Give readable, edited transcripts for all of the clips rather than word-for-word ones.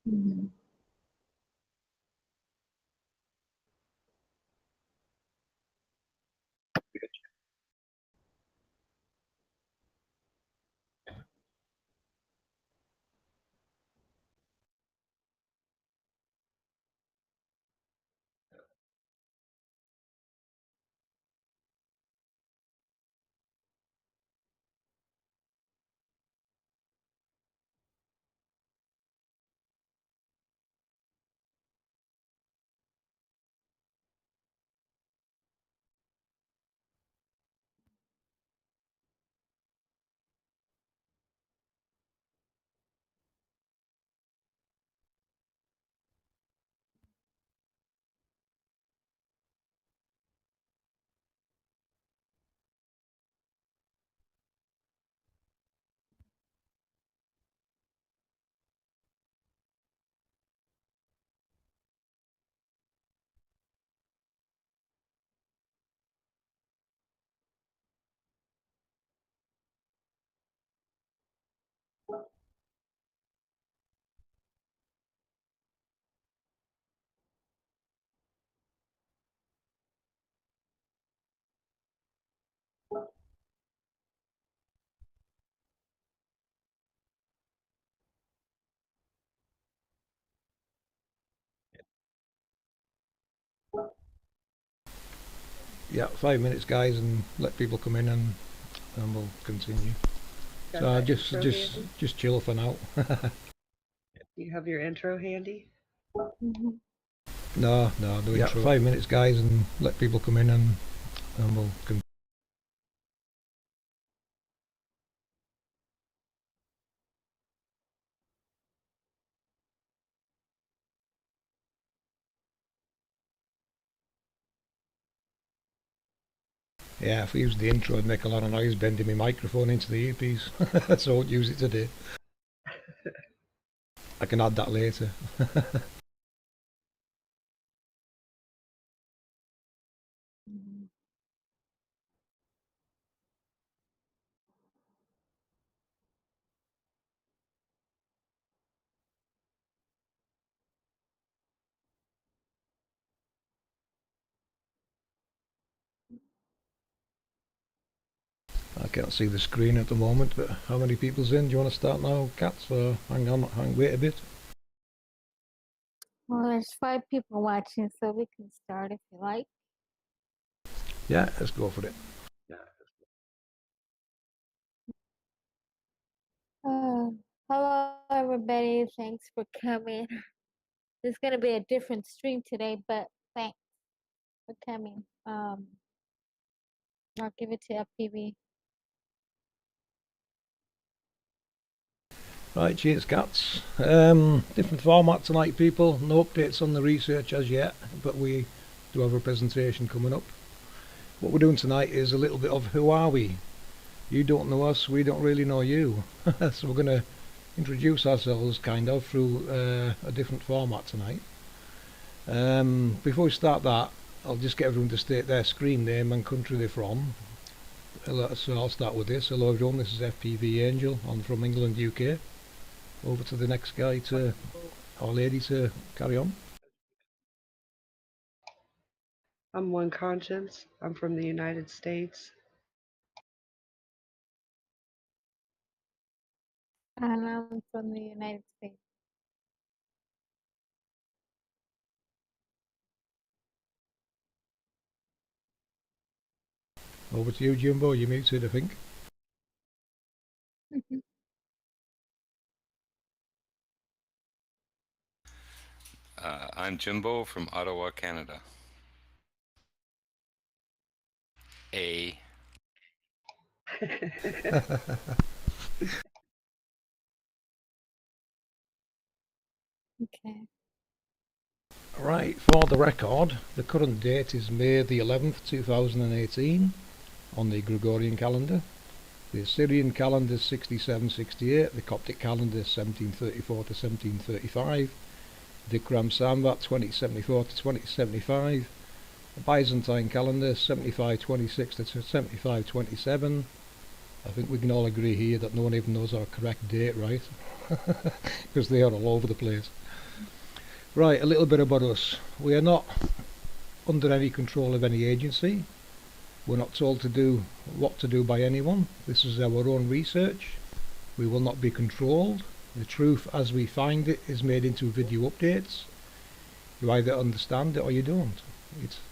Mhm. Yeah, 5 minutes, guys, and let people come in, and we'll continue. Got So that just intro just handy? just chill for now. You have your intro handy? Mhm. No yeah, intro. 5 minutes, guys, and let people come in, and we'll continue. Yeah, if we used the intro, it'd make a lot of noise bending my microphone into the earpiece, so I won't use it today. I can add that later. Mhm. I can't see the screen at the moment, but how many people's in? Do you want to start now, Cats, or wait a bit? Well, there's 5 people watching, so we can start if you like. Yeah, let's go for it. Uh, Hello, everybody. Thanks for coming. It's going to be a different stream today, but thanks for coming. I'll give it to FPV. Right, cheers, Cats. Different format tonight, people. No updates on the research as yet, but we do have a presentation coming up. What we're doing tonight is a little bit of who are we? You don't know us, we don't really know you. So we're going to introduce ourselves kind of through a different format tonight. Before we start that, I'll just get everyone to state their screen name and country they're from. So I'll start with this. Hello everyone, this is FPV Angel. I'm from England, UK. Over to the next guy or lady to carry on. I'm One Conscience. I'm from the United States. And I'm from the United States. Over to you, Jumbo. You're muted, I think. I'm Jimbo from Ottawa, Canada. A. Okay. Right, for the record, the current date is May the 11th, 2018 on the Gregorian calendar. The Assyrian calendar is 6768, the Coptic calendar is 1734 to 1735, Vikram Samvat 2074 to 2075, the Byzantine calendar 7526 to 7527. I think we can all agree here that no one even knows our correct date, right? Because they are all over the place. Right, a little bit about us. We are not under any control of any agency. We're not told to do what to do by anyone. This is our own research. We will not be controlled. The truth as we find it is made into video updates. You either understand it or you don't.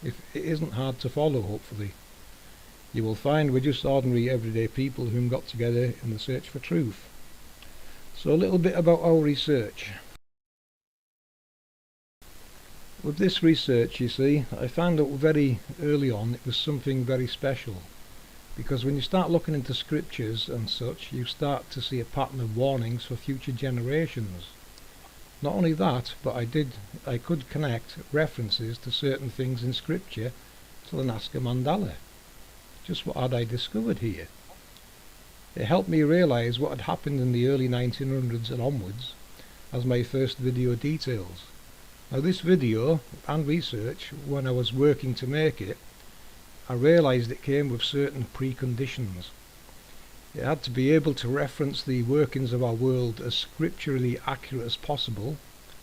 It isn't hard to follow, hopefully. You will find we're just ordinary everyday people whom got together in the search for truth. So a little bit about our research. With this research, you see, I found out very early on it was something very special. Because when you start looking into scriptures and such, you start to see a pattern of warnings for future generations. Not only that, but I could connect references to certain things in scripture to the Nazca Mandala. Just what had I discovered here? It helped me realise what had happened in the early 1900s and onwards, as my first video details. Now this video and research, when I was working to make it, I realised it came with certain preconditions. It had to be able to reference the workings of our world as scripturally accurate as possible,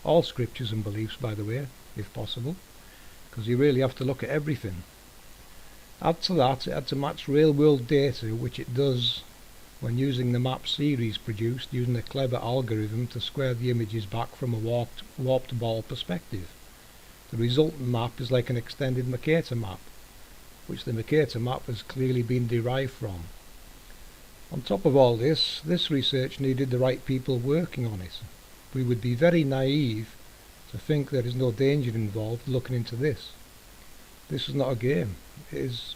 all scriptures and beliefs by the way, if possible, because you really have to look at everything. Add to that, it had to match real world data, which it does when using the map series produced using a clever algorithm to square the images back from a warped ball perspective. The resultant map is like an extended Mercator map, which the Mercator map has clearly been derived from. On top of all this research needed the right people working on it. We would be very naive to think there is no danger involved looking into this. This is not a game. It is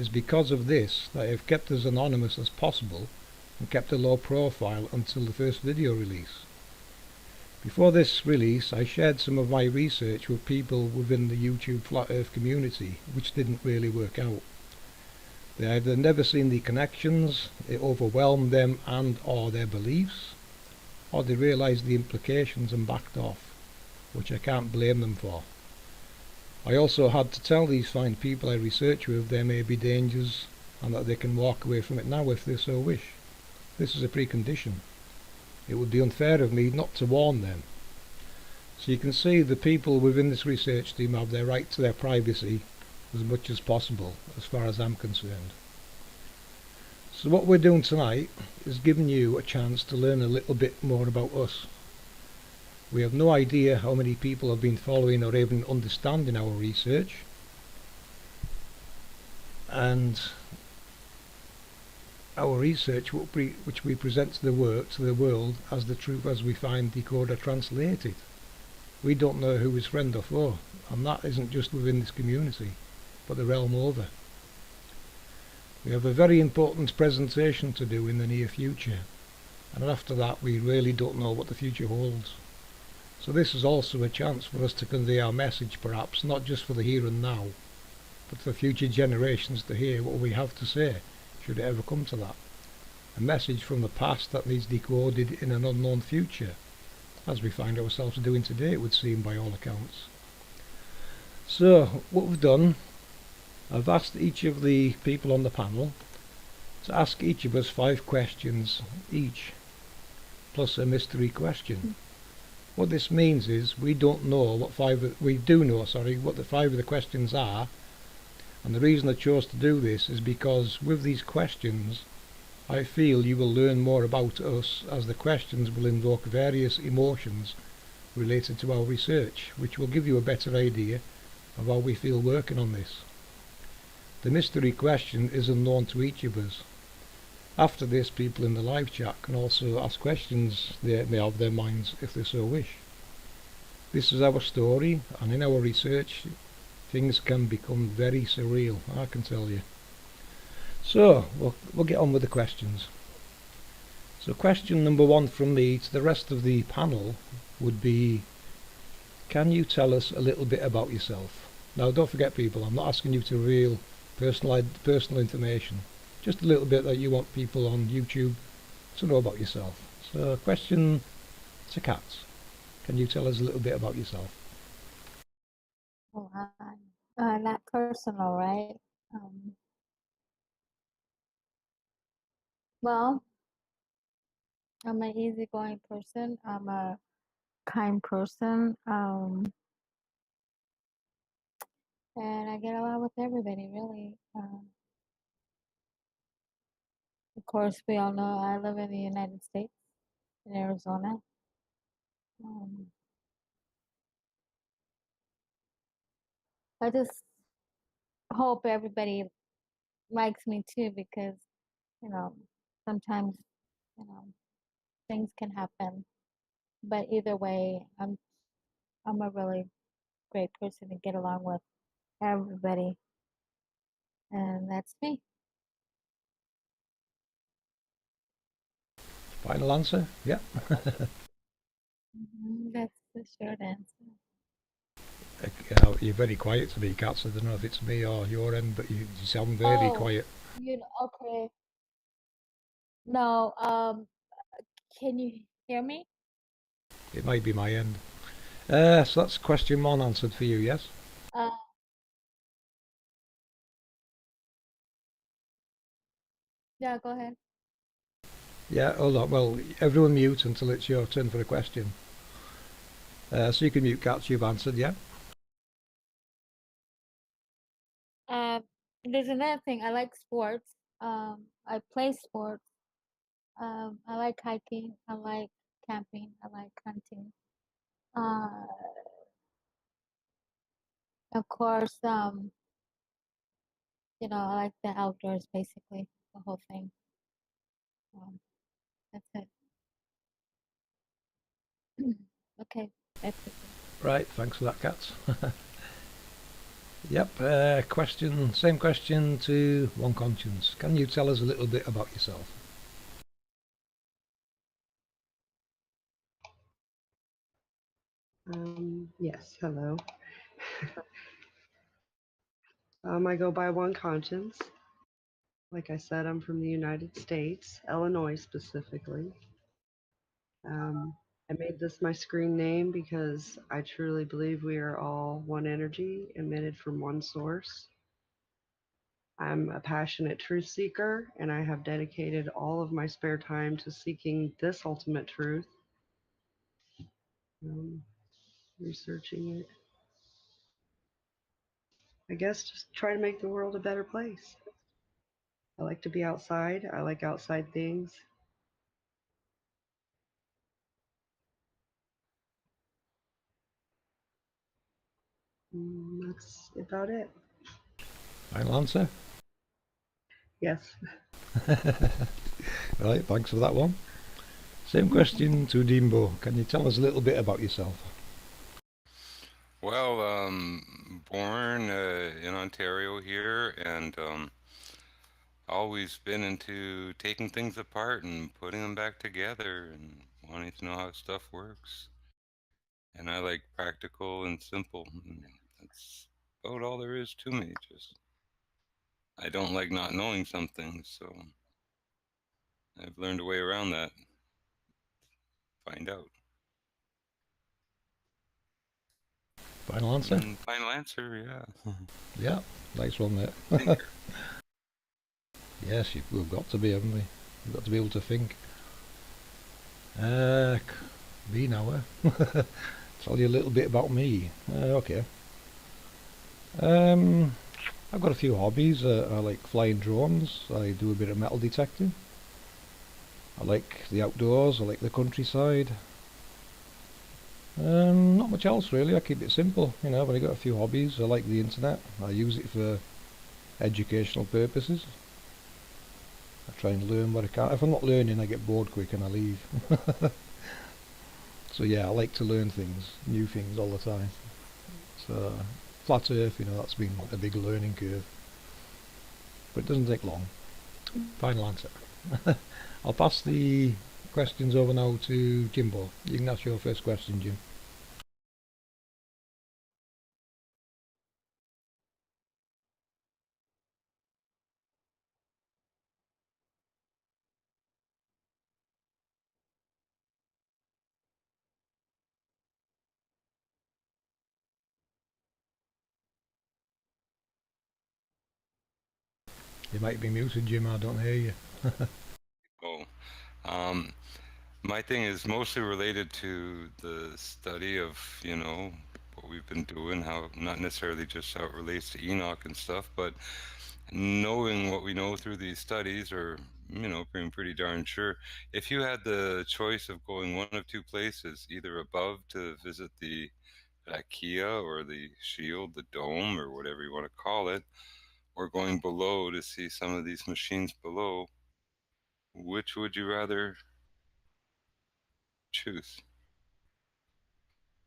because of this that I have kept as anonymous as possible and kept a low profile until the first video release. Before this release, I shared some of my research with people within the YouTube Flat Earth community, which didn't really work out. They either never seen the connections, it overwhelmed them and or their beliefs, or they realised the implications and backed off, which I can't blame them for. I also had to tell these fine people I research with there may be dangers and that they can walk away from it now if they so wish. This is a precondition. It would be unfair of me not to warn them. So you can see the people within this research team have their right to their privacy as much as possible, as far as I'm concerned. So what we're doing tonight is giving you a chance to learn a little bit more about us. We have no idea how many people have been following or even understanding our research, and our research which we present to the world as the truth as we find, decode or translate it. We don't know who is friend or foe, and that isn't just within this community, but the realm over. We have a very important presentation to do in the near future, and after that we really don't know what the future holds. So this is also a chance for us to convey our message, perhaps not just for the here and now, but for future generations to hear what we have to say, should it ever come to that. A message from the past that needs decoded in an unknown future, as we find ourselves doing today, it would seem, by all accounts. So what we've done, I've asked each of the people on the panel to ask each of us 5 questions each, plus a mystery question. What this means is we don't know we do know what the 5 of the questions are, and the reason I chose to do this is because with these questions I feel you will learn more about us, as the questions will invoke various emotions related to our research, which will give you a better idea of how we feel working on this. The mystery question is unknown to each of us. After this, people in the live chat can also ask questions they may have their minds if they so wish. This is our story, and in our research things can become very surreal, I can tell you. So we'll get on with the questions. So question number 1 from me to the rest of the panel would be, can you tell us a little bit about yourself? Now don't forget people, I'm not asking you to reveal personal information, just a little bit that you want people on YouTube to know about yourself. So question to Cats, can you tell us a little bit about yourself? Oh, not personal, right? Well, I'm an easygoing person. I'm a kind person. And I get along with everybody, really. Of course, we all know I live in the United States, in Arizona. Um, I just hope everybody likes me too, because you know sometimes you know things can happen. But either way, I'm a really great person to get along with everybody, and that's me. Final answer? Yeah. That's the short answer. You're very quiet to me, Cats. I don't know if it's me or your end, but you sound very Oh, quiet. okay. No, can you hear me? It might be my end. So that's question one answered for you, yes? Uh, yeah, go ahead. Yeah, hold on. Well, everyone mute until it's your turn for a question. So you can mute, Cats. You've answered, yeah? Um, there's another thing. I like sports. I play sports. I like hiking. I like camping. I like hunting. Uh, of course, I like the outdoors, basically, the whole thing. That's it. Okay, that's it. Right, thanks for that, Cats. Yep, same question to One Conscience. Can you tell us a little bit about yourself? Yes, hello. I go by One Conscience. Like I said, I'm from the United States, Illinois specifically. I made this my screen name because I truly believe we are all one energy emitted from one source. I'm a passionate truth seeker, and I have dedicated all of my spare time to seeking this ultimate truth, researching it. I guess just try to make the world a better place. I like to be outside. I like outside things. That's about it. Final answer? Yes. Right, thanks for that one. Same question to Dimbo. Can you tell us a little bit about yourself? Well, born in Ontario here, and always been into taking things apart and putting them back together and wanting to know how stuff works. And I like practical and simple. And that's about all there is to me. Just I don't like not knowing something, so I've learned a way around that. Find out. Final answer? And final answer, yeah. Yeah, nice one, mate. Thinker. Yes, we've got to be, haven't we? We've got to be able to think. Me now, Tell you a little bit about me. Okay. I've got a few hobbies. I like flying drones. I do a bit of metal detecting. I like the outdoors. I like the countryside. Not much else really. I keep it simple. I've only got a few hobbies. I like the internet. I use it for educational purposes. I try and learn what I can. If I'm not learning, I get bored quick and I leave. So yeah, I like to learn things, new things all the time. So flat Earth, that's been a big learning curve, but it doesn't take long. Final answer. I'll pass the questions over now to Jimbo. You can ask your first question, Jim. You might be muted, Jim. I don't hear you. Oh, um, My thing is mostly related to the study of, what we've been doing, how not necessarily just how it relates to Enoch and stuff, but knowing what we know through these studies, or, being pretty darn sure, if you had the choice of going one of two places, either above to visit the Rakia or the shield, the dome, or whatever you want to call it, or going below to see some of these machines below, which would you rather choose?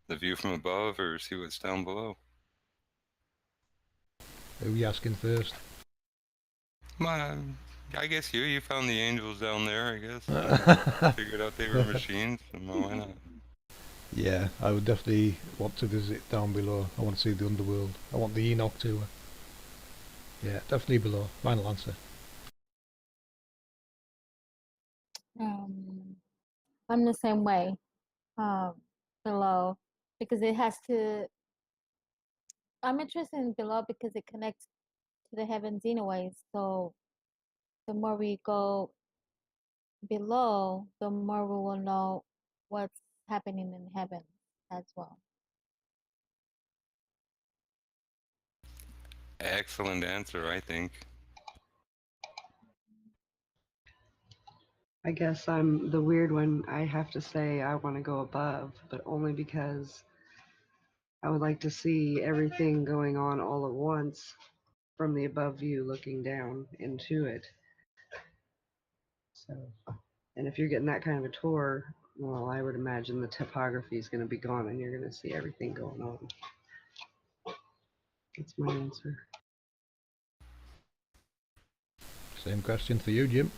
The view from above or see what's down below? Who are you asking first? My, I guess you found the angels down there, I guess. Figured out they were machines, and why not? Yeah, I would definitely want to visit down below. I want to see the underworld. I want the Enoch tour. Yeah, definitely below. Final answer. I'm the same way. Um, Below, because it has to. I'm interested in below because it connects to the heavens anyways. So the more we go below, the more we will know what's happening in heaven as well. Excellent answer, I think. I guess I'm the weird one. I have to say I want to go above, but only because I would like to see everything going on all at once from the above view looking down into it. So, and if you're getting that kind of a tour, well, I would imagine the topography is going to be gone and you're going to see everything going on. That's my answer. Same question for you, Jim.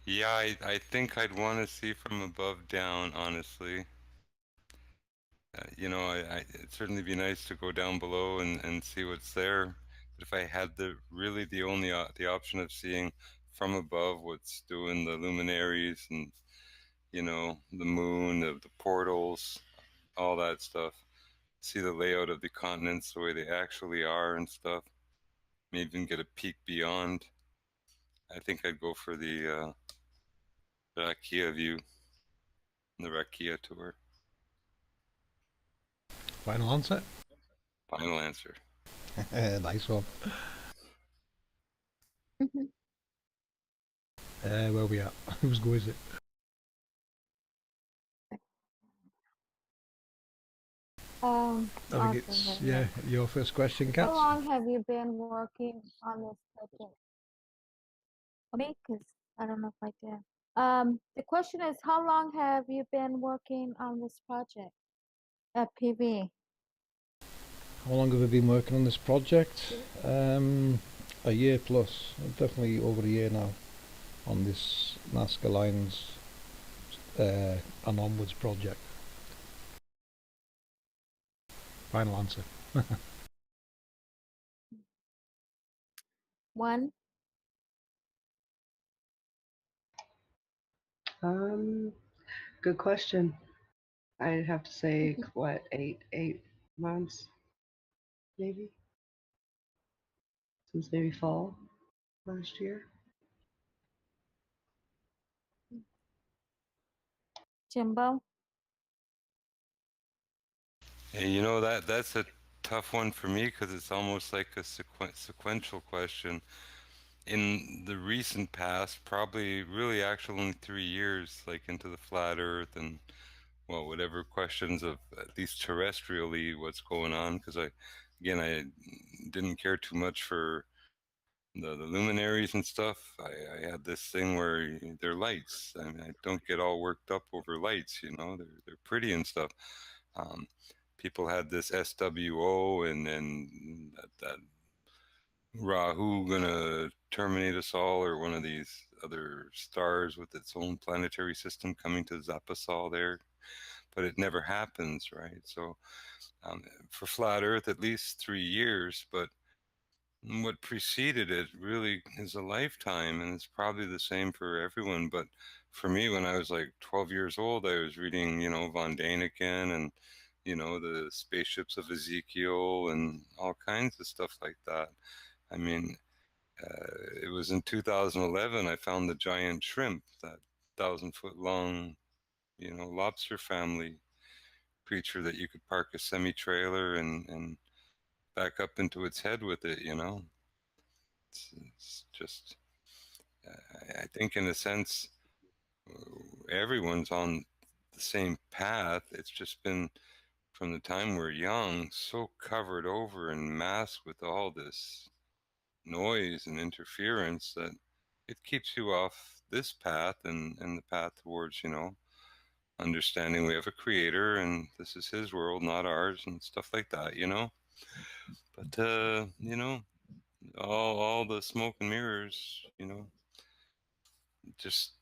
Yeah, I think I'd want to see from above down, honestly. It'd certainly be nice to go down below and see what's there. But if I had the only the option of seeing from above what's doing the luminaries and, the moon, the portals, all that stuff, see the layout of the continents the way they actually are and stuff, maybe even get a peek beyond, I think I'd go for the Rakia view, the Rakia tour. Final answer. Final answer. Nice one. Mhm. Where we at? Whose go is it? I think it's your first question, How Katz. long have you been working on this project? For me, because I don't know if I did. The question is, how long have you been working on this project at PV? How long have I been working on this project? A year plus. Definitely over a year now on this Nazca Lines and onwards project. Final answer. One. Good question. I'd have to say, what, 8 months, maybe? Since maybe fall last year. Jimbo. Hey, that's a tough one for me because it's almost like a sequential question. In the recent past, probably really actually only 3 years, like into the flat Earth and, well, whatever questions of at least terrestrially what's going on. Because I didn't care too much for the luminaries and stuff. I had this thing where they're lights. I mean, I don't get all worked up over lights. They're pretty and stuff. Um, People had this SWO and then that Rahu gonna terminate us all, or one of these other stars with its own planetary system coming to zap us all there. But it never happens, right? So for flat Earth, at least 3 years, but what preceded it really is a lifetime, and it's probably the same for everyone. But for me, when I was like 12 years old, I was reading, von Daniken and, the spaceships of Ezekiel and all kinds of stuff like that. I mean, it was in 2011 I found the giant shrimp, that 1,000-foot long lobster family creature that you could park a semi-trailer and back up into its head with it. It's just, I think in a sense, everyone's on the same path. It's just been from the time we're young, so covered over and masked with all this noise and interference that it keeps you off this path and the path towards, understanding we have a creator and this is his world, not ours, and stuff like that. But all the smoke and mirrors, just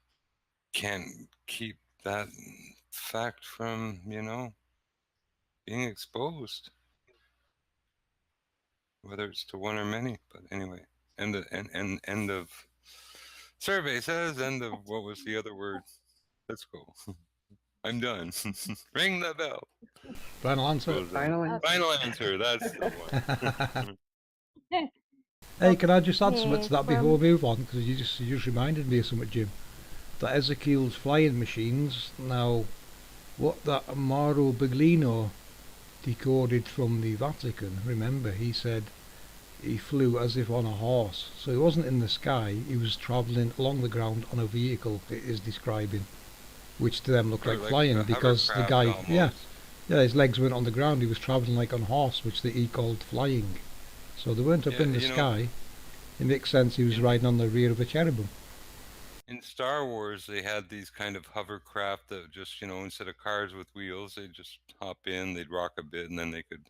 can't keep that fact from, being exposed, whether it's to one or many. But anyway, end of survey says end of what was the other word? Let's go. I'm done. Ring the bell. Final answer. Goes Final answer. Final answer. That's the one. Hey, can I just add something Okay, to that before we move on? Because you just reminded me of something, Jim. That Ezekiel's flying machines. Now, what that Mauro Biglino decoded from the Vatican, remember, he said he flew as if on a horse. So he wasn't in the sky, he was travelling along the ground on a vehicle, it is describing, which to them looked Or like like flying a because the hovercraft guy, almost. yeah, his legs weren't on the ground, he was travelling like on a horse, which he called flying. So they weren't up Yeah, in the sky. It makes sense he was in, riding on the rear of a cherubim. in Star Wars, they had these kind of hovercraft that just, instead of cars with wheels, they'd just hop in, they'd rock a bit, and then they could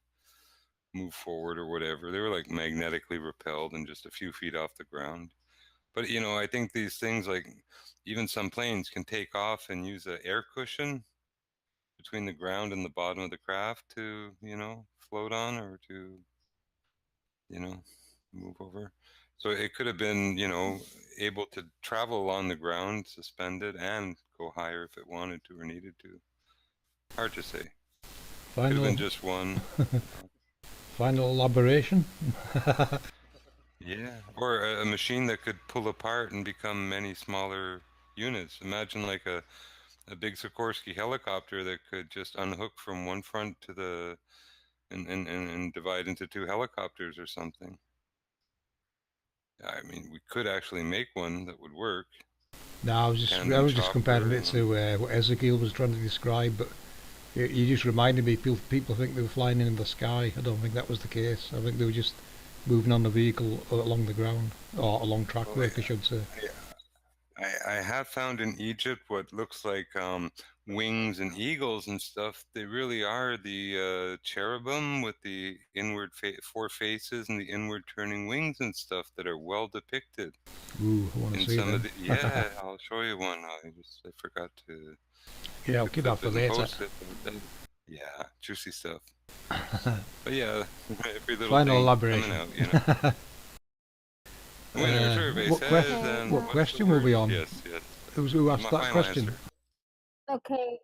move forward or whatever. They were like magnetically repelled and just a few feet off the ground. But, I think these things, like even some planes can take off and use an air cushion between the ground and the bottom of the craft to, float on or to, you know, move over. So it could have been, able to travel along the ground suspended and go higher if it wanted to or needed to. Hard to say. Could have Final, been just one. final elaboration. Yeah. Or a machine that could pull apart and become many smaller units. Imagine like a big Sikorsky helicopter that could just unhook from one front to the and divide into two helicopters or something. I mean, we could actually make one that would work. No, I Tandem was just comparing chopper, it to what Ezekiel was trying to describe, but you just reminded me. People think they were flying in the sky. I don't think that was the case. I think they were just moving on the vehicle along the ground or along track Well, work, I should say. I have found in Egypt what looks like wings and eagles and stuff. They really are the cherubim with the four faces and the inward turning wings and stuff that are well depicted Ooh, I want to in see some of them. the. Yeah, I'll show you one. I forgot to Yeah, I'll keep that clip for it and later. post it. But yeah, juicy stuff. But yeah, every little Final thing coming elaboration. out. Winner survey What says, question? Okay, and What what's the question were word? we on? Yes. Who asked My that final question? answer. okay.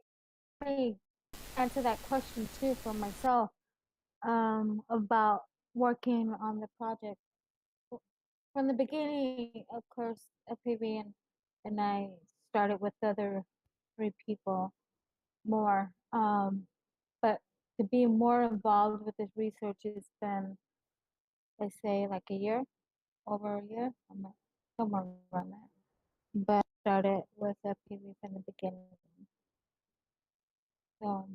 Let me answer that question too for myself. About working on the project from the beginning. Of course, FPV and I started with other 3 people more. But to be more involved with this research has been, I say, like a year, over a year, somewhere around that. But started with FPV from the beginning, so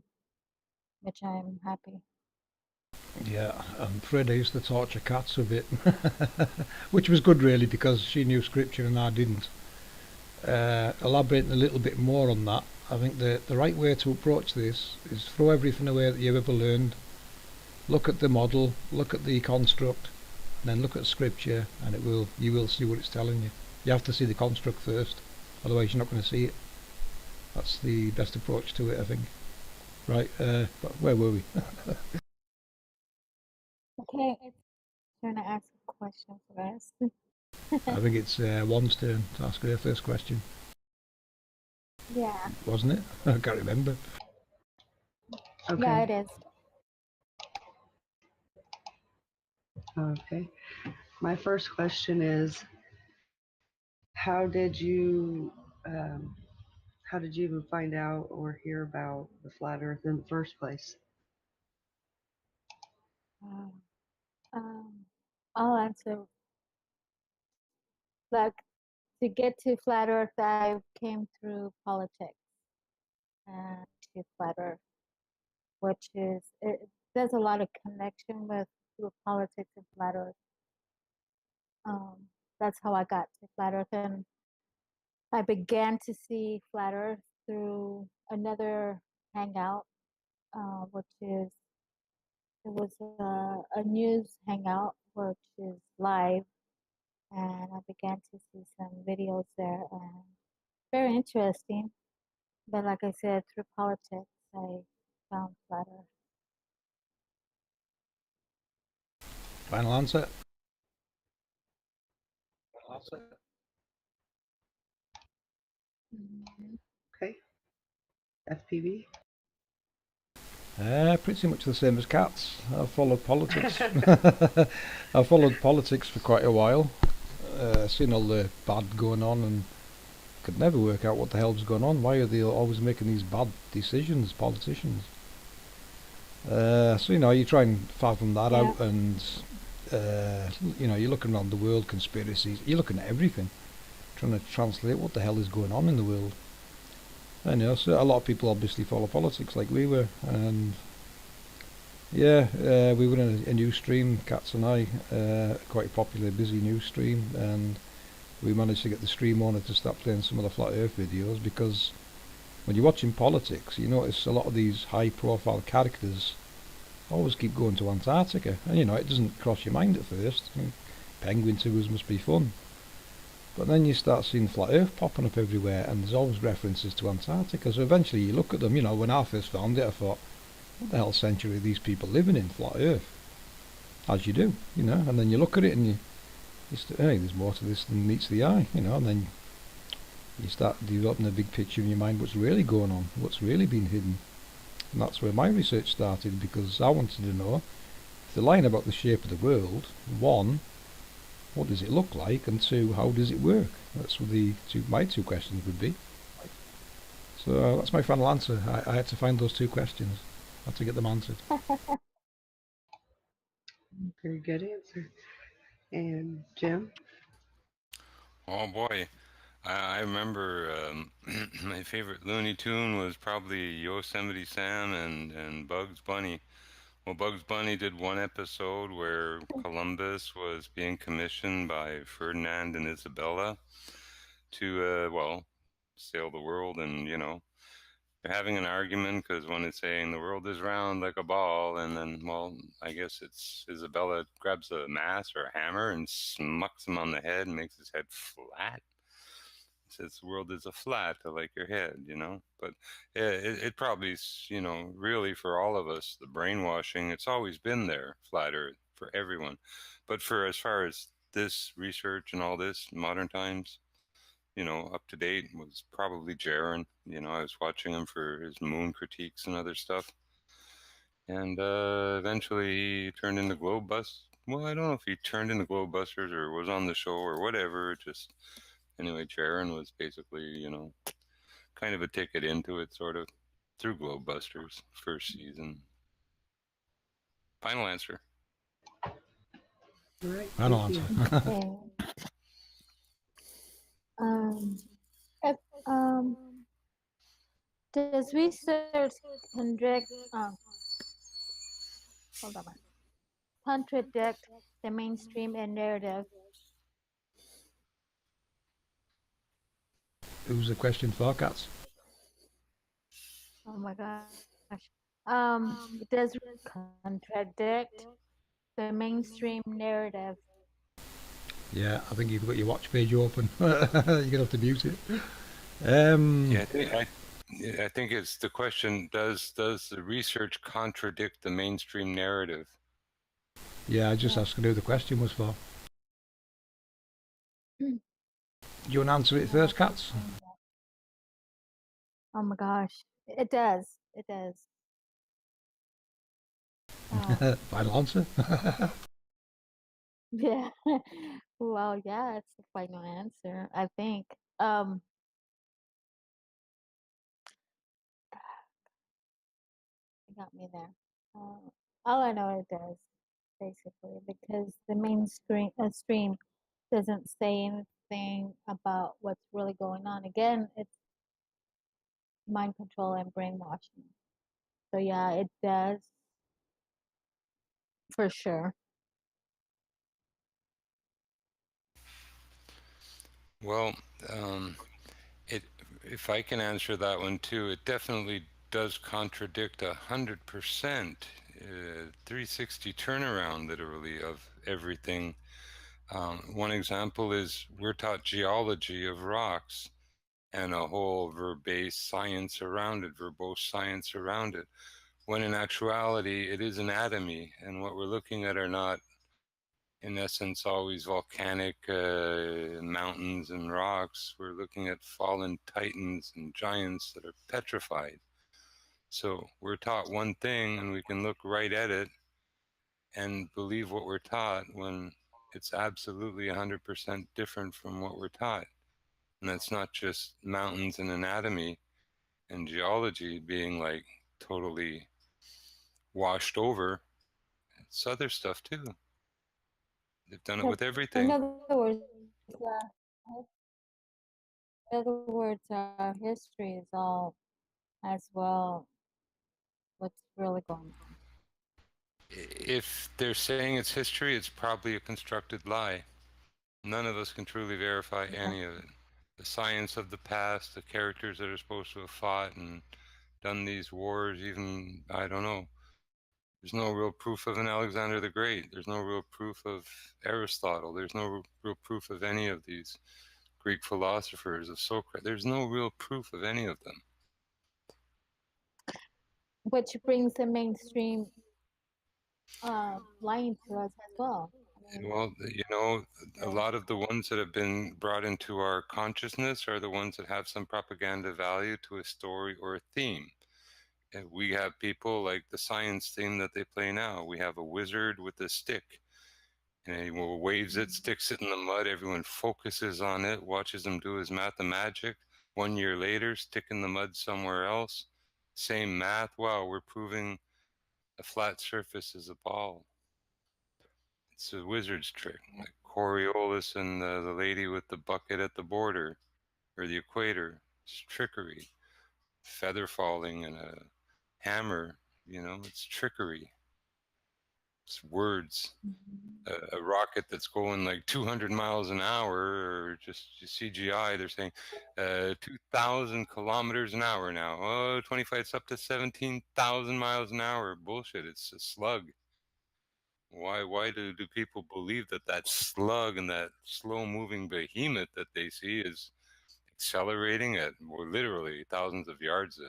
which I'm happy. Yeah, I'm afraid I used to torture cats a bit, which was good really because she knew scripture and I didn't. Elaborating a little bit more on that, I think the right way to approach this is throw everything away that you've ever learned, look at the model, look at the construct, and then look at scripture, and you will see what it's telling you. You have to see the construct first, otherwise you're not going to see it. That's the best approach to it, I think. Right, but where were we? Okay, it's trying to ask a question first. I think it's Juan's turn to ask her first question, Yeah, wasn't it? I can't remember. yeah, Okay. it is. Okay. My first question is, how did you how did you even find out or hear about the flat Earth in the first place? Uh, um, I'll answer. Like, to get to flat Earth, I came through politics and to flat Earth, which is there's a lot of connection with through politics and flat Earth. That's how I got to flat Earth, and I began to see flat Earth through another hangout, which is it was a news hangout, which is live, and I began to see some videos there, and very interesting. But like I said, through politics, I found flat Earth. Final answer. Mhm. Okay. FPV? Pretty much the same as cats. I've followed politics. I've followed politics for quite a while. Seen all the bad going on and could never work out what the hell's going on. Why are they always making these bad decisions, politicians? So you try and fathom that Yeah. out, and you're looking around the world, conspiracies. You're looking at everything, trying to translate what the hell is going on in the world. I know, so a lot of people obviously follow politics like we were, and yeah, we were in a news stream, Cats and I, quite a popular, busy news stream, and we managed to get the stream owner to stop playing some of the flat Earth videos, because when you're watching politics, you notice a lot of these high-profile characters always keep going to Antarctica, and it doesn't cross your mind at first. I mean, penguin tours must be fun. But then you start seeing flat Earth popping up everywhere, and there's always references to Antarctica. So eventually you look at them, when I first found it, I thought, what the hell century are these people living in, flat Earth? As you do, and then you look at it and hey, there's more to this than meets the eye, and then you start developing a big picture in your mind, what's really going on, what's really been hidden. And that's where my research started, because I wanted to know, if they're lying about the shape of the world, one, what does it look like, and two, how does it work? That's what my two questions would be. So that's my final answer. I had to find those two questions. I had to get them answered. Very good answer. And Jim? Oh boy, I remember my favorite Looney Tune was probably Yosemite Sam and Bugs Bunny. Well, Bugs Bunny did one episode where Columbus was being commissioned by Ferdinand and Isabella to, sail the world, and they're having an argument because one is saying the world is round like a ball, and then, well, I guess it's Isabella grabs a mass or a hammer and smucks him on the head and makes his head flat. Says the world is a flat like your head. But yeah, it probably is, really for all of us, the brainwashing, it's always been there, flat Earth, for everyone. But for as far as this research and all this, modern times, up to date was probably Jaron. I was watching him for his moon critiques and other stuff. And eventually he turned into Well, I don't know if he turned into Globebusters or was on the show or whatever. Just anyway, Jaron was basically, kind of a ticket into it, sort of, through Globebusters first season. Final answer. All right. Final Thank answer. you. Okay. Um, if, does research contradict, hold on, contradict the mainstream and narrative? Who's the question for, Cats? Oh my gosh. Does contradict the mainstream narrative? Yeah, I think you've got your watch page open. You're going to have to mute it. Yeah, I think it's the question, does the research contradict the mainstream narrative? Yeah, I just asked who the question was for. Do you want to answer it first, Cats? Oh my gosh. It does. It does. Final answer. Yeah. Well, yeah, it's the final answer, I think. You got me there. All I know it does, basically, because the mainstream stream doesn't say anything about what's really going on. Again, it's mind control and brainwashing. So yeah, it does for sure. Well, it if I can answer that one too, it definitely does contradict 100%, 360 turnaround, literally, of everything. One example is we're taught geology of rocks and a whole verbose science around it, when in actuality it is anatomy, and what we're looking at are not, in essence, always volcanic mountains and rocks. We're looking at fallen titans and giants that are petrified. So we're taught one thing, and we can look right at it and believe what we're taught when it's absolutely 100% different from what we're taught. And that's not just mountains and anatomy and geology being like totally washed over, it's other stuff too. They've done it But with in everything. other words, in other words, our history is all as well what's really going on. If they're saying it's history, it's probably a constructed lie. None of us can truly verify Yeah. any of it. The science of the past, the characters that are supposed to have fought and done these wars, even, I don't know. There's no real proof of an Alexander the Great. There's no real proof of Aristotle. There's no real proof of any of these Greek philosophers, of Socrates. There's no real proof of any of them. Which brings the mainstream lying to us as well. I mean, Well, you know, a yeah. lot of the ones that have been brought into our consciousness are the ones that have some propaganda value to a story or a theme. And we have people like the science theme that they play now. We have a wizard with a stick, and he waves it, sticks it in the mud. Everyone focuses on it, watches him do his math and magic. 1 year later, stick in the mud somewhere else. Same math. Wow, we're proving a flat surface is a ball. It's a wizard's trick, like Coriolis and the lady with the bucket at the border or the equator. It's trickery. Feather falling and a hammer, it's trickery. It's words. A rocket that's going like 200 miles an hour, or just CGI, they're saying 2,000 kilometers an hour now. Oh, 25, it's up to 17,000 miles an hour. Bullshit, it's a slug. Why do people believe that that slug and that slow moving behemoth that they see is accelerating at literally thousands of yards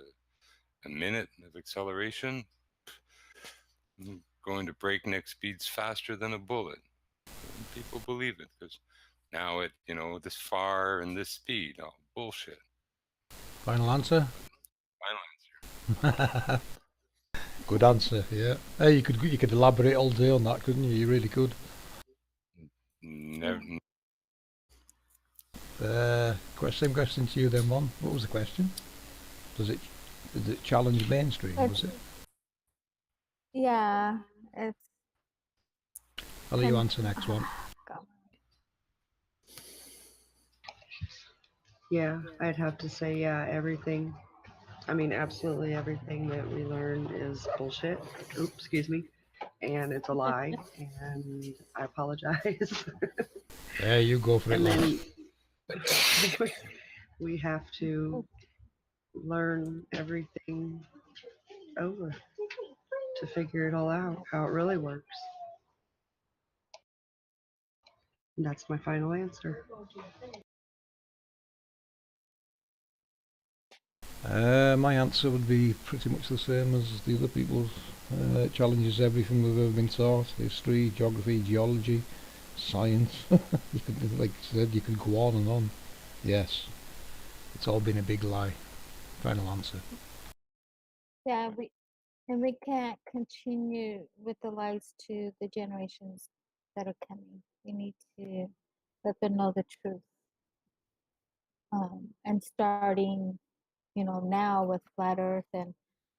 a minute of acceleration, going to breakneck speeds faster than a bullet? And people believe it because now this far and this speed. Oh, bullshit. Final answer? Final answer. Good answer, yeah. Hey, you could elaborate all day on that, couldn't you? You really could. Never. Same question to you then, Mon. What was the question? Does it challenge mainstream, was it? Yeah, it's I'll let you answer next one. God. Yeah, I'd have to say, yeah, everything. I mean, absolutely everything that we learned is bullshit. Oops, excuse me. And it's a lie. And I apologize. Yeah, you go for it, And lad. then we have to learn everything over to figure it all out, how it really works. And that's my final answer. My answer would be pretty much the same as the other people's. It challenges everything we've ever been taught: history, geography, geology, science. You could, like you said, you could go on and on. Yes, it's all been a big lie. Final answer. Yeah, we can't continue with the lies to the generations that are coming. We need to let them know the truth. And starting, now with flat Earth and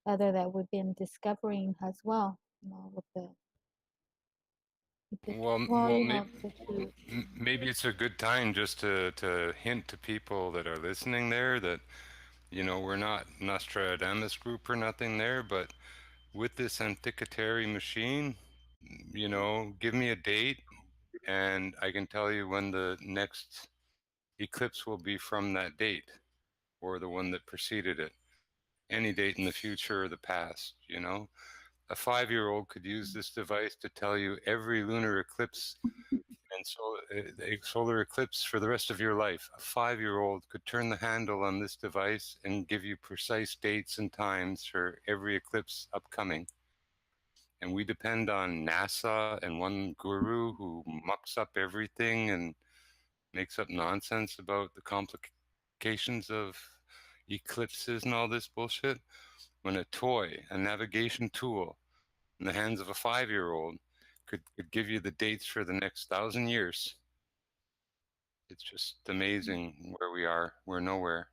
other that we've been discovering as well, with the Well, the truth. maybe it's a good time just to hint to people that are listening there that, we're not Nostradamus group or nothing there, but with this Antiquary machine, give me a date and I can tell you when the next eclipse will be from that date or the one that preceded it. Any date in the future or the past, A 5-year-old could use this device to tell you every lunar eclipse and solar eclipse for the rest of your life. A 5-year-old could turn the handle on this device and give you precise dates and times for every eclipse upcoming. And we depend on NASA and one guru who mucks up everything and makes up nonsense about the complications of eclipses and all this bullshit. When a toy, a navigation tool in the hands of a 5-year-old could give you the dates for the next 1,000 years. It's just amazing where we are. We're nowhere.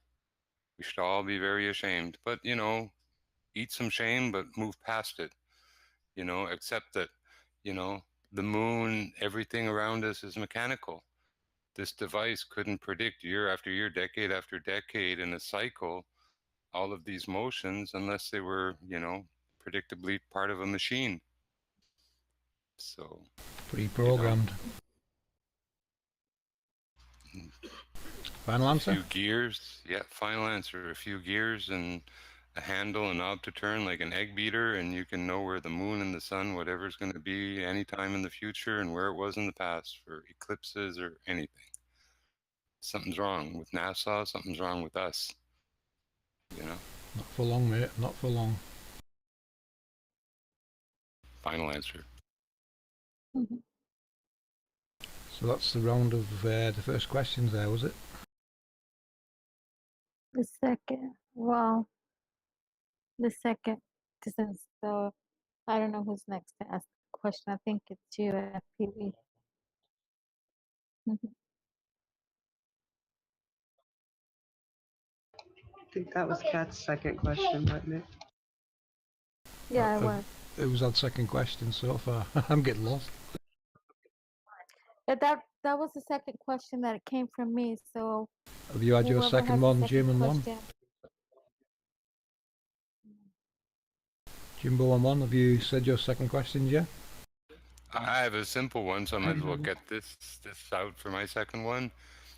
We should all be very ashamed. But, eat some shame, but move past it. Accept that, the moon, everything around us is mechanical. This device couldn't predict year after year, decade after decade in a cycle, all of these motions unless they were, predictably part of a machine. So Pre-programmed. Final answer? A few gears. Yeah, final answer. A few gears and a handle and knob to turn like an egg beater, and you can know where the moon and the sun, whatever's going to be anytime in the future and where it was in the past for eclipses or anything. Something's wrong with NASA. Something's wrong with us. Not for long, mate. Not for long. Final answer. Mm-hmm. So that's the round of the first questions there, was it? The second, well, the second, since the, I don't know who's next to ask the question. I think it's you, FPV. Mm-hmm. I think that was Kat's second question, wasn't it? Yeah, it was. It was that second question so far. I'm getting lost. That was the second question that it came from me. So Have you had your second one, Jim, and one? Jimbo and one, have you said your second questions yet? I have a simple one, so I might as well get this out for my second one.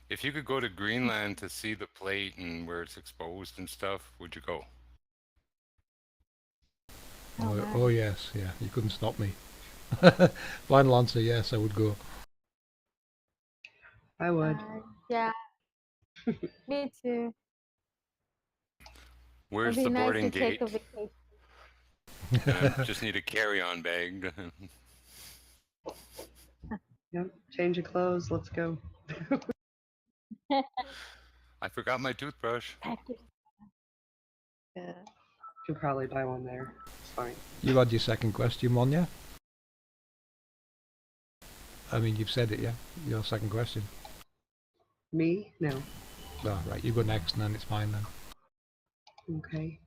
If you could go to Greenland to see the plate and where it's exposed and stuff, would you go? Oh yes, yeah. You couldn't stop me. Final answer, yes, I would go. I would. Yeah. Me too. Where's It'd be the nice boarding to gate? take a vacation. I just need a carry-on bag. Yep. Change of clothes. Let's go. I forgot my toothbrush. You can probably buy one there. It's fine. You had your second question one, yeah? I mean, you've said it, yeah? Your second question. Me? No. Oh, right, you go next and then it's mine then. Okay.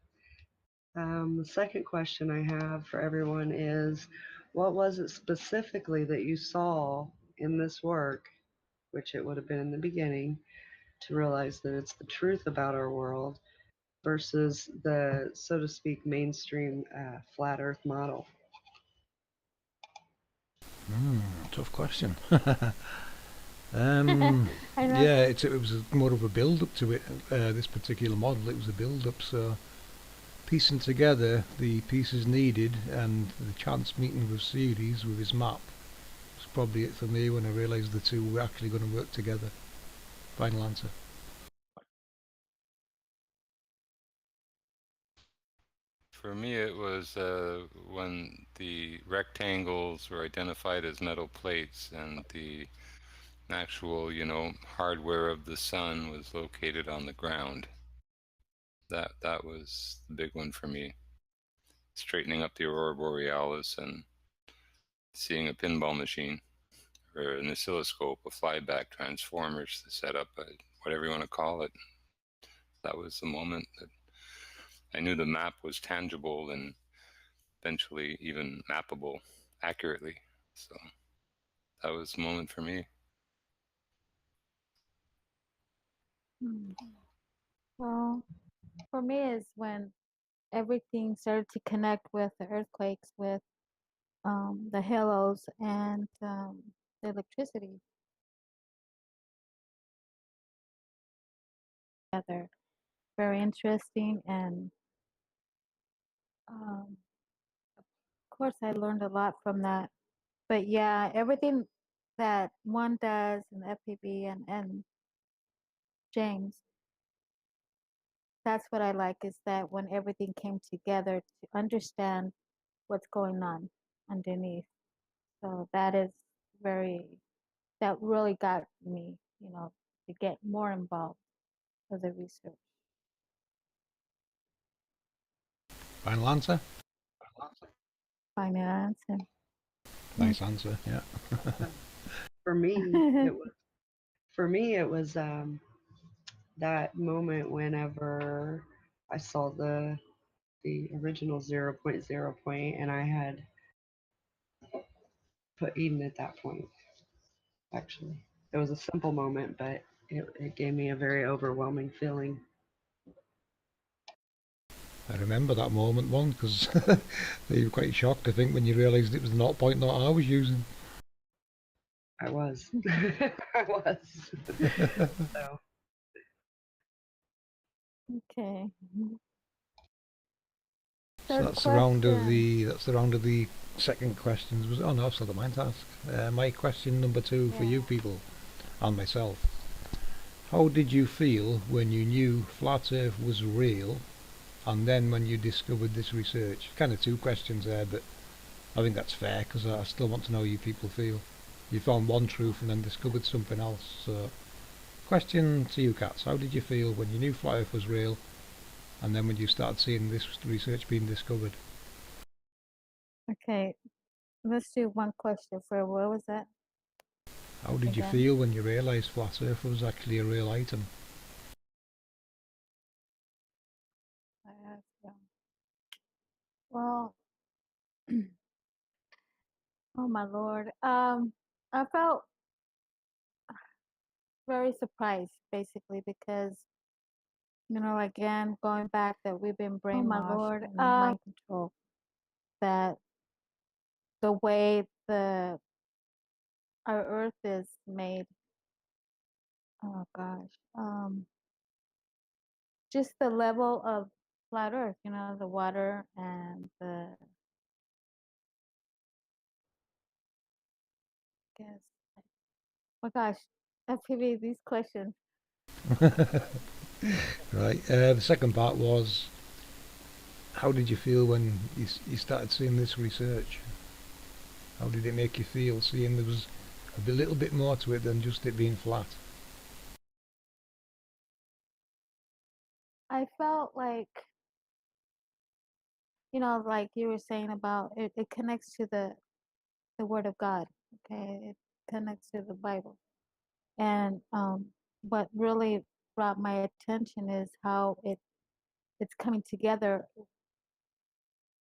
The second question I have for everyone is, what was it specifically that you saw in this work, which it would have been in the beginning, to realize that it's the truth about our world versus the, so to speak, mainstream flat earth model? Tough question. Yeah, it was more of a build-up to it, this particular model. It was a build-up, so piecing together the pieces needed and the chance meeting with Series with his map was probably it for me when I realised the two were actually going to work together. Final answer. For me, it was when the rectangles were identified as metal plates and the actual, hardware of the sun was located on the ground. That was the big one for me. Straightening up the aurora borealis and seeing a pinball machine or an oscilloscope, a flyback transformers set up, whatever you want to call it. That was the moment that I knew the map was tangible and eventually even mappable accurately. So that was the moment for me. Hmm. Well, for me is when everything started to connect with the earthquakes, with the halos, and the electricity together. Very interesting, and of course, I learned a lot from that. But yeah, everything that one does in the FPB and James, that's what I like is that when everything came together to understand what's going on underneath. So that is very, that really got me, to get more involved with the research. Final answer? Finance and Nice answer, yeah. For me, it was that moment whenever I saw the original 0.0 point, and I had put Eden at that point. Actually, it was a simple moment, but it gave me a very overwhelming feeling. I remember that moment one because you were quite shocked, I think, when you realised it was the 0.0 I was using. I was. I was. So okay. So Third that's the round of question. the second questions. Was oh no, still mine to ask. My question number 2 for you Yeah. people and myself. How did you feel when you knew flat Earth was real, and then when you discovered this research? Kind of two questions there, but I think that's fair because I still want to know how you people feel. You found one truth and then discovered something else. So, question to you, Cats. How did you feel when you knew flat Earth was real, and then when you started seeing this research being discovered? Okay. Let's do one question for what was that How did you again? feel when you realised flat Earth was actually a real item? I asked, well, oh my Lord. I felt very surprised basically because, again, going back that we've been oh my brainwashed Lord. and mind control, that the way our earth is made, oh gosh, just the level of flat earth, the water and guess, oh gosh, FPV, these questions. Right. The second part was, how did you feel when you started seeing this research? How did it make you feel seeing there was a little bit more to it than just it being flat? I felt like, like you were saying about it connects to the word of God. Okay. It connects to the Bible. And what really brought my attention is how it's coming together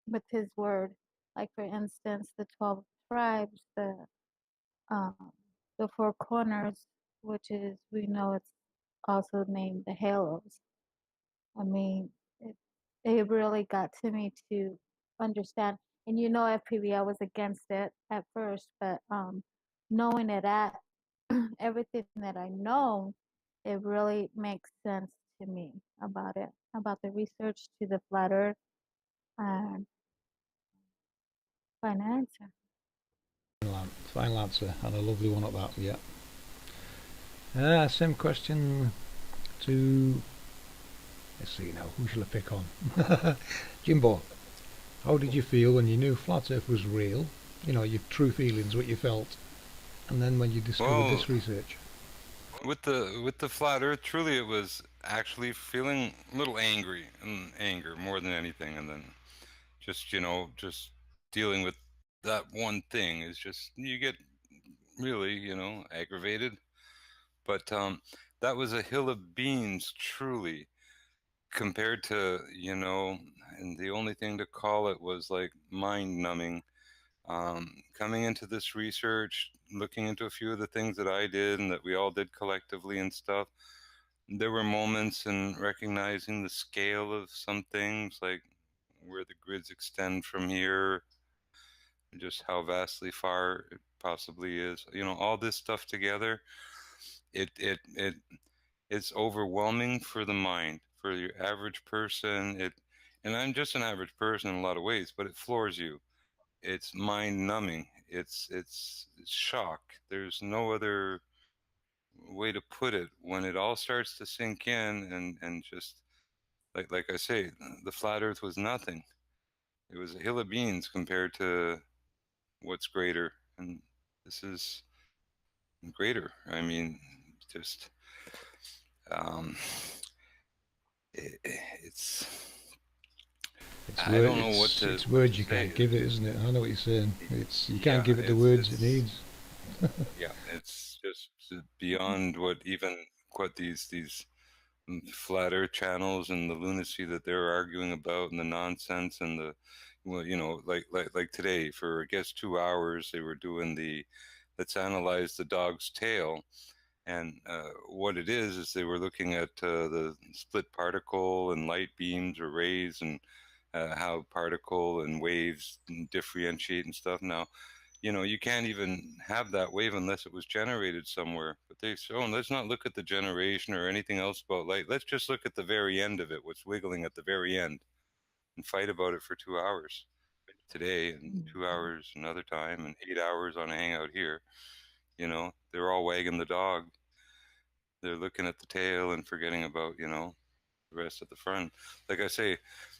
with his word. Like for instance, the 12 tribes, um, the four corners, which is we know it's also named the halos. I mean, it, it really got to me to understand. And FPV, I was against it at first, but knowing it at everything that I know, it really makes sense to me about the research to the flat Earth and finance. Final answer, and a lovely one at that. Yeah. Same question to. Let's see now. Who shall I pick on? Jimbo. How did you feel when you knew flat Earth was real? Your true feelings, what you felt, and then when you discovered Well, this research. with the flat Earth, truly, it was actually feeling a little angry and anger more than anything, and then just dealing with that one thing is just you get really aggravated. But that was a hill of beans, truly. compared to, and the only thing to call it was like mind numbing. Coming into this research, looking into a few of the things that I did and that we all did collectively and stuff, there were moments in recognizing the scale of some things, like where the grids extend from here, just how vastly far it possibly is. All this stuff together, it's overwhelming for the mind, for your average person. And I'm just an average person in a lot of ways, but it floors you. It's mind numbing. It's shock. There's no other way to put it when it all starts to sink in, and just like I say, the flat earth was nothing. It was a hill of beans compared to what's greater, and this is greater. I mean, just um, it's It's I word, don't know it's what to words you say. can't give it, isn't it? I know what you're saying. You can't Yeah, give it the words it needs. yeah, it's just beyond what these flat earth channels and the lunacy that they're arguing about, and the nonsense, and the, well, like today, for I guess 2 hours they were doing the let's analyze the dog's tail. And what it is they were looking at the split particle and light beams or rays, and how particle and waves differentiate and stuff. Now, you can't even have that wave unless it was generated somewhere. But they've shown, let's not look at the generation or anything else about light. Let's just look at the very end of it, what's wiggling at the very end, and fight about it for 2 hours today, and 2 hours another time, and 8 hours on a hangout here. They're all wagging the dog. They're looking at the tail and forgetting about, the rest of the front. Like I say,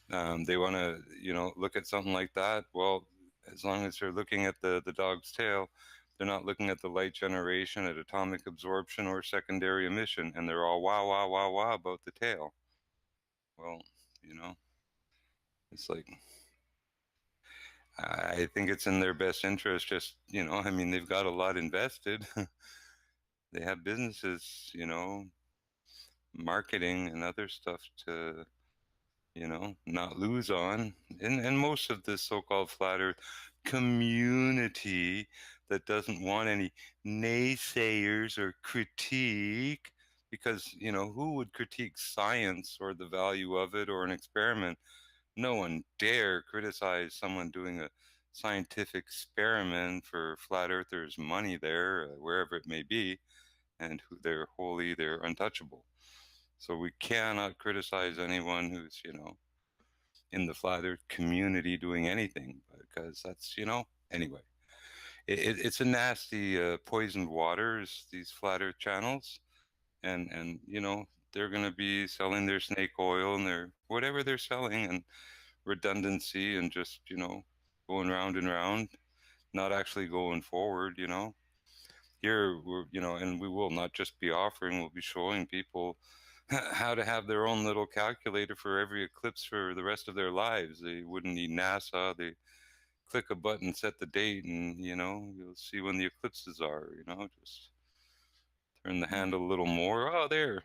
they want to, look at something like that. Well, as long as they're looking at the dog's tail, they're not looking at the light generation, at atomic absorption, or secondary emission, and they're all wow, wow, wow, wow about the tail. Well, it's like, I think it's in their best interest. Just, I mean, they've got a lot invested. They have businesses, marketing and other stuff to, not lose on. And most of this so-called flat earth community that doesn't want any naysayers or critique, because, who would critique science or the value of it or an experiment? No one dare criticize someone doing a scientific experiment for flat earthers' money there, wherever it may be, and who they're untouchable. So we cannot criticize anyone who's, in the flat earth community doing anything, because that's, anyway, it's a nasty, poisoned waters, these flat earth channels. And they're going to be selling their snake oil and their whatever they're selling, and redundancy, and just, going round and round, not actually going forward. Here we're, and we will not just be offering, we'll be showing people how to have their own little calculator for every eclipse for the rest of their lives. They wouldn't need NASA. They click a button, set the date, and you'll see when the eclipses are. Just turn the handle a little more. Oh, there,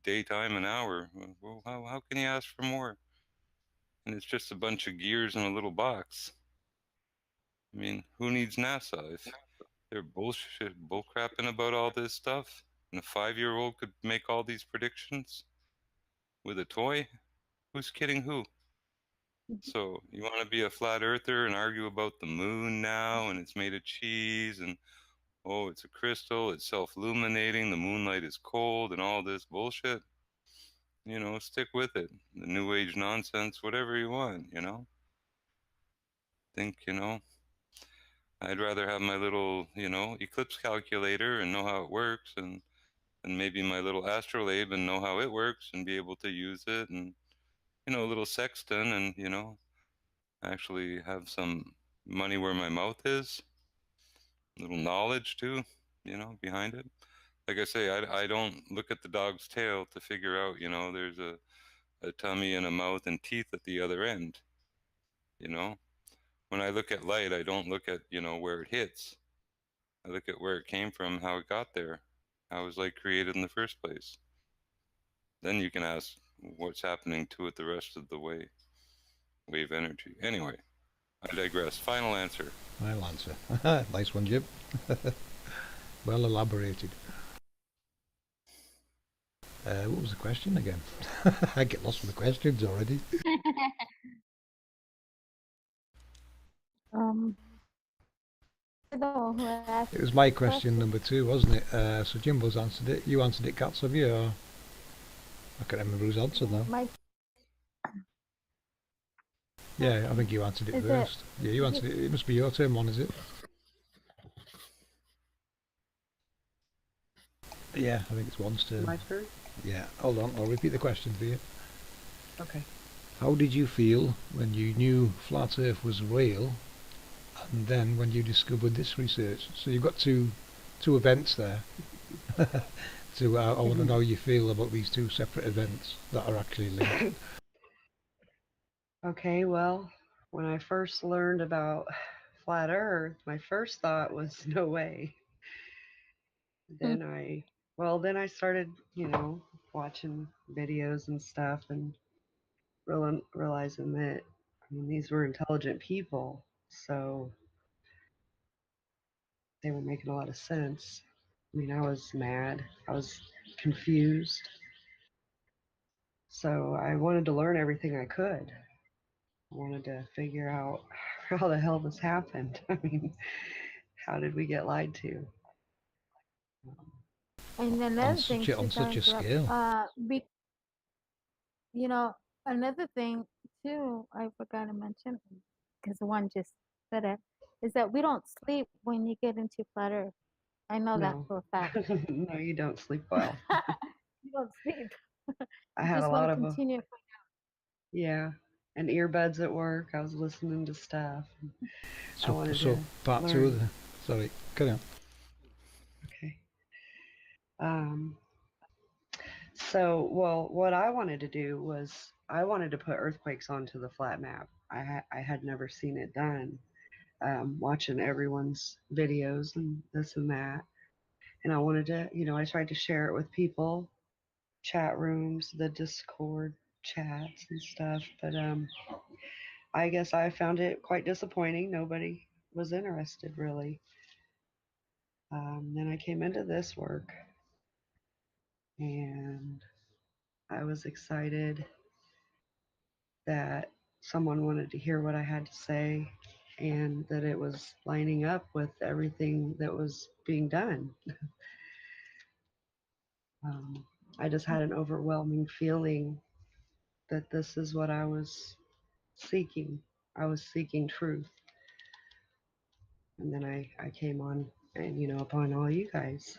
daytime and hour. Well, how can you ask for more? And it's just a bunch of gears in a little box. I mean, who needs NASA if they're bullcrapping about all this stuff? And a 5-year-old could make all these predictions with a toy? Who's kidding who? So you want to be a flat earther and argue about the moon now, and it's made of cheese, and oh, it's a crystal, it's self-illuminating, the moonlight is cold, and all this bullshit? Stick with it. The new age nonsense, whatever you want, Think, I'd rather have my little, eclipse calculator and know how it works, and maybe my little astrolabe and know how it works and be able to use it, and, a little sextant, and, actually have some money where my mouth is, a little knowledge too, behind it. Like I say, I don't look at the dog's tail to figure out, there's a tummy and a mouth and teeth at the other end. When I look at light, I don't look at, where it hits. I look at where it came from, how it got there, how was light created in the first place. Then you can ask, what's happening to it the rest of the way. Wave energy. Anyway, I digress. Final answer. I'll answer. Nice one, Jim. Well elaborated. What was the question again? I get lost with the questions already. Who asked It was my the question number 2, wasn't it? So Jimbo's answered it. You answered it, Cats, have you? Or I can't remember who's answered now. Yeah, I think you answered it Is first. Yeah, you answered it. It must be your turn one, is it? Yeah, I think it's one's turn. My turn? Yeah, hold on, I'll repeat the question for you. Okay. How did you feel when you knew flat Earth was real, and then when you discovered this research? So you've got two events there. So I want to know how you feel about these two separate events that are actually linked. Okay, well, when I first learned about flat Earth, my first thought was no way. Then I started, watching videos and stuff and realizing that, I mean, these were intelligent people, so they were making a lot of sense. I mean, I was mad, I was confused, so I wanted to learn everything I could. I wanted to figure out how the hell this happened. I mean, how did we get lied to? And another thing, on such a scale. another thing too, I forgot to mention, because the one just said it, is that we don't sleep when you get into flat Earth. I know that No. for a fact. No, you don't sleep well. You don't sleep. I You had just a want lot to of continue. yeah, and earbuds at work. I was listening to stuff. I wanted So to part two of learn. sorry, carry on. Okay. Um, so, well, what I wanted to do was I wanted to put earthquakes onto the flat map. I had never seen it done. Watching everyone's videos and this and that, and I wanted to, I tried to share it with people, chat rooms, the Discord chats and stuff, but I guess I found it quite disappointing. Nobody was interested really. Then I came into this work and I was excited that someone wanted to hear what I had to say and that it was lining up with everything that was being done. I just had an overwhelming feeling that this is what I was seeking. I was seeking truth. And then I came on and, upon all you guys.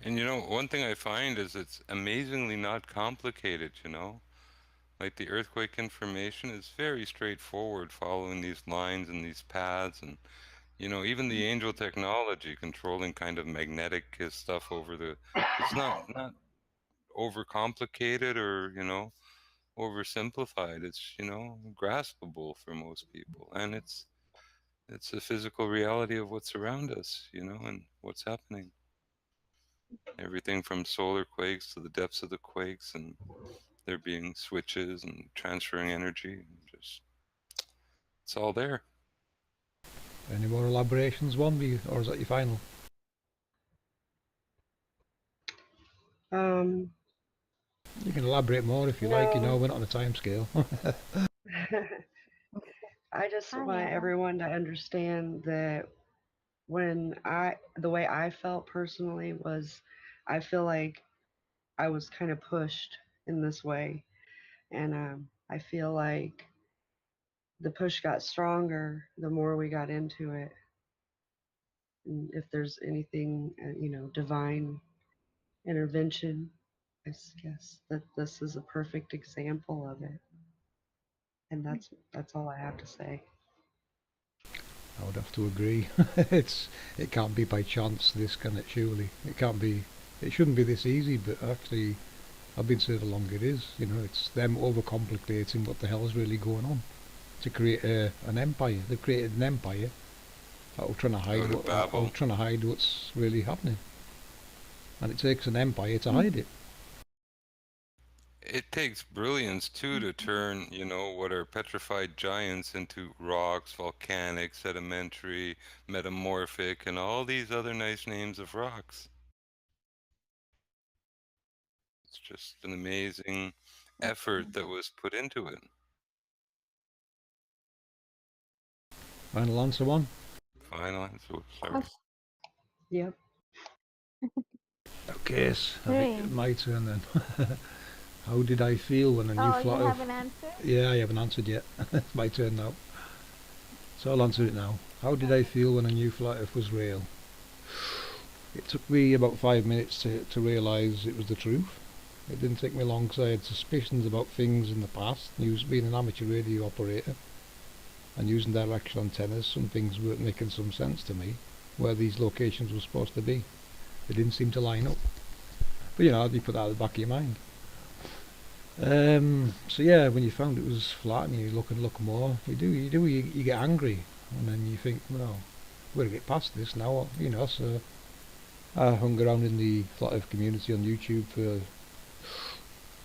And one thing I find is it's amazingly not complicated, Like the earthquake information is very straightforward, following these lines and these paths, and even the angel technology controlling kind of magnetic stuff over the. It's not overcomplicated or oversimplified. It's graspable for most people, and it's a physical reality of what's around us, and what's happening. Everything from solar quakes to the depths of the quakes, and there being switches and transferring energy, and just it's all there. Any more elaborations, or is that your final? You can elaborate more if you like. No. We're not on a time scale. I just I want am. everyone to understand that the way I felt personally was, I feel like I was kind of pushed in this way. And I feel like the push got stronger the more we got into it. And if there's anything, divine intervention, I guess that this is a perfect example of it. And that's all I have to say. I would have to agree. It can't be by chance, this, can it? Surely it can't be. It shouldn't be this easy, but actually I've been saying how long it is. It's them overcomplicating what the hell's really going on to create an empire. They've created an empire out of trying to hide trying to hide what's really happening, and it takes an empire to hide it. It takes brilliance too to turn, what are petrified giants into rocks, volcanic, sedimentary, metamorphic, and all these other nice names of rocks. It's just an amazing effort that was put into it. Final answer one? Final answer. Sorry. Question Yep. Okay, I think three. it's my turn then. How did I feel when a new Oh, you flat have Earth... an answer? Yeah, I haven't answered yet. It's my turn now. So I'll answer it now. How did I Okay. feel when a new flat Earth was real? It took me about 5 minutes to realise it was the truth. It didn't take me long because I had suspicions about things in the past. Being an amateur radio operator and using directional antennas, some things weren't making some sense to me, where these locations were supposed to be. They didn't seem to line up. But you put that at the back of your mind. So yeah, when you found it was flat and you look and look more, you get angry, and then you think, well, we're gonna get past this now, So I hung around in the flat Earth community on YouTube for,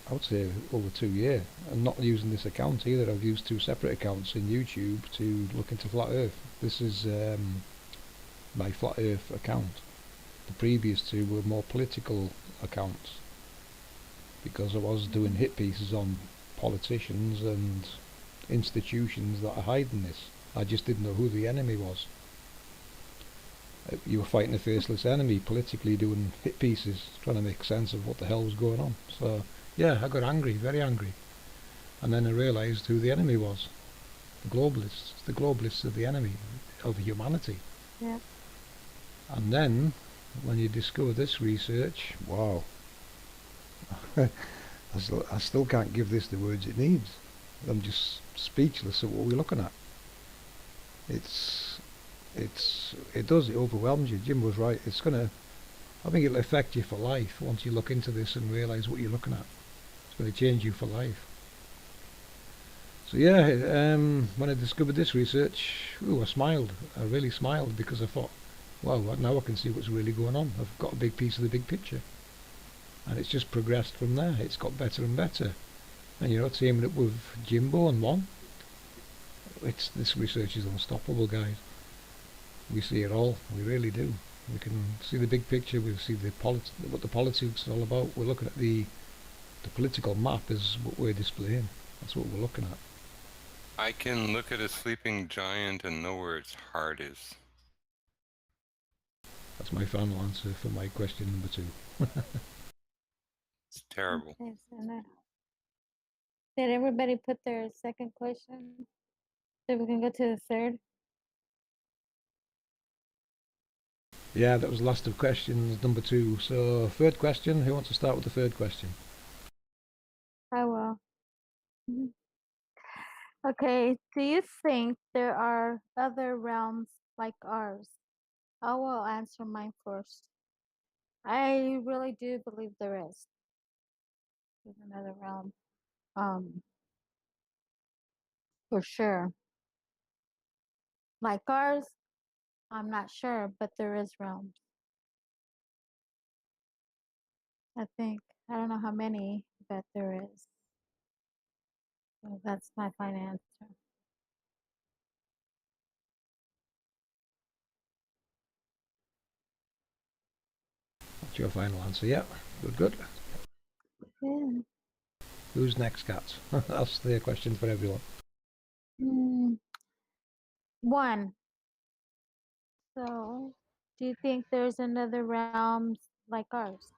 I would say, over 2 years, and not using this account either. I've used two separate accounts in YouTube to look into flat Earth. This is my flat Earth account. The previous two were more political accounts, because I was doing hit pieces on politicians and institutions that are hiding this. I just didn't know who the enemy was. You were fighting a faceless enemy, politically doing hit pieces, trying to make sense of what the hell was going on. So, yeah, I got angry, very angry. And then I realised who the enemy was. The globalists. The globalists are the enemy of humanity. Yeah. And then, when you discover this research, wow. I still can't give this the words it needs. I'm just speechless at what we're looking at. It overwhelms you. Jim was right. I think it'll affect you for life once you look into this and realise what you're looking at. It's going to change you for life. So yeah, when I discovered this research, I smiled. I really smiled, because I thought, wow, now I can see what's really going on. I've got a big piece of the big picture. And it's just progressed from there. It's got better and better. And teaming up with Jimbo and Lon, this research is unstoppable, guys. We see it all. We really do. We can see the big picture. We see what the politics is all about. We're looking at the political map is what we're displaying. That's what we're looking at. I can look at a sleeping giant and know where its heart is. That's my final answer for my question number 2. It's terrible. Okay, so now, did everybody put their second question? So we can go to the third. Yeah, that was the last of questions, number 2. So, third question. Who wants to start with the third question? I will. Okay, do you think there are other realms like ours? I will answer mine first. I really do believe there is. There's another realm. For sure. Like ours, I'm not sure, but there is realms. I think. I don't know how many, but there is. So that's my final answer. That's your final answer. Yeah, good. Yeah. Who's next, Cats? That's the question for everyone. One. So, do you think there's another realms like ours?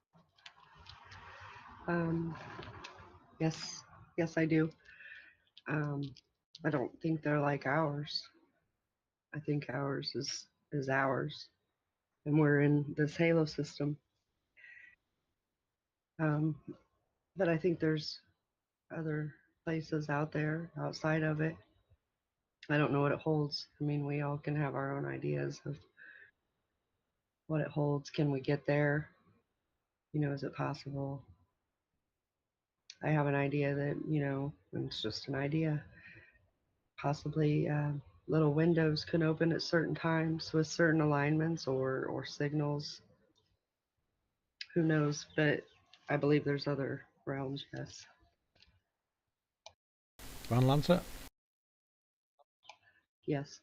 Yes, yes, I do. Um, I don't think they're like ours. I think ours is ours, and we're in this halo system. Um, but I think there's other places out there outside of it. I don't know what it holds. I mean, we all can have our own ideas of what it holds. Can we get there? Is it possible? I have an idea that, it's just an idea. Possibly little windows can open at certain times with certain alignments or signals. Who knows? But I believe there's other realms, yes. Final answer? Yes.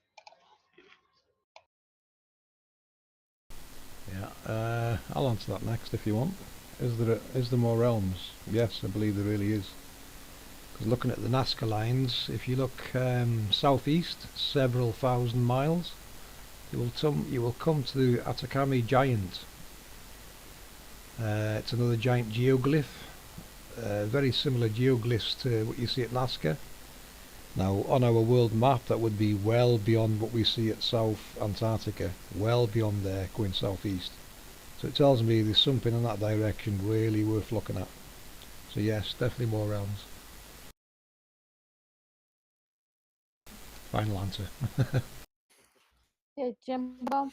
Yeah, I'll answer that next if you want. Is there more realms? Yes, I believe there really is. Because looking at the Nazca lines, if you look southeast several thousand miles, you will come to the Atacama Giant. It's another giant geoglyph. Very similar geoglyphs to what you see at Nazca. Now, on our world map, that would be well beyond what we see at South Antarctica, well beyond there, going southeast. So it tells me there's something in that direction really worth looking at. So yes, definitely more realms. Final answer. Yeah, Jimbo.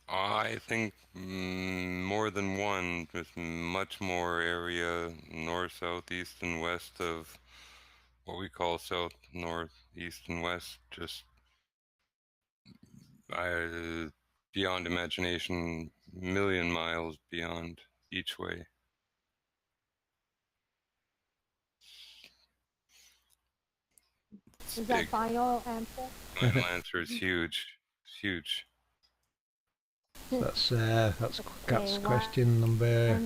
I think more than one, with much more area, north, south, east, and west of what we call south, north, east, and west. Just beyond imagination, million miles beyond each way. It's Is that big. final answer? Final answer is huge. It's huge. That's Okay, Kat's question number.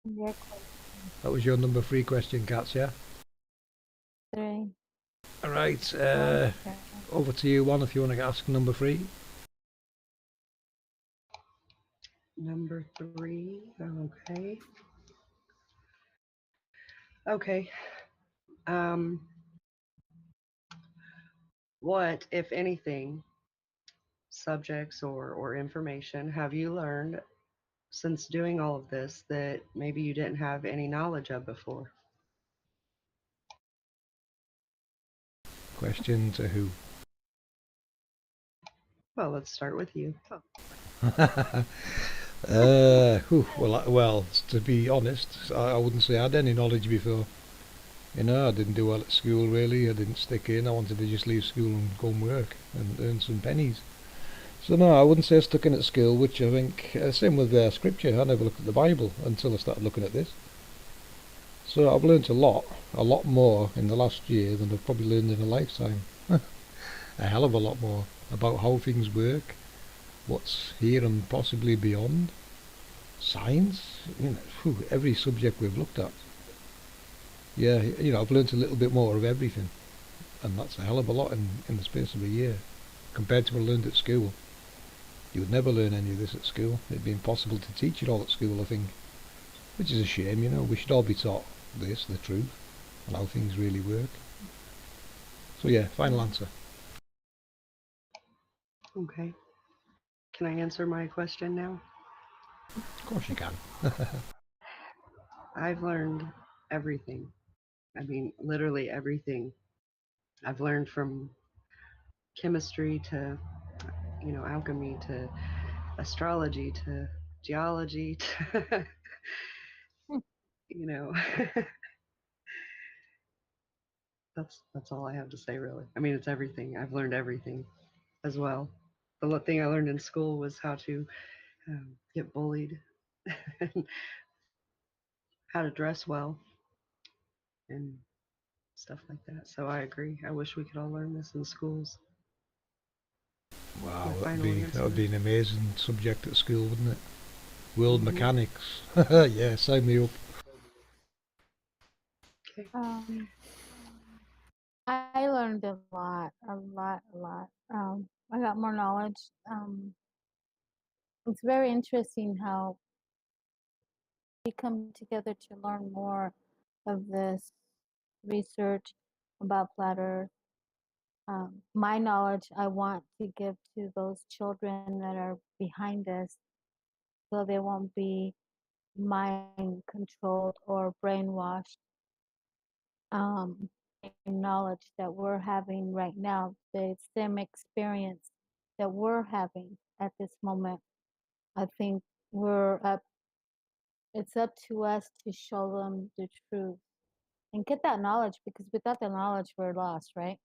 your question. That was your number 3 question, Kats. Yeah. 3. All right. Okay. Over to you, one, if you want to ask number 3. Number 3. Okay. Okay. What, if anything, subjects or information have you learned since doing all of this that maybe you didn't have any knowledge of before? Question to who? Well, let's start with you. Well, to be honest, I wouldn't say I had any knowledge before. You know, I didn't do well at school really. I didn't stick in. I wanted to just leave school and go and work and earn some pennies. So no, I wouldn't say I stuck in at school, which I think, same with scripture. I never looked at the Bible until I started looking at this. So I've learnt a lot more in the last year than I've probably learned in a lifetime. A hell of a lot more about how things work, what's here and possibly beyond. Science, every subject we've looked at. Yeah, I've learnt a little bit more of everything, and that's a hell of a lot in the space of a year, compared to what I learned at school. You would never learn any of this at school. It'd be impossible to teach it all at school, I think, which is a shame. We should all be taught this, the truth, and how things really work. So yeah, final answer. Okay. Can I answer my question now? Of course you can. I've learned everything. I mean, literally everything. I've learned from chemistry to, alchemy to astrology to geology to, you know, that's all I have to say really. I mean, it's everything. I've learned everything as well. The thing I learned in school was how to get bullied, and how to dress well, and stuff like that. So I agree. I wish we could all learn this in schools. Wow, My that would final be answer. that would be an amazing subject at school, wouldn't it? World Mhm. mechanics. Yeah, sign me up. Okay. I learned a lot, a lot, a lot. I got more knowledge. It's very interesting how we come together to learn more of this research about flat Earth. My knowledge I want to give to those children that are behind us so they won't be mind controlled or brainwashed. Knowledge that we're having right now, the same experience that we're having at this moment. I think we're up, it's up to us to show them the truth and get that knowledge, because without the knowledge, we're lost, right?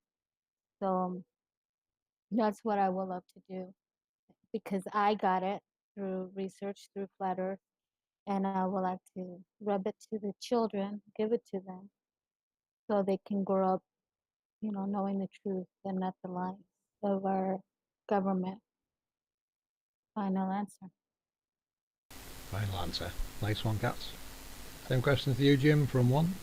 So that's what I would love to do, because I got it through research, through Flat Earth, and I would like to rub it to the children, give it to them, so they can grow up knowing the truth and not the lies of our government. Final answer. Final answer. Nice one, Cats. Same question to you, Jim, from one.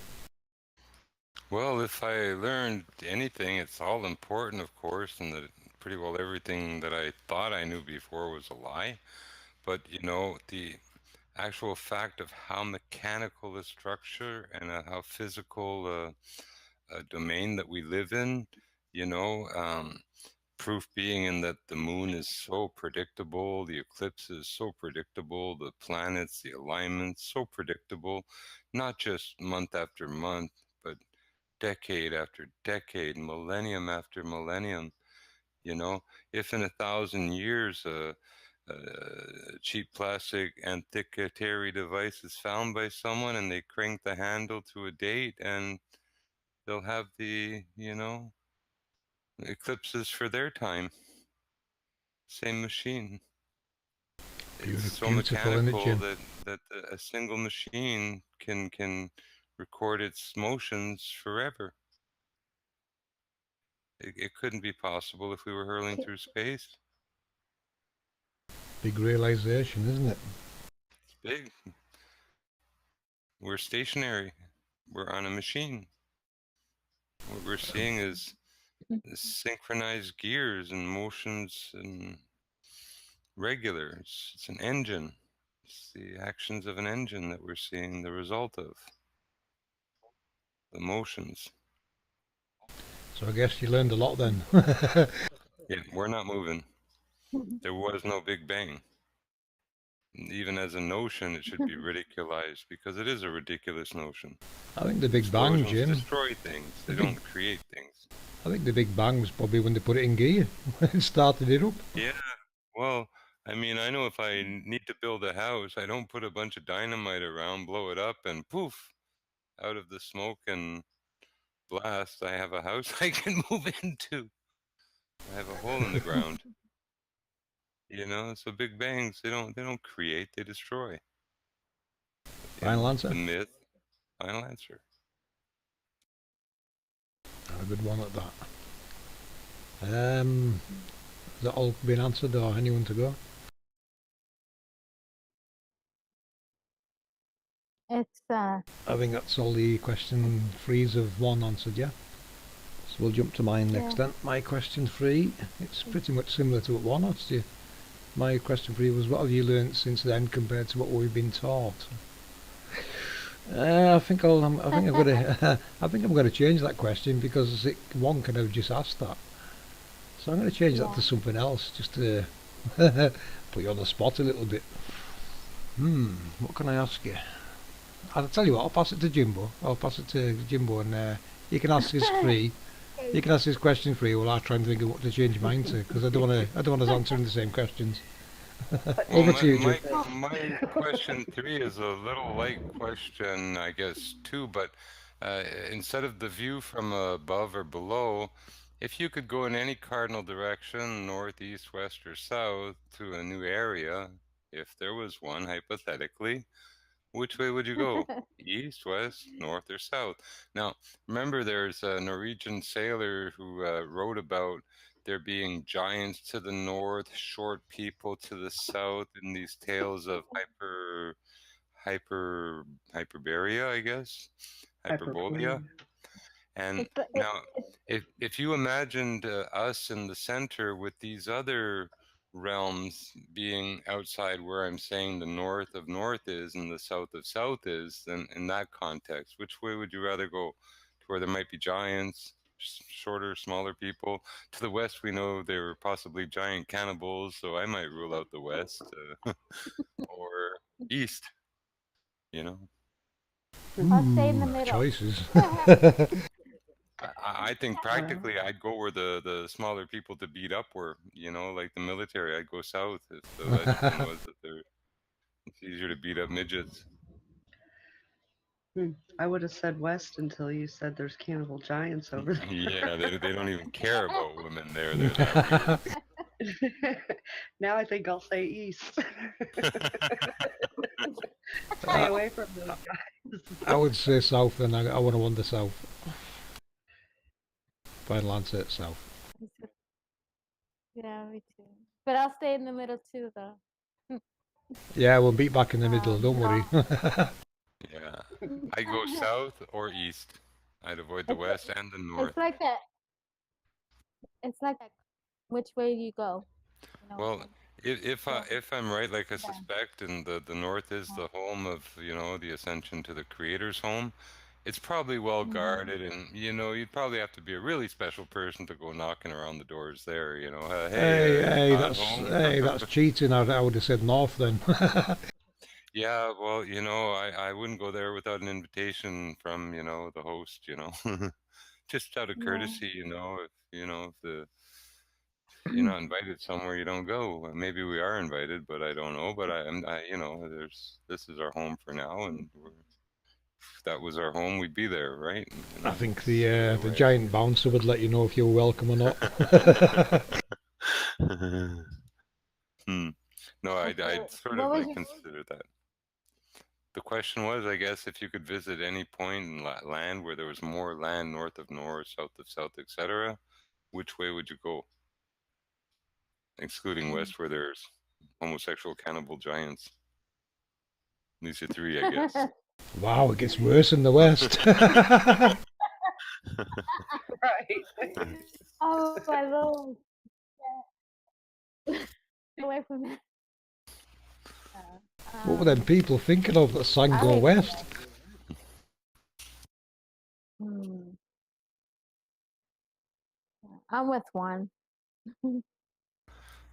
Well, if I learned anything, it's all important, of course, and that pretty well everything that I thought I knew before was a lie. But, the actual fact of how mechanical the structure and how physical a domain that we live in, proof being in that the moon is so predictable, the eclipse is so predictable, the planets, the alignments, so predictable, not just month after month, but decade after decade, millennium after millennium. If in 1,000 years a cheap plastic antiquary device is found by someone and they crank the handle to a date and they'll have the, eclipses for their time. Same machine. It's so Beautiful, isn't it, mechanical Jim? that a single machine can record its motions forever. It couldn't be possible if we were hurling through space. Big realization, isn't it? It's big. We're stationary. We're on a machine. What we're seeing is synchronized gears and motions and regular. It's an engine. It's the actions of an engine that we're seeing the result of. The motions. So I guess you learned a lot then. Yeah, we're not moving. There was no Big Bang. Even as a notion, it should be ridiculized because it is a ridiculous notion. I think the Big Bang, Explosions Jim. destroy things. They don't create things. I think the Big Bang was probably when they put it in gear and started it up. Yeah, well, I mean, I know if I need to build a house, I don't put a bunch of dynamite around, blow it up, and poof, out of the smoke and blast, I have a house I can move into. I have a hole in the ground. So Big Bangs, they don't create, they destroy. Final answer? The myth, final answer. A good one at that. Has that all been answered or anyone to go? It's I think that's all the question threes of one answered, yeah? So we'll jump to mine next then. My question three, it's pretty much similar to what one asked you. My question three was, what have you learnt since then compared to what we've been taught? I think I'm going to change that question because one can have just asked that. So I'm going to change that to something else, just to put you on the spot a little bit. What can I ask you? I'll tell you what, I'll pass it to Jimbo. And you can ask his three. You can ask his question three while I try and think of what to change mine to, because I don't want us answering the same questions. Over to you, Jim. My question three is a little light question, I guess, too, but instead of the view from above or below, if you could go in any cardinal direction, north, east, west, or south, to a new area, if there was one, hypothetically, which way would you go? East, west, north, or south? Now, remember, there's a Norwegian sailor who wrote about there being giants to the north, short people to the south, in these tales of hyperborea, I guess, hyperbolia. And now, if you imagined us in the center with these other realms being outside where I'm saying the north of north is and the south of south is, then in that context, which way would you rather go? To where there might be giants, shorter, smaller people? To the west, we know there were possibly giant cannibals, so I might rule out the west, or east, I'll stay in the middle. Choices. I think practically I'd go where the smaller people to beat up were, like the military. I'd go south if the legend was that it's easier to beat up midgets. I would have said west until you said there's cannibal giants over there. Yeah, they don't even care about women there. They're that weird. Now I think I'll say east. Stay away from those guys. I would say south, and I want to wander south. Final answer, south. Yeah, me too. But I'll stay in the middle too, though. Yeah, we'll meet back in the middle, don't worry. Yeah, I go south or east. I'd avoid the it's west and the north. it's like that. It's like that. Which way do you go? You know, Well, so if I'm right, like I yeah. suspect, and the north is the home of, the ascension to the Creator's home, it's probably well Mm-hmm. guarded, and you'd probably have to be a really special person to go knocking around the doors there. Hey, Hey, hey, God that's home. hey, that's cheating. I would have said north then. Yeah, well, I wouldn't go there without an invitation from, the host, just out of Yeah. courtesy, if you're not invited somewhere, you don't go. Maybe we are invited, but I don't know. But this is our home for now, and if that was our home, we'd be there, right? And, I think that's the the way I see giant bouncer would let you know if you're welcome or not. it. Hmm. No, I'd Okay. sort What of was like your? consider that. The question was, I guess, if you could visit any point in land where there was more land north of north, south of south, etc., which way would you go? Excluding west, where there's homosexual cannibal giants. These are three, I guess. Wow, it gets worse in the west. Right. Oh, I love that. Away from that. What were them people thinking of that sang I Go like. West? Hmm, I'm with one. You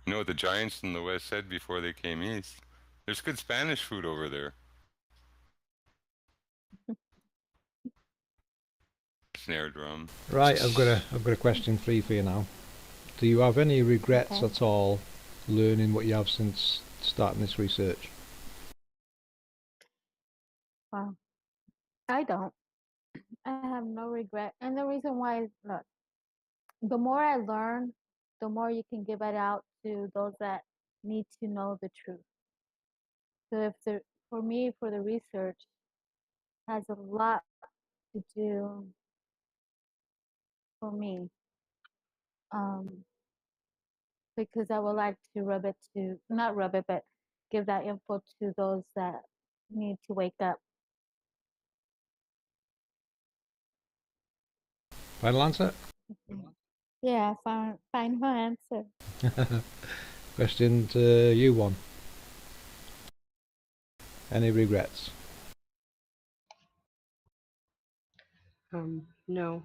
know what the giants in the west said before they came east? There's good Spanish food over there. Snare drum. Right, I've got a question three for you now. Do you have any regrets Okay. at all learning what you have since starting this research? Well, I don't. I have no regret, and the reason why is, look, the more I learn, the more you can give it out to those that need to know the truth. So if the for me, for the research has a lot to do for me, um, because I would like to rub it to not rub it, but give that info to those that need to wake up. Final answer? Yeah, find my answer. Question to you one. Any regrets? No,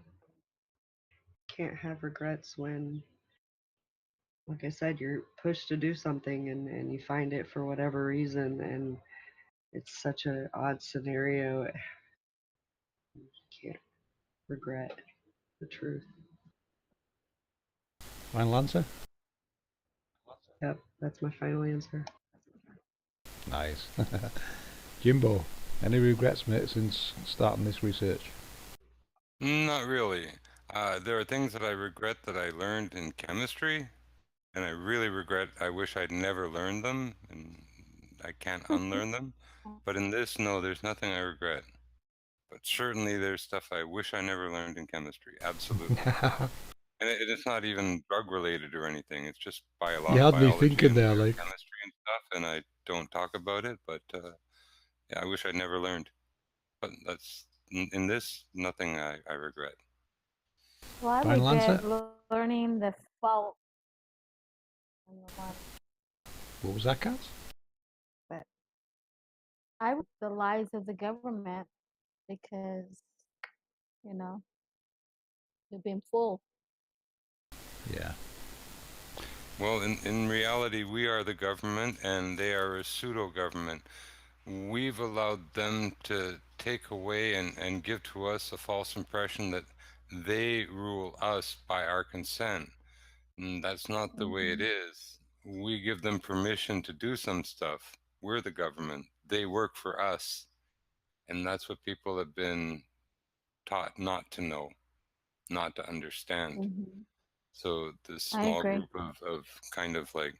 can't have regrets when, like I said, you're pushed to do something and you find it for whatever reason, and it's such an odd scenario. Can't regret the truth. Final answer? Yep, that's my final answer. Nice. Jimbo, any regrets, mate, since starting this research? Not really. There are things that I regret that I learned in chemistry, and I really regret, I wish I'd never learned them, and I can't unlearn them. But in this, no, there's nothing I regret. But certainly there's stuff I wish I never learned in chemistry. Absolutely. And it's not even drug related or anything. It's just You had me biology thinking and there, like. biochemistry and stuff, and I don't talk about it. But yeah, I wish I'd never learned. But that's in this, nothing I regret. Well, I Final answer? regret learning the fault in the one, What was that, Kat? but I the lies of the government because you know you've been fooled. Yeah. Well, in reality, we are the government, and they are a pseudo government. We've allowed them to take away and give to us a false impression that they rule us by our consent. And that's not the way it Hmm. is. We give them permission to do some stuff. We're the government. They work for us. And that's what people have been taught not to know, not to understand. Hmm. So this I small agree. group of kind of like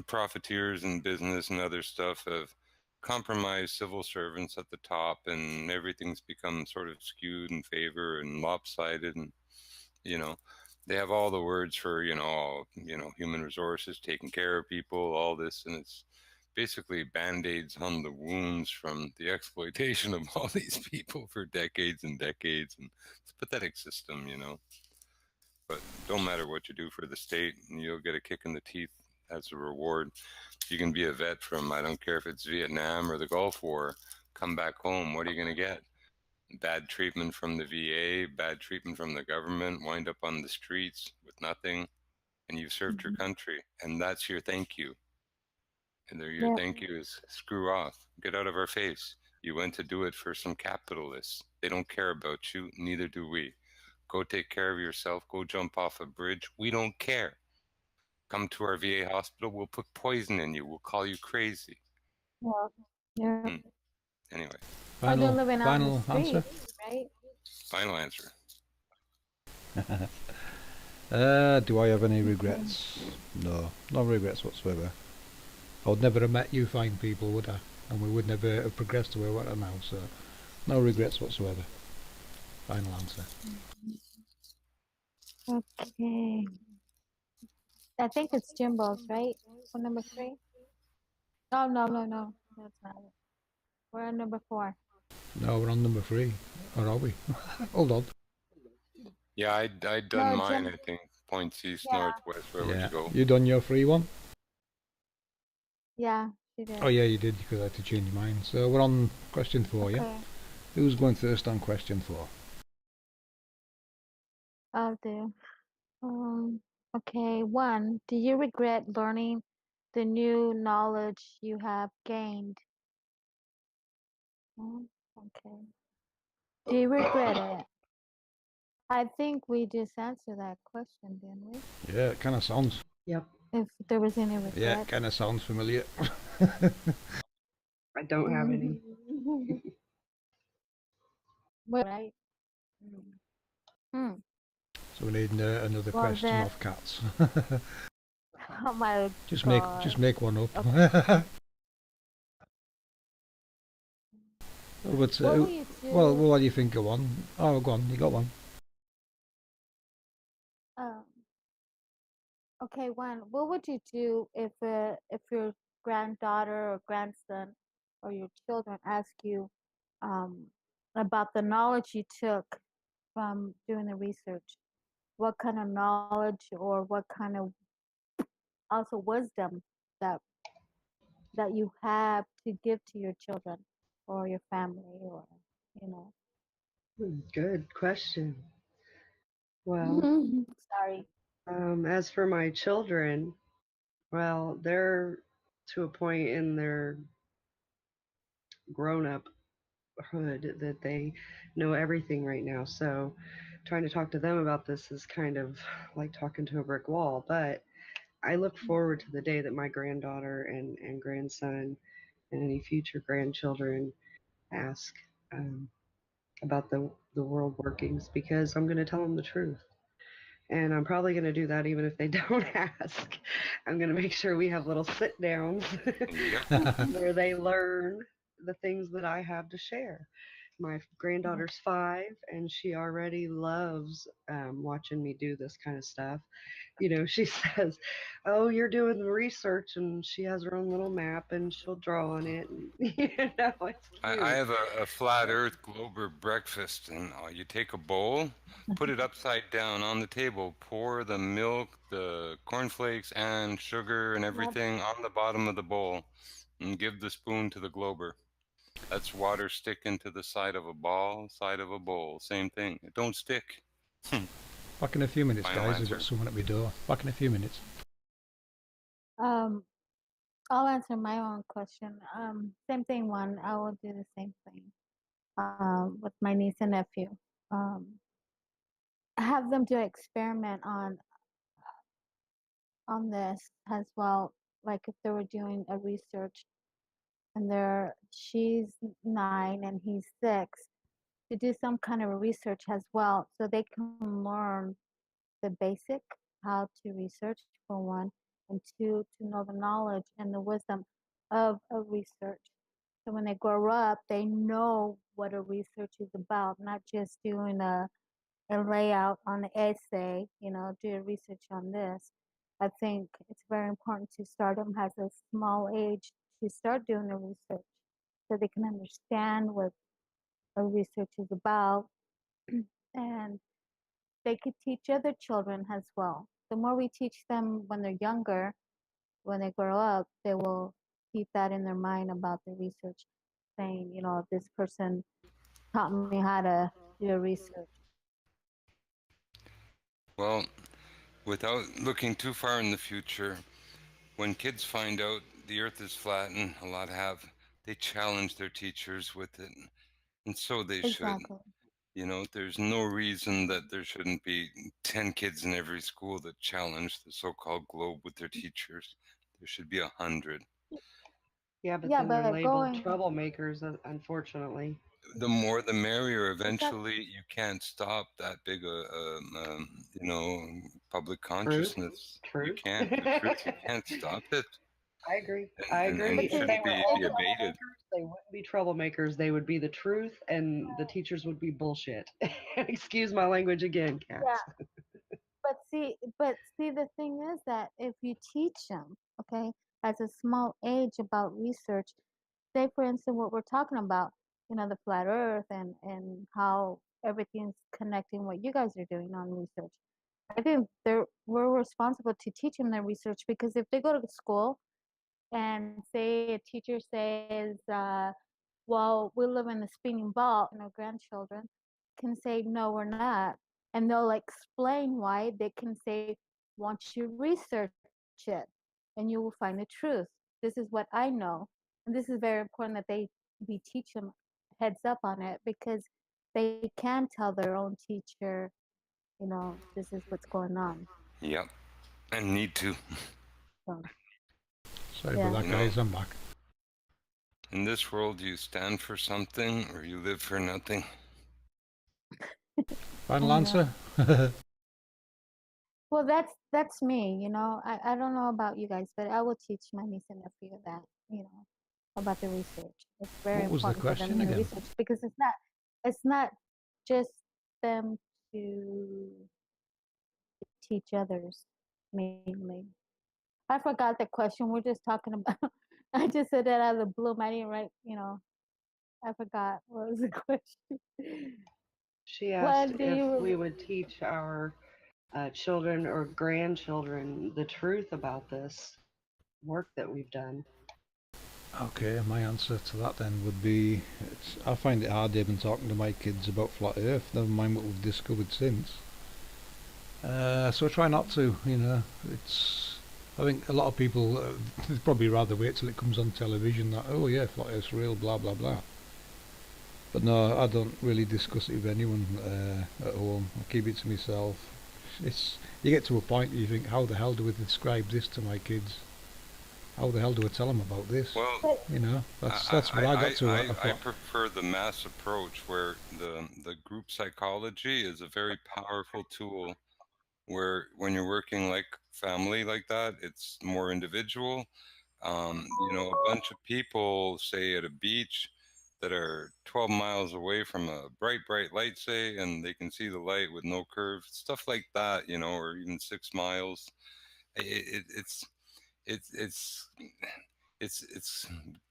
profiteers in business and other stuff have compromised civil servants at the top, and everything's become sort of skewed in favor and lopsided. And You know, they have all the words for, human resources, taking care of people, all this, and it's basically band-aids on the wounds from the exploitation of all these people for decades and decades. And it's a pathetic system. But don't matter what you do for the state, you'll get a kick in the teeth as a reward. You can be a vet from, I don't care if it's Vietnam or the Gulf War, come back home, what are you going to get? Bad treatment from the VA, bad treatment from the government, wind up on the streets with nothing, and you've served your country, and that's your thank you. And your Yeah. thank you is screw off, get out of our face. You went to do it for some capitalists. They don't care about you, neither do we. Go take care of yourself, go jump off a bridge. We don't care. Come to our VA hospital, we'll put poison in you, we'll call you crazy. Yeah. Yeah. Anyway, Or they're Final living out in the answer. streets, right? final answer. Do I have any regrets? No, no regrets whatsoever. I would never have met you fine people, would I? And we would never have progressed to where we're at now, so no regrets whatsoever. Final answer. Okay. I think it's Jimbo's, right? For number 3? Oh, no, no, no. That's not it. We're on number 4. No, we're on number 3. Or are we? Hold on. Yeah, I'd done No, mine, Jim. I think. Points east, Yeah. northwest, where would Yeah. you go? You done your free one? Yeah, she did. Oh yeah, you did, because I had to change mine. So we're on question 4, Okay. yeah? Who's going first on question 4? I'll do. Okay. 1. Do you regret learning the new knowledge you have gained? Okay. Do you regret it? I think we just answered that question, didn't we? Yeah, it kind of sounds. Yep. If there was any Yeah, regret. it kind of sounds familiar. I don't have any. Well, right. Hmm. So we need another Well, question then, off cats. oh my just God. make one up. Okay. But What will you do? well, what do you think? Go on. Oh, go on. You got one. Um, okay, 1. What would you do if your granddaughter or grandson or your children ask you um, about the knowledge you took from doing the research? What kind of knowledge or what kind of also wisdom that you have to give to your children or your family or you know? Good question. Well, Sorry. as for my children, well, they're to a point in their grown up hood that they know everything right now. So trying to talk to them about this is kind of like talking to a brick wall. But I look forward to the day that my granddaughter and grandson and any future grandchildren ask about the world workings, because I'm going to tell them the truth. And I'm probably going to do that even if they don't ask. I'm going to make sure we have little sit downs Yep. where they learn the things that I have to share. My granddaughter's 5, and she already loves watching me do this kind of stuff. She says, "Oh, you're doing the research," and she has her own little map, and she'll draw on it. And, it's I cute. have a flat earth glober breakfast, and you take a bowl, put it upside down on the table, pour the milk, the cornflakes, and sugar and everything on the bottom of the bowl, and give the spoon to the glober. That's water sticking to the side of a ball, side of a bowl. Same thing. It don't stick. Back in a few minutes, Final guys. I've answer. got someone at my door. Back in a few minutes. I'll answer my own question. Same thing. 1. I will do the same thing with my niece and nephew. Have them do an experiment on this as well. Like if they were doing a research and she's 9 and he's 6, to do some kind of a research as well, so they can learn the basic how to research for 1, and 2 to know the knowledge and the wisdom of a research. So when they grow up, they know what a research is about, not just doing a and lay out on the essay, do your research on this. I think it's very important to start them at a small age to start doing the research so they can understand what a research is about and they could teach other children as well. The more we teach them when they're younger, when they grow up, they will keep that in their mind about the research, saying, this person taught me how to do a research. Well, without looking too far in the future, when kids find out the earth is flat, and a lot have, they challenge their teachers with it, and so they should. Exactly. There's no reason that there shouldn't be 10 kids in every school that challenge the so-called globe with their teachers. There should be 100. Yeah, but Yeah, then they're but labeled going troublemakers, unfortunately. The more the merrier. exactly. Eventually, you can't stop that big public Truth, consciousness. You truth. can't. The truth, you can't stop it. I agree. And, I and, and agree. it But If they shouldn't were be all abated. troublemakers, they wouldn't be troublemakers. They would be the truth, and the teachers would be bullshit. Excuse my language again, cats. yeah, but see, the thing is that if you teach them, okay, at a small age about research, say for instance what we're talking about, the flat Earth and how everything's connecting what you guys are doing on research. I think we're responsible to teach them their research because if they go to school and say a teacher says, well, we live in a spinning ball, and our grandchildren can say, no, we're not. And they'll explain why. They can say, won't you research it? And you will find the truth. This is what I know. And this is very important that we teach them heads up on it because they can tell their own teacher, this is what's going on. Yep. And need to. So, Sorry yeah. about that, guys. I'm back. In this world, you stand for something or you live for nothing. Final answer? Well, that's me. I don't know about you guys, but I will teach my niece and nephew that, about the research. It's very What was the important for them question in the again? research because it's not just them to teach others mainly. I forgot the question. We're just talking about. I just said that out of the blue. I didn't write. I forgot what was the question. She asked What do if we you? would teach our children or grandchildren the truth about this work that we've done. Okay, my answer to that then would be, I find it hard even talking to my kids about flat Earth, never mind what we've discovered since. So I try not to, I think a lot of people they'd probably rather wait till it comes on television that, oh yeah, flat Earth's real, blah blah blah. But no, I don't really discuss it with anyone at home. I keep it to myself. You get to a point where you think, how the hell do we describe this to my kids? How the hell do I tell them about this? Well, That's what I got to. I prefer the mass approach where the group psychology is a very powerful tool where when you're working like family like that, it's more individual. A bunch of people, say at a beach, that are 12 miles away from a bright light, say, and they can see the light with no curve, stuff like that, or even 6 miles. It, it's it's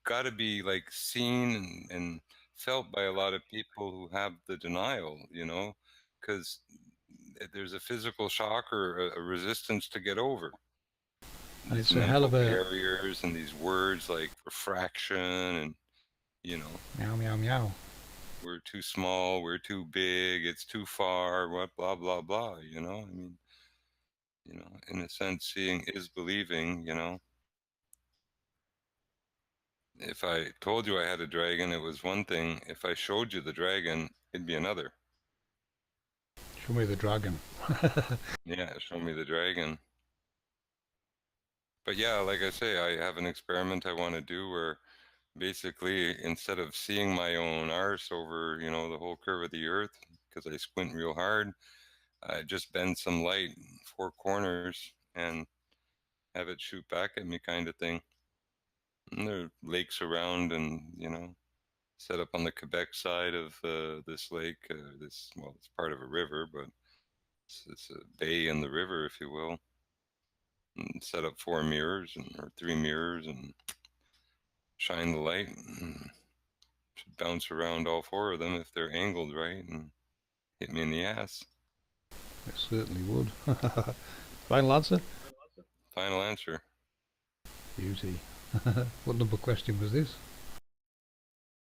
got to be like seen and felt by a lot of people who have the denial, because there's a physical shock or a resistance to get over. and These it's a hell mental of a barriers and these words like refraction and meow meow meow. we're too small, we're too big, it's too far, what blah blah blah. I mean, in a sense, seeing is believing. If I told you I had a dragon, it was one thing. If I showed you the dragon, it'd be another. Show me the dragon. Yeah, show me the dragon. But yeah, like I say, I have an experiment I want to do where basically instead of seeing my own arse over, the whole curve of the earth, because I squint real hard, I just bend some light 4 corners and have it shoot back at me kind of thing. And there are lakes around and, set up on the Quebec side of this lake. Well, it's part of a river, but it's a bay in the river, if you will. And set up 4 mirrors or 3 mirrors and shine the light. And should bounce around all 4 of them if they're angled right and hit me in the ass. It certainly would. Final answer? Final answer. Beauty. What number question was this?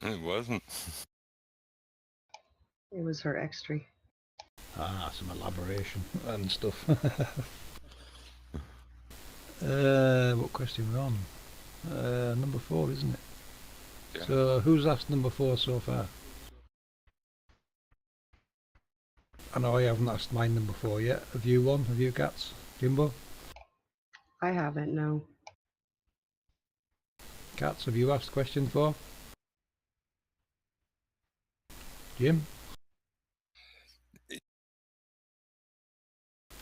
It wasn't. It was her extra. Ah, some elaboration and stuff. What question we're on? Number 4, isn't it? Yeah. So who's asked number 4 so far? I know I haven't asked mine number 4 yet. Have you one? Have you, Cats? Jimbo? I haven't, no. Cats, have you asked question 4? Jim?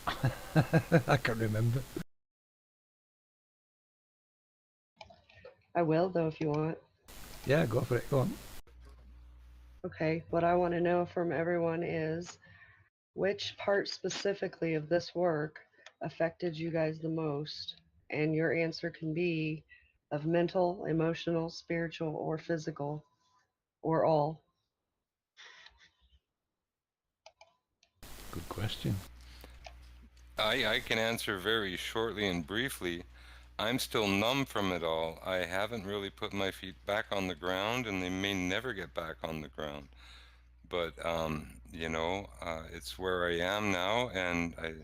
I can't remember. I will, though, if you want. Yeah, go for it. Go on. Okay, what I want to know from everyone is which part specifically of this work affected you guys the most? And your answer can be of mental, emotional, spiritual, or physical, or all. Good question. I can answer very shortly and briefly. I'm still numb from it all. I haven't really put my feet back on the ground, and they may never get back on the ground. But it's where I am now, and I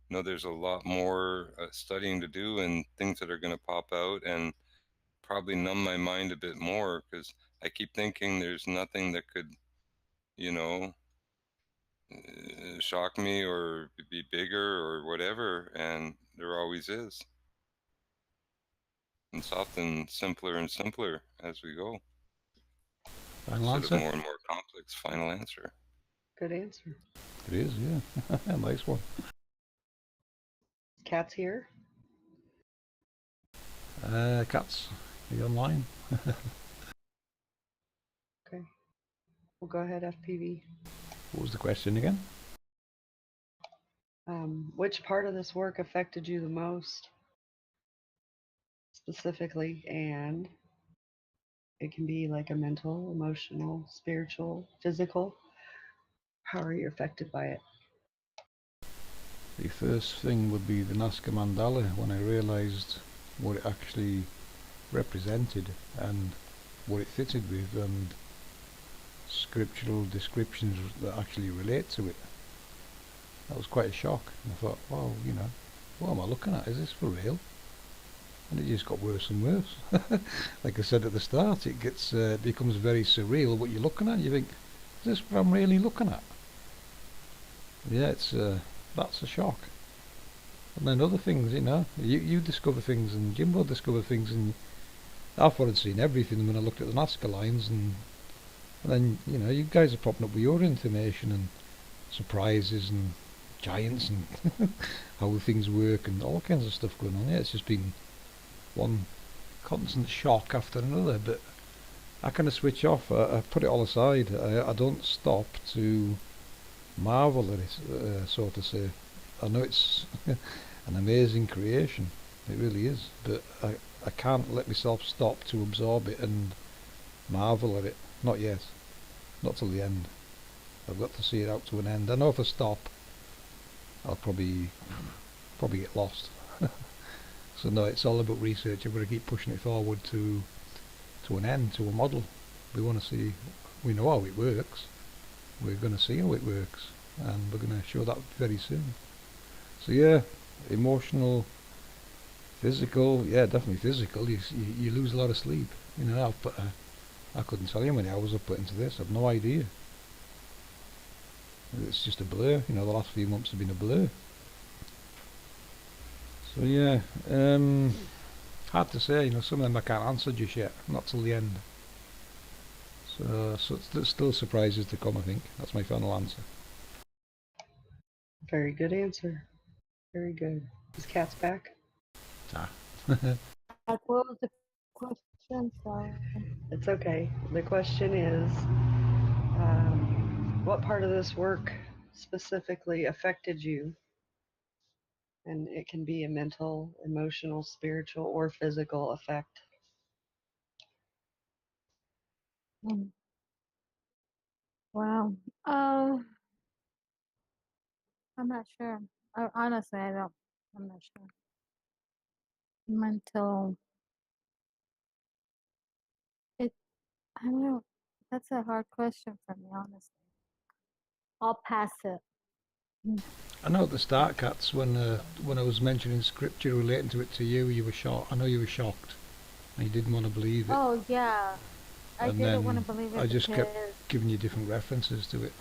know there's a lot more studying to do and things that are going to pop out, and probably numb my mind a bit more because I keep thinking there's nothing that could, you know, shock me or be bigger or whatever, and there always is. It's often simpler and simpler as we go. Final Instead of answer? more and more complex. Final answer. Good answer. It is, yeah. Nice one. Cat's here. Cats, are you online? Okay. We'll go ahead, FPV. What was the question again? Which part of this work affected you the most specifically? And it can be like a mental, emotional, spiritual, physical. How are you affected by it? The first thing would be the Nazca Mandala, when I realised what it actually represented and what it fitted with, and scriptural descriptions that actually relate to it. That was quite a shock. And I thought, wow, what am I looking at? Is this for real? And it just got worse and worse. Like I said at the start, it becomes very surreal what you're looking at. You think, is this what I'm really looking at? Yeah, that's a shock. And then other things, you discover things, and Jimbo discovered things, and I thought I'd seen everything when I looked at the Nazca lines, and then, you guys are popping up with your information and surprises and giants and how things work and all kinds of stuff going on. Yeah, it's just been one constant shock after another, but I kind of switch off. I put it all aside. I don't stop to marvel at it, so to say. I know it's an amazing creation, it really is, but I can't let myself stop to absorb it and marvel at it. Not yet. Not till the end. I've got to see it out to an end. I know if I stop, I'll probably get lost. So no, it's all about research. I've got to keep pushing it forward to an end, to a model. We want to see, we know how it works. We're going to see how it works, and we're going to show that very soon. So yeah, emotional, physical, yeah, definitely physical. You lose a lot of sleep. I couldn't tell you how many hours I've put into this. I've no idea. It's just a blur. The last few months have been a blur. So yeah, hard to say. Some of them I can't answer just yet. Not till the end. So there's still surprises to come, I think. That's my final answer. Very good answer. Very good. Is Cat's back? Ah. What was the question I'm sorry. It's okay. The question is, what part of this work specifically affected you? And it can be a mental, emotional, spiritual, or physical effect. Mm. Wow. I'm not sure. Honestly, I don't. I'm not sure. Mental. It. I don't know. That's a hard question for me, honestly. I'll pass it. Mm. I know at the start, Cats, when I was mentioning scripture relating to it to you, you were shocked. I know you were shocked, and you didn't want to believe it. Oh yeah, I And didn't want to then believe I it just kept because giving you different references to it.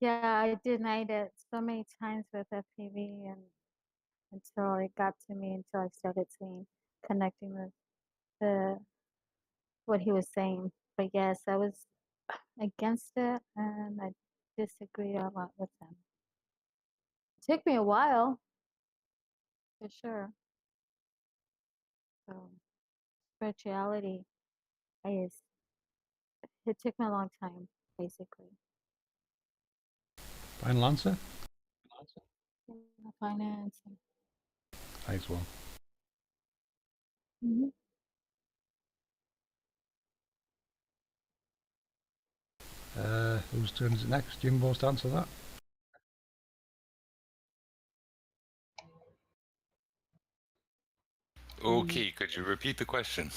yeah, I denied it so many times with FPV and until it got to me until I started seeing connecting with the what he was saying. But yes, I was against it and I disagreed a lot with him. It took me a while, for sure. So spirituality is it took me a long time, basically. Final answer? Finance. Nice one. Mm-hmm. Whose turn is it next? Jimbo's to answer that. Okay, could you repeat the question?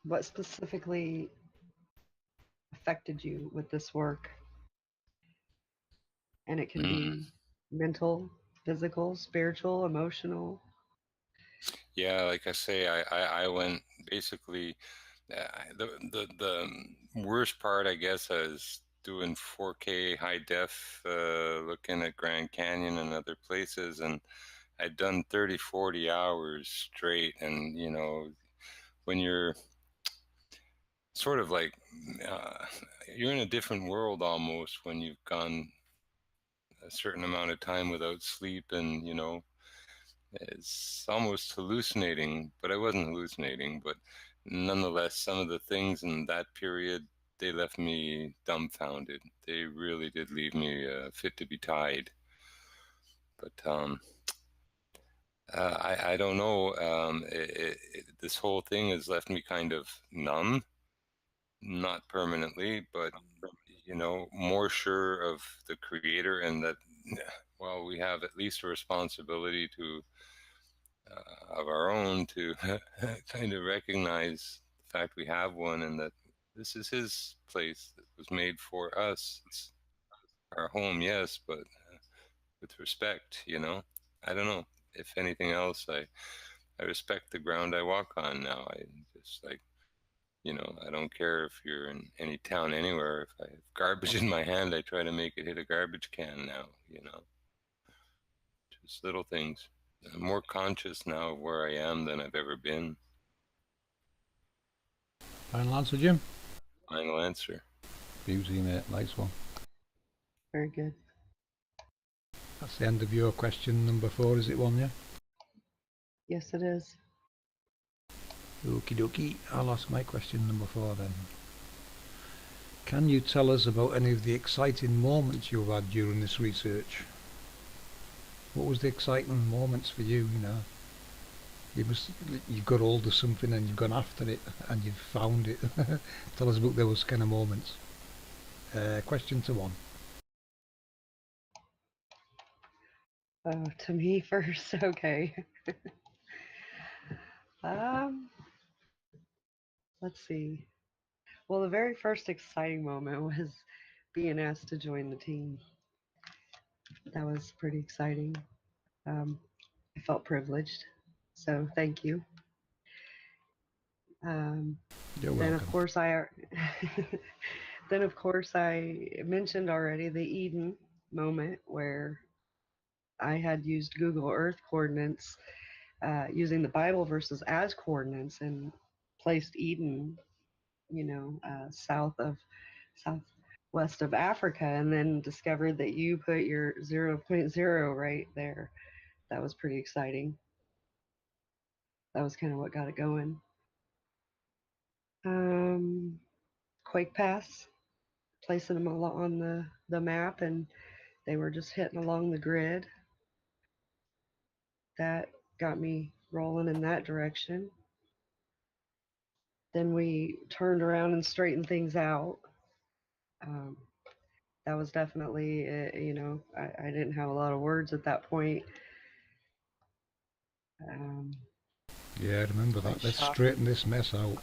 What specifically affected you with this work? And it can Mm. be mental, physical, spiritual, emotional. Yeah, like I say, I went basically the worst part, I guess, is doing 4K high def, looking at Grand Canyon and other places, and I'd done 30, 40 hours straight, and you know, when you're sort of like uh, you're in a different world almost when you've gone a certain amount of time without sleep, and you know, it's almost hallucinating, but I wasn't hallucinating. But nonetheless, some of the things in that period, they left me dumbfounded. They really did leave me fit to be tied. But I don't know. This whole thing has left me kind of numb, not permanently, but you know, more sure of the creator and that, well, we have at least a responsibility to of our own to kind of recognize the fact we have one and that this is his place that was made for us. It's our home, yes, but with respect, you know. I don't know. If anything else, I respect the ground I walk on now. I just like, you know, I don't care if you're in any town anywhere. If I have garbage in my hand, I try to make it hit a garbage can now, you know. Just little things. I'm more conscious now of where I am than I've ever been. Final answer, Jim? Final answer. Beauty, mate. Nice one. Very good. That's the end of your question number 4, is it one, yeah? Yes, it is. Okie dokie. I'll ask my question number 4 then. Can you tell us about any of the exciting moments you've had during this research? What was the exciting moments for you, you know? You've got hold of something and you've gone after it and you've found it. Tell us about those kind of moments. Question to 1. To me first, okay. Let's see. Well, the very first exciting moment was being asked to join the team. That was pretty exciting. I felt privileged, so thank you. You're Then of welcome. course I then of course I mentioned already the Eden moment where I had used Google Earth coordinates using the Bible verses as coordinates and placed Eden, you know, southwest of Africa, and then discovered that you put your 0.0 right there. That was pretty exciting. that was kind of what got it going. Quake paths, placing them all on the map, and they were just hitting along the grid. That got me rolling in that direction. Then we turned around and straightened things out. That was definitely, I didn't have a lot of words at that point. Yeah, I remember that. Let's straighten this mess out.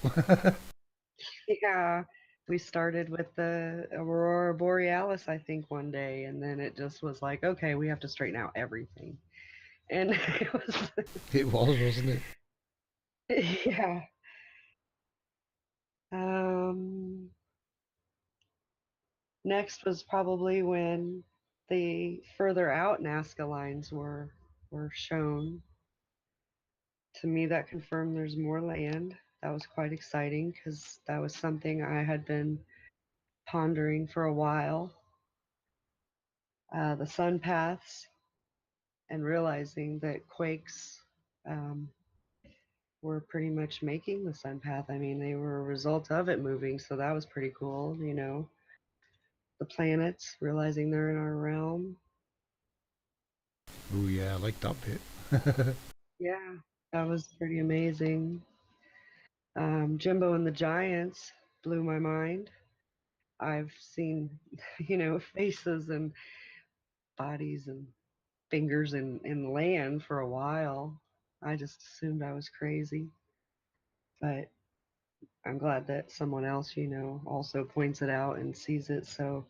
Yeah, we started with the Aurora Borealis, I think, one day, and then it just was like, okay, we have to straighten out everything. And it was, It was, wasn't it? yeah. Next was probably when the further out Nazca lines were shown. To me, that confirmed there's more land. That was quite exciting because that was something I had been pondering for a while. The sun paths and realizing that quakes were pretty much making the sun path. I mean, they were a result of it moving, so that was pretty cool, you know. The planets, realizing they're in our realm. Oh yeah, I like that bit. Yeah, that was pretty amazing. Jimbo and the Giants blew my mind. I've seen, faces and bodies and fingers in land for a while. I just assumed I was crazy. But I'm glad that someone else, also points it out and sees it. So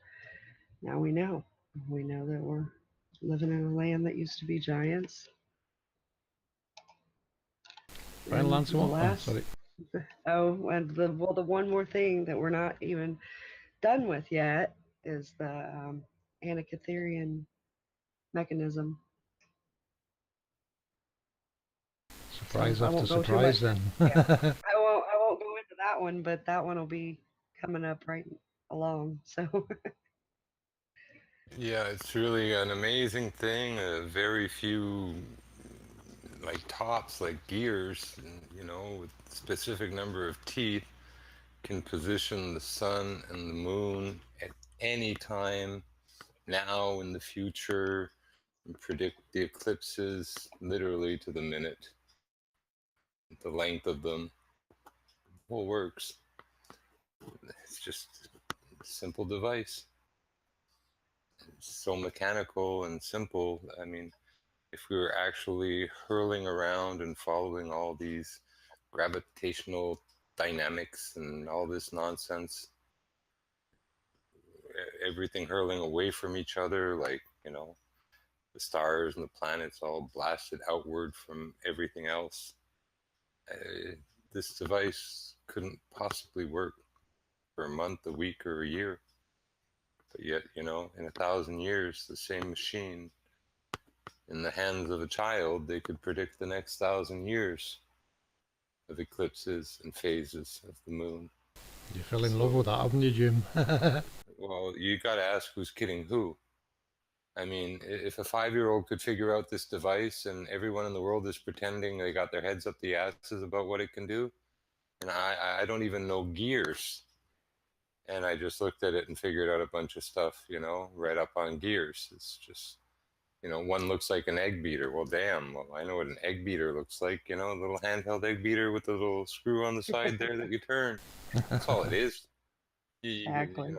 now we know. We know that we're living in a land that used to be giants. Final And answer the one? Oh, last, sorry. and the one more thing that we're not even done with yet is the Anacatherian mechanism. Surprise So I after won't go too much. surprise then. Yeah, I won't go into that one, but that one will be coming up right along. So Yeah, it's really an amazing thing. Very few like tops, like gears, with specific number of teeth, can position the sun and the moon at any time, now in the future, and predict the eclipses literally to the minute, the length of them. Well, works. It's just a simple device. It's so mechanical and simple. I mean, if we were actually hurling around and following all these gravitational dynamics and all this nonsense, everything hurling away from each other, like, the stars and the planets all blasted outward from everything else. This device couldn't possibly work for a month, a week, or a year. But yet, in 1,000 years, the same machine in the hands of a child, they could predict the next 1,000 years of eclipses and phases of the moon. You fell in love with that, haven't you, Jim? Well, you got to ask who's kidding who. I mean, if a 5-year-old could figure out this device and everyone in the world is pretending they got their heads up the asses about what it can do, and I don't even know gears, and I just looked at it and figured out a bunch of stuff, right up on gears. It's just, one looks like an egg beater. Well, damn, well, I know what an egg beater looks like, a little handheld egg beater with the little screw on the side there that you turn. That's all it is. exactly.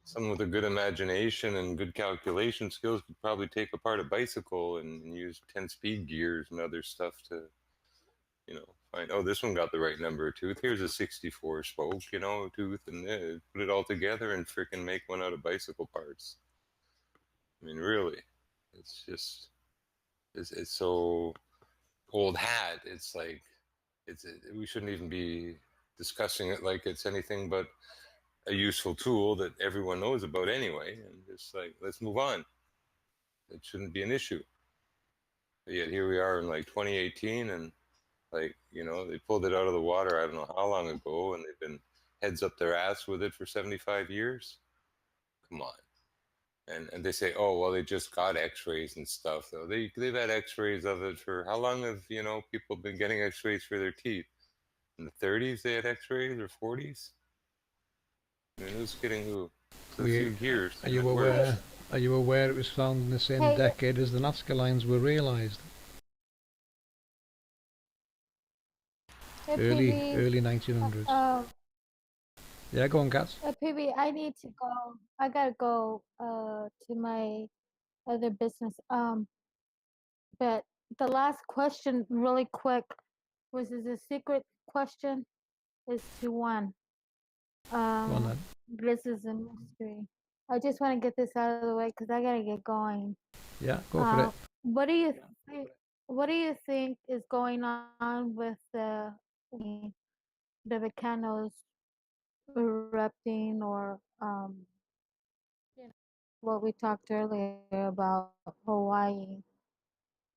Someone with a good imagination and good calculation skills could probably take apart a bicycle and use 10-speed gears and other stuff to, find, oh, this one got the right number of tooth. Here's a 64 spoke, tooth, and put it all together and freaking make one out of bicycle parts. I mean, really, it's just, it's so old hat. It's like, we shouldn't even be discussing it like it's anything but a useful tool that everyone knows about anyway, and just like, let's move on. It shouldn't be an issue. But yet here we are in like 2018, and like, they pulled it out of the water I don't know how long ago, and they've been heads up their ass with it for 75 years. Come on. And they say, oh well, they just got X-rays and stuff. Though they've had X-rays of it for how long have people been getting X-rays for their teeth? In the 30s they had X-rays, or 40s. I mean, who's kidding who? So a few years. Are you aware? Are you aware it was found in the same Hey, decade as the Nazca lines were realised? hey, Early PB, 1900s. Yeah, go on, Cats. PB, I need to go. I gotta go to my other business. But the last question, really quick, was is a secret question. Is to one. Go on then. This is a mystery. I just want to get this out of the way because I gotta get going. Yeah, go for it. What do you think? What do you think is going on with the volcanoes erupting, or you know, what we talked earlier about Hawaii?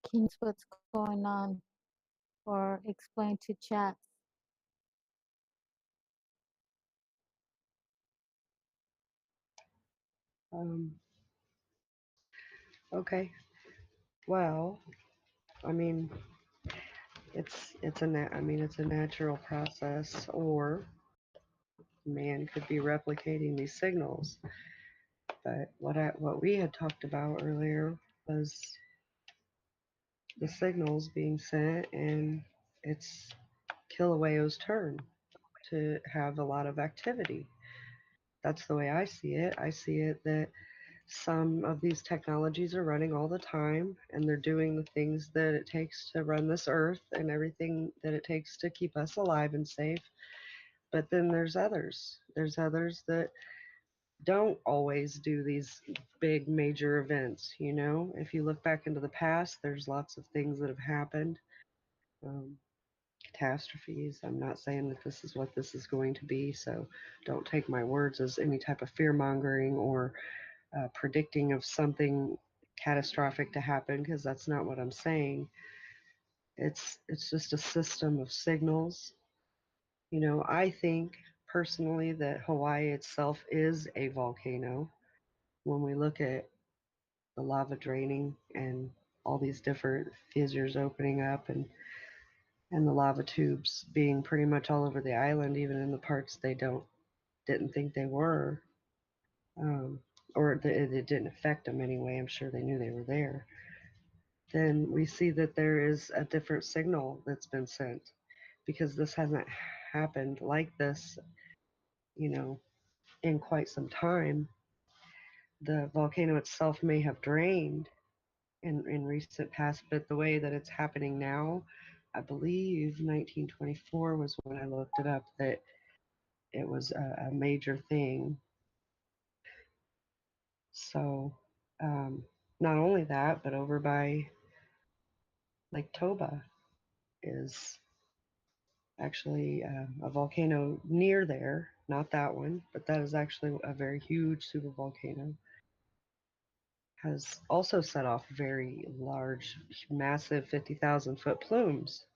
Can you what's going on, or explain to chat? Okay. Well, I mean, it's a natural process, or man could be replicating these signals. But what we had talked about earlier was the signals being sent, and it's Kilaueo's turn to have a lot of activity. That's the way I see it. I see it that some of these technologies are running all the time, and they're doing the things that it takes to run this earth and everything that it takes to keep us alive and safe. But then there's others. There's others that don't always do these big major events. If you look back into the past, there's lots of things that have happened, um, catastrophes. I'm not saying that this is what this is going to be, so don't take my words as any type of fear mongering or predicting of something catastrophic to happen, because that's not what I'm saying. It's just a system of signals. I think personally that Hawaii itself is a volcano. When we look at the lava draining and all these different fissures opening up, and the lava tubes being pretty much all over the island, even in the parts they didn't think they were, um, or it didn't affect them anyway. I'm sure they knew they were there. Then we see that there is a different signal that's been sent, because this hasn't happened like this, in quite some time. The volcano itself may have drained in recent past, but the way that it's happening now, I believe 1924 was when I looked it up, that it was a major thing. So, not only that, but over by Lake Toba is actually a volcano near there, not that one, but that is actually a very huge supervolcano. Has also set off very large, massive 50,000 foot plumes.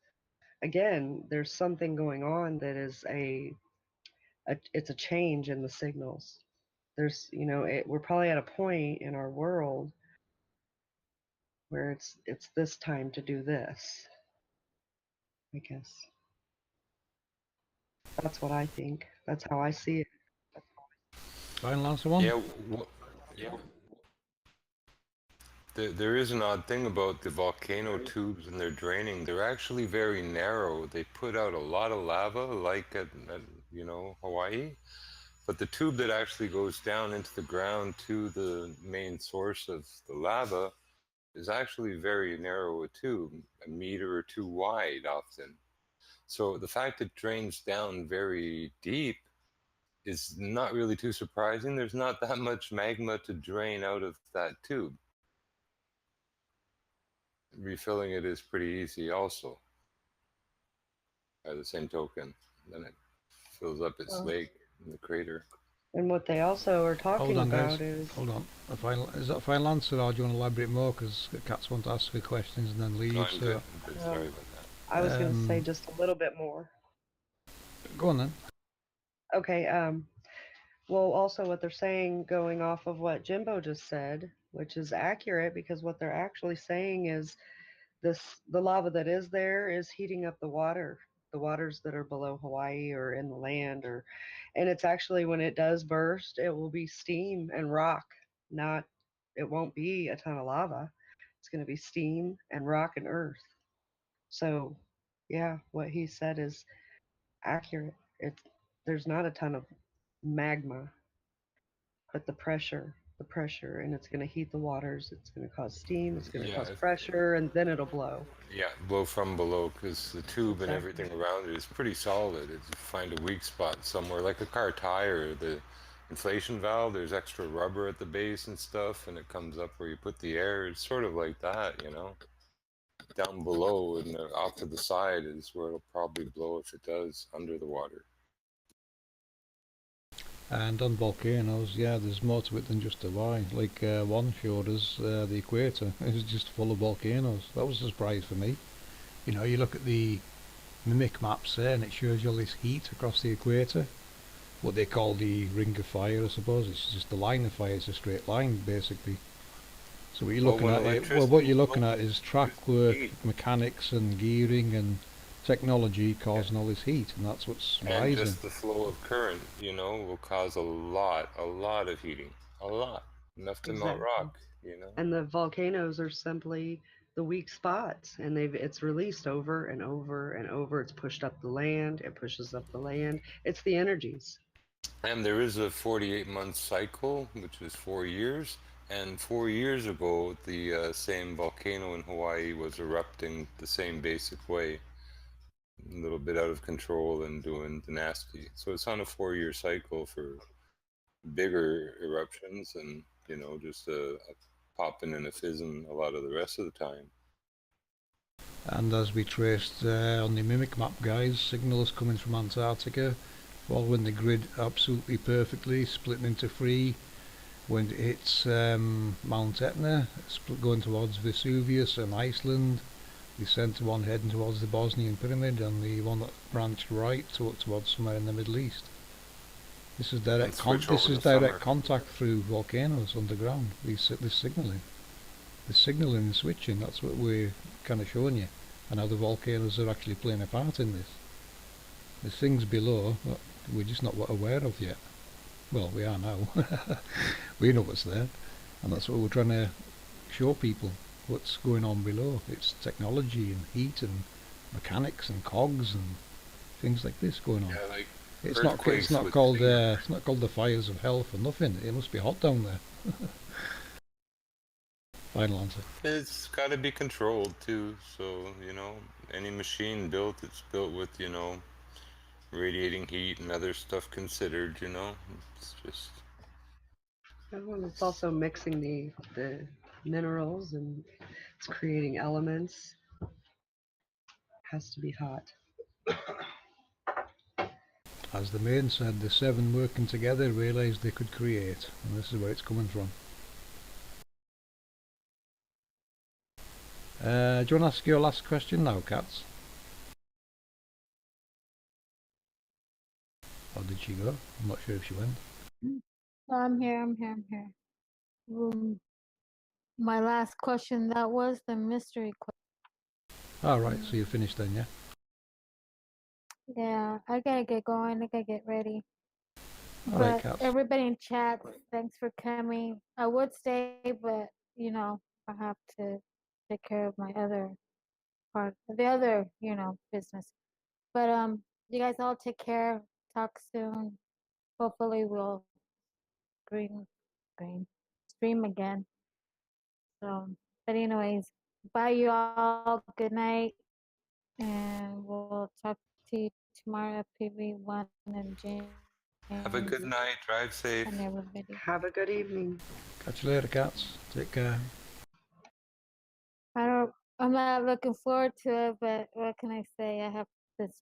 Again, there's something going on that is it's a change in the signals. We're probably at a point in our world where it's this time to do this. I guess that's what I think. That's how I see it. Final answer one? Yeah, yeah. There is an odd thing about the volcano tubes and their draining. They're actually very narrow. They put out a lot of lava, like at Hawaii. But the tube that actually goes down into the ground to the main source of the lava is actually very narrow a tube, a meter or two wide often. So the fact it drains down very deep is not really too surprising. There's not that much magma to drain out of that tube. Refilling it is pretty easy also, by the same token. Then it fills up its lake in the crater. And what they also are talking Hold on, about guys. is Hold on. Is that a final answer, or do you want to elaborate more? Because Cats want to ask me questions and then leave. No, so I'm good. Sorry about that. I was going to say just a little bit more. Go on then. Okay. Well, also what they're saying, going off of what Jimbo just said, which is accurate, because what they're actually saying is the lava that is there is heating up the waters that are below Hawaii or in the land, or and it's actually, when it does burst, it will be steam and rock, not it won't be a ton of lava. It's going to be steam and rock and earth. So, yeah, what he said is accurate. It's There's not a ton of magma, but the pressure, and it's going to heat the waters. It's going to cause steam. It's going to Yeah, cause pressure, and then it'll blow. yeah, blow from below, because the tube and Exactly. everything around it is pretty solid. If you find a weak spot somewhere, like a car tire, the inflation valve, there's extra rubber at the base and stuff, and it comes up where you put the air. It's sort of like that, you know. Down below and off to the side is where it'll probably blow if it does under the water. And on volcanoes, yeah, there's more to it than just Hawaii. Like one showed us the equator is just full of volcanoes. That was a surprise for me. You know, you look at the mimic maps there and it shows you all this heat across the equator. What they call the ring of fire, I suppose. It's just the line of fire. It's a straight line, basically. So what you're Well, looking when at, what electricity you're looking flows, at is track there's work, heat. mechanics and gearing and technology Yeah. causing all this heat, and that's what's And rising. just the flow of current, will cause a lot of heating. A lot. Enough to melt Exactly. rock. And the volcanoes are simply the weak spots, and it's released over and over and over. It's pushed up the land. It pushes up the land. It's the energies. And there is a 48-month cycle, which is 4 years. And 4 years ago, the same volcano in Hawaii was erupting the same basic way, a little bit out of control and doing the nasty. So it's on a 4-year cycle for bigger eruptions and, just a popping and a fizzing a lot of the rest of the time. And as we traced on the mimic map, guys, signals coming from Antarctica, following the grid absolutely perfectly, splitting into three. When it hits Mount Etna, going towards Vesuvius and Iceland, the centre one heading towards the Bosnian Pyramid, and the one that branched right towards somewhere in the Middle East. This is And switch over to direct summer. contact through volcanoes underground. This signalling, and switching. That's what we're kind of showing you, and how the volcanoes are actually playing a part in this. There's things below that we're just not aware of yet. Well, we are now. We know what's there, and that's what we're trying to show people. What's going on below? It's technology and heat and mechanics and cogs and things like this going on. Yeah, like It's not earthquakes with called steam. it's not called the fires of hell for nothing. It must be hot down there. Final answer. It's got to be controlled too. So, any machine built, it's built with, radiating heat and other stuff considered. It's just, Oh, it's also mixing the minerals, and it's creating elements. Has to be hot. As the main said, the seven working together realised they could create, and this is where it's coming from. Do you want to ask your last question now, Katz? Or did she go? I'm not sure if she went. No, I'm here. My last question, that was the mystery question. Alright, so you're finished then, yeah? Yeah, I gotta get going. I gotta get ready. Alright, But Katz. everybody in chat, thanks for coming. I would stay, but I have to take care of my other the other, business. But you guys all take care. Talk soon. Hopefully we'll green green stream again. So, but anyways, bye you all. Good night, and we'll talk to you tomorrow. PV1 and have a James good night, drive safe. and everybody. Have a good evening. Catch you later, Katz. Take care. I'm not looking forward to it, but what can I say? I have this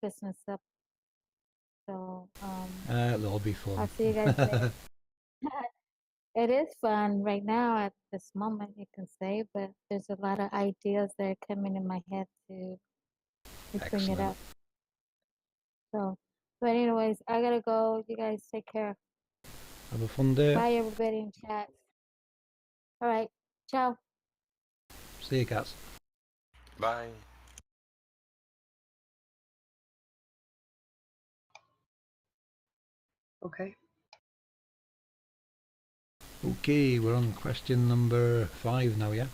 business up, so It'll all be fun. I'll see you guys later. It is fun right now at this moment, you can say, but there's a lot of ideas that are coming in my head to bring it Excellent. up. So, but anyways, I gotta go. You guys take care. Have a fun day. Bye, everybody in chat. All right. Ciao. See you, cats. Bye. Okay. Okay, we're on question number 5 now, yeah?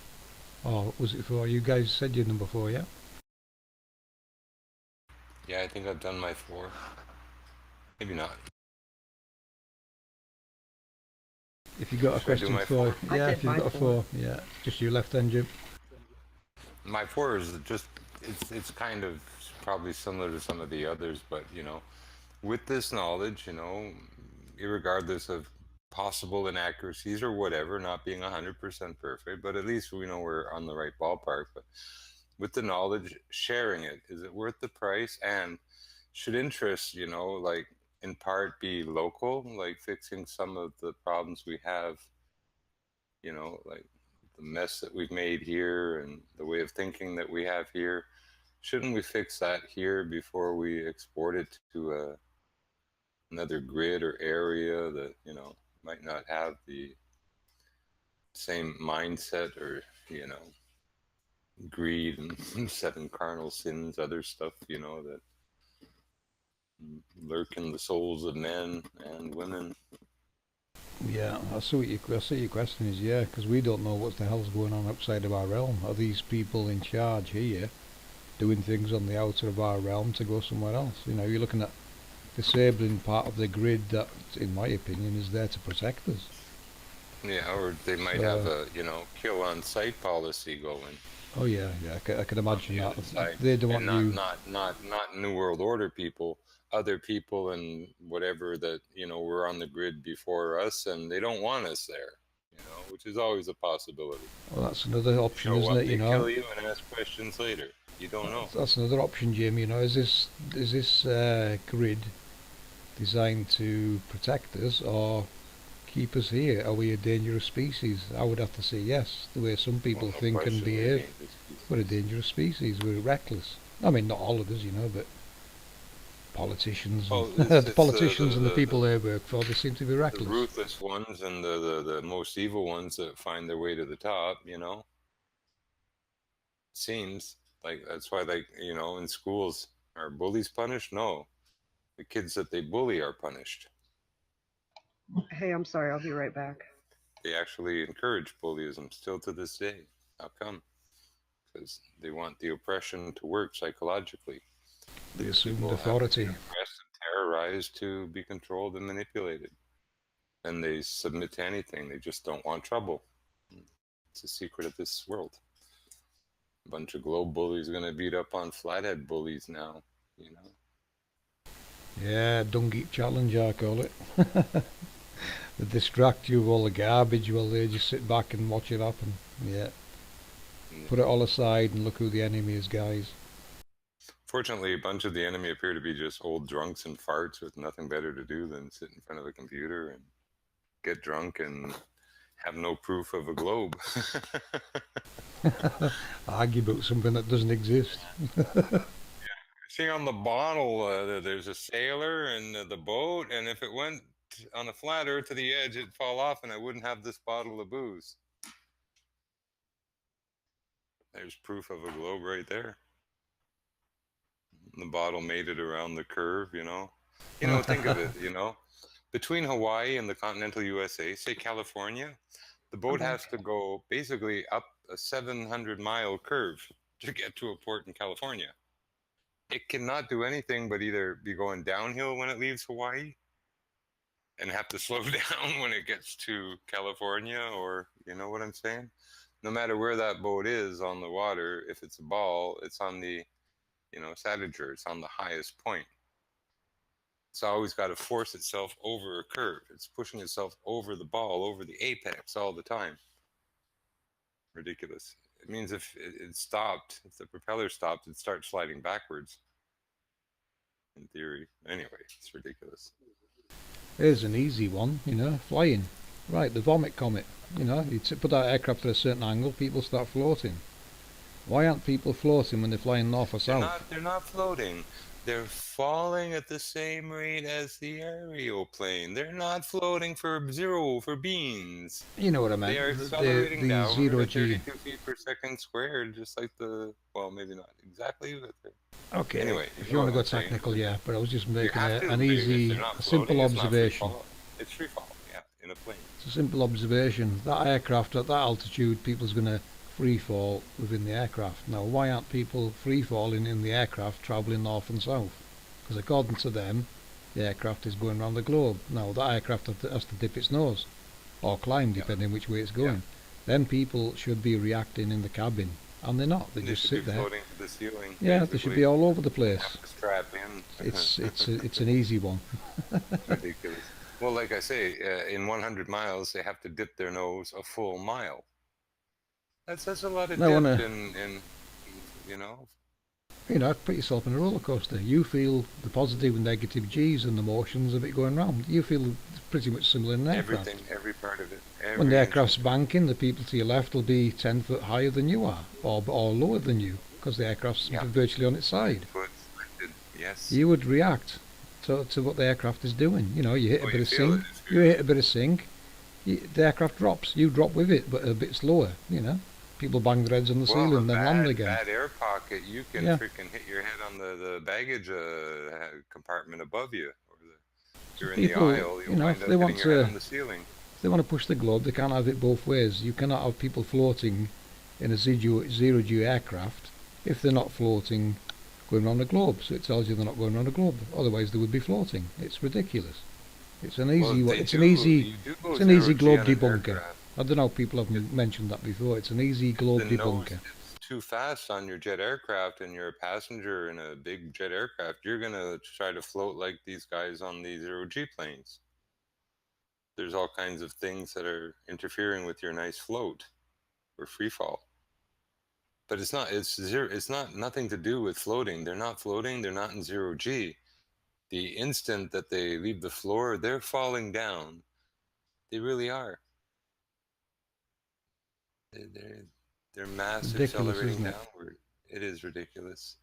Or was it 4? You guys said you're number 4, yeah? Yeah, I think I've done my 4. Maybe not. If you got a Should I do question my 4, 4? I yeah, did if you've my got a 4. 4, yeah. Just you left then, Jim. My 4 is just, it's kind of probably similar to some of the others, but, you know, with this knowledge, you know, irregardless of possible inaccuracies or whatever, not being 100% perfect, but at least we know we're on the right ballpark. But with the knowledge, sharing it, is it worth the price? And should interest, you know, like in part be local, like fixing some of the problems we have, you know, like the mess that we've made here and the way of thinking that we have here? Shouldn't we fix that here before we export it to another grid or area that, you know, might not have the same mindset, or, you know, greed and 7 carnal sins, other stuff, you know, that lurk in the souls of men and women? Yeah, I see your question is, yeah, because we don't know what the hell's going on outside of our realm. Are these people in charge here doing things on the outer of our realm to go somewhere else? You know, you're looking at disabling part of the grid that, in my opinion, is there to protect us. Yeah, or they might have a, you know, kill on sight policy going. Oh yeah, I can imagine The that. other side. They don't And want you. not New World Order people, other people and whatever that, you know, were on the grid before us, and they don't want us there, you know, which is always a possibility. Well, that's another option, Show isn't up, it? they You know, kill you and ask questions later. You don't know. that's another option, Jim. You know, is this grid designed to protect us or keep us here? Are we a dangerous species? I would have to say yes. The way some people Well, no think and question, we're behave, dangerous species. we're a dangerous species. We're reckless. I mean, not all of us, you know, but politicians, Oh, and it's the politicians and the people they work for, they seem to be the reckless. ruthless ones and the most evil ones that find their way to the top, you know. Seems like that's why, like, you know, in schools, are bullies punished? No, the kids that they bully are punished. Hey, I'm sorry. I'll be right back. They actually encourage bullyism still to this day. How come? Because they want the oppression to work psychologically. They assumed People have to be authority. oppressed and terrorized to be controlled and manipulated. And they submit to anything. They just don't want trouble. It's a secret of this world. A bunch of globe bullies are going to beat up on flathead bullies now, you know. Yeah, Dungeek challenge, I call it. They distract you with all the garbage while they just sit back and watch it happen. Yeah. Put it all aside and look who the enemy is, guys. Fortunately, a bunch of the enemy appear to be just old drunks and farts with nothing better to do than sit in front of a computer and get drunk and have no proof of a globe. Argue about something that doesn't exist. See, on the bottle, there's a sailor and the boat, and if it went on a flat earth to the edge, it'd fall off and I wouldn't have this bottle of booze. There's proof of a globe right there. The bottle made it around the curve, you know. You know, think of it, you know. Between Hawaii and the continental USA, say California, the boat has to go basically up a 700-mile curve to get to a port in California. It cannot do anything but either be going downhill when it leaves Hawaii and have to slow down when it gets to California, or, you know what I'm saying? No matter where that boat is on the water, if it's a ball, it's on the, you know, Salinger, it's on the highest point. It's always got to force itself over a curve. It's pushing itself over the ball, over the apex all the time. Ridiculous. It means if it stopped, if the propeller stopped, it'd start sliding backwards. In theory. Anyway, it's ridiculous. Here's an easy one, you know, flying. Right, the vomit comet. You know, you put that aircraft at a certain angle, people start floating. Why aren't people floating when they're flying north or south? They're not floating. They're falling at the same rate as the aeroplane. They're not floating for beans. You know what I They meant? are accelerating The downward zero at G. 32 feet per second squared, just like well, maybe not exactly, but Okay, anyway, if you you know want what to go I'm saying. technical, yeah, but I was just You making have to. an If they're easy, not a simple floating, it's not free observation. fall. It's free fall, yeah, in a plane. It's a simple observation. That aircraft at that altitude, people's going to free fall within the aircraft. Now, why aren't people free falling in the aircraft travelling north and south? Because according to them, the aircraft is going around the globe. Now, that aircraft has to dip its nose or climb, Yeah, depending which way it's yeah. going. Then people should be reacting in the cabin, and they're not. They They just should be sit there. floating to the ceiling, Yeah, they should be basically. all over the They place. have to strap in. It's an easy one. It's ridiculous. Well, like I say, in 100 miles, they have to dip their nose a full mile. That's a lot of No, dip in you know. put yourself in a roller coaster. You feel the positive and negative G's and the motions of it going round. You feel pretty much similar in an aircraft. Everything, every part of it. When the Every inch aircraft's of it. banking, the people to your left will be 10 foot higher than you are, or lower than you, because the aircraft's Yeah. virtually on its side. Foot lifted, yes. You would react to what the aircraft is doing. You hit a Oh, bit you of feel it. sink, you hit a bit of sink, the aircraft drops. You drop with it, but a bit slower. People bang their heads on the Well, ceiling, a then land again. bad air pocket, you can Yeah. freaking hit your head on the baggage compartment above you, or if you're in People, the aisle, you'll wind if up they want hitting your head to, on the ceiling. if they want to push the globe, they can't have it both ways. You cannot have people floating in a zero G aircraft if they're not floating going around the globe. So it tells you they're not going around the globe. Otherwise, they would be floating. It's ridiculous. It's an easy Well, one. It's an easy globe debunker. I don't know if people have mentioned that before. It's an easy globe debunker. It's too fast on your jet aircraft and you're a passenger in a big jet aircraft, you're going to try to float like these guys on the zero-G planes. There's all kinds of things that are interfering with your nice float or free fall. But it's not nothing to do with floating. They're not floating, they're not in zero-G. The instant that they leave the floor, they're falling down. They really are. Their mass Ridiculous, accelerating isn't it? downward. It is ridiculous.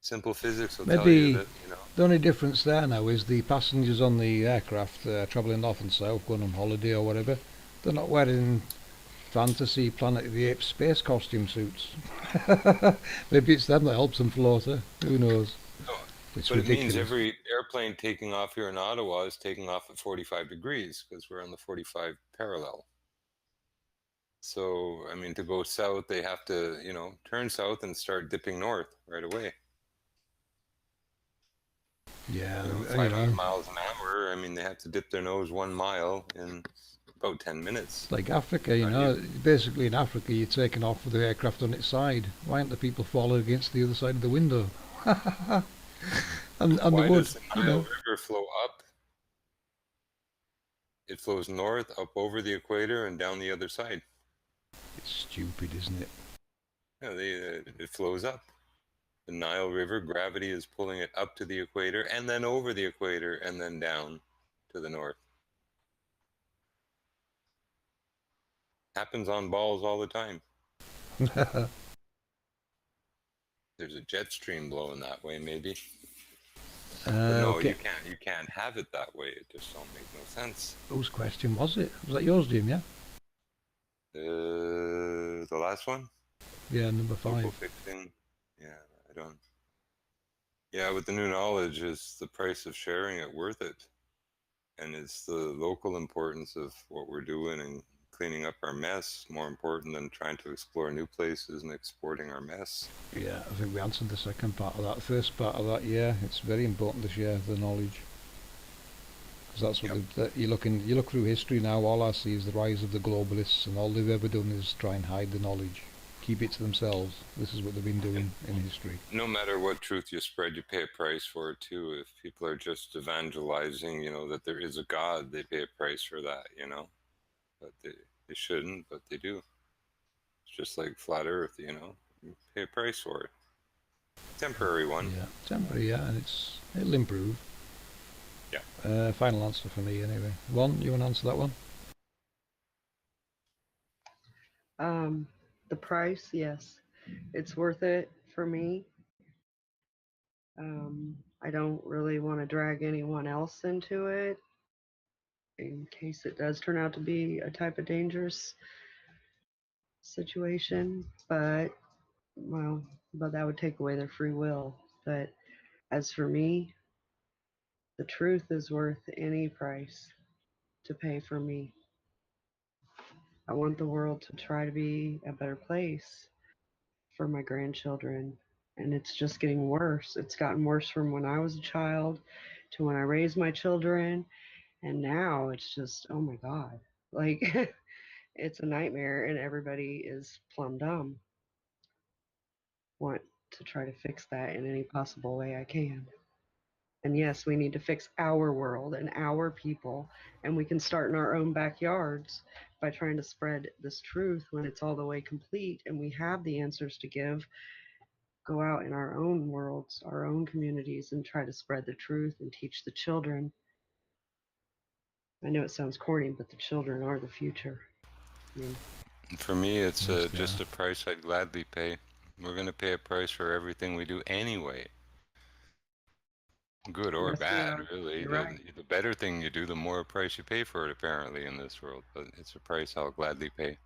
Simple physics will tell Maybe you that, the only difference there now is the passengers on the aircraft travelling north and south, going on holiday or whatever, they're not wearing fantasy Planet of the Apes space costume suits. Maybe it's them that helps them float. Who knows? Oh, It's but ridiculous. it means every airplane taking off here in Ottawa is taking off at 45 degrees because we're on the 45 parallel. So, I mean, to go south, they have to, turn south and start dipping north right away. Yeah, 500 miles an hour. I mean, they have to dip their nose 1 mile in about 10 minutes. Like Africa, basically in Africa you're taking off with the aircraft on its side. Why aren't the people falling against the other side of the window? and Why the wood, does the Nile River flow up? It flows north, up over the equator, and down the other side. It's stupid, isn't it? Yeah, it flows up. The Nile River, gravity is pulling it up to the equator, and then over the equator, and then down to the north. Happens on balls all the time. There's a jet stream blowing that way, maybe. But no, okay. you can't have it that way. It just don't make no sense. Whose question was it? Was that yours, Jim? Yeah. The last one. Yeah, number 5. Local fixing. Yeah, I don't. Yeah, with the new knowledge, is the price of sharing it worth it? And is the local importance of what we're doing and cleaning up our mess more important than trying to explore new places and exporting our mess? Yeah, I think we answered the second part of that. The first part of that, yeah, it's very important to share the knowledge. Because that's what you look through history now, all I see is the rise of the globalists, and all they've ever done is try and hide the knowledge. Keep it to themselves. This is what they've been doing in history. No matter what truth you spread, you pay a price for it too. If people are just evangelizing, that there is a God, they pay a price for that, But they shouldn't, but they do. It's just like flat Earth, you pay a price for it. Temporary one. Yeah, temporary, yeah, and it'll improve. Yeah. Final answer for me anyway. You want to answer that one? The price, yes, it's worth it for me. I don't really want to drag anyone else into it in case it does turn out to be a type of dangerous situation, but that would take away their free will. But as for me, the truth is worth any price to pay for me. I want the world to try to be a better place for my grandchildren. And it's just getting worse. It's gotten worse from when I was a child to when I raised my children. And now it's just, oh my God. Like, it's a nightmare, and everybody is plumb dumb. Want to try to fix that in any possible way I can. And yes, we need to fix our world and our people, and we can start in our own backyards by trying to spread this truth when it's all the way complete and we have the answers to give. Go out in our own worlds, our own communities, and try to spread the truth and teach the children. I know it sounds corny, but the children are the future. I mean, For me, it's Yes, they just are. a price I'd gladly pay. We're going to pay a price for everything we do anyway, good or yes, we bad, are. really. You're right. The better thing you do, the more price you pay for it, apparently, in this world. But it's a price I'll gladly pay.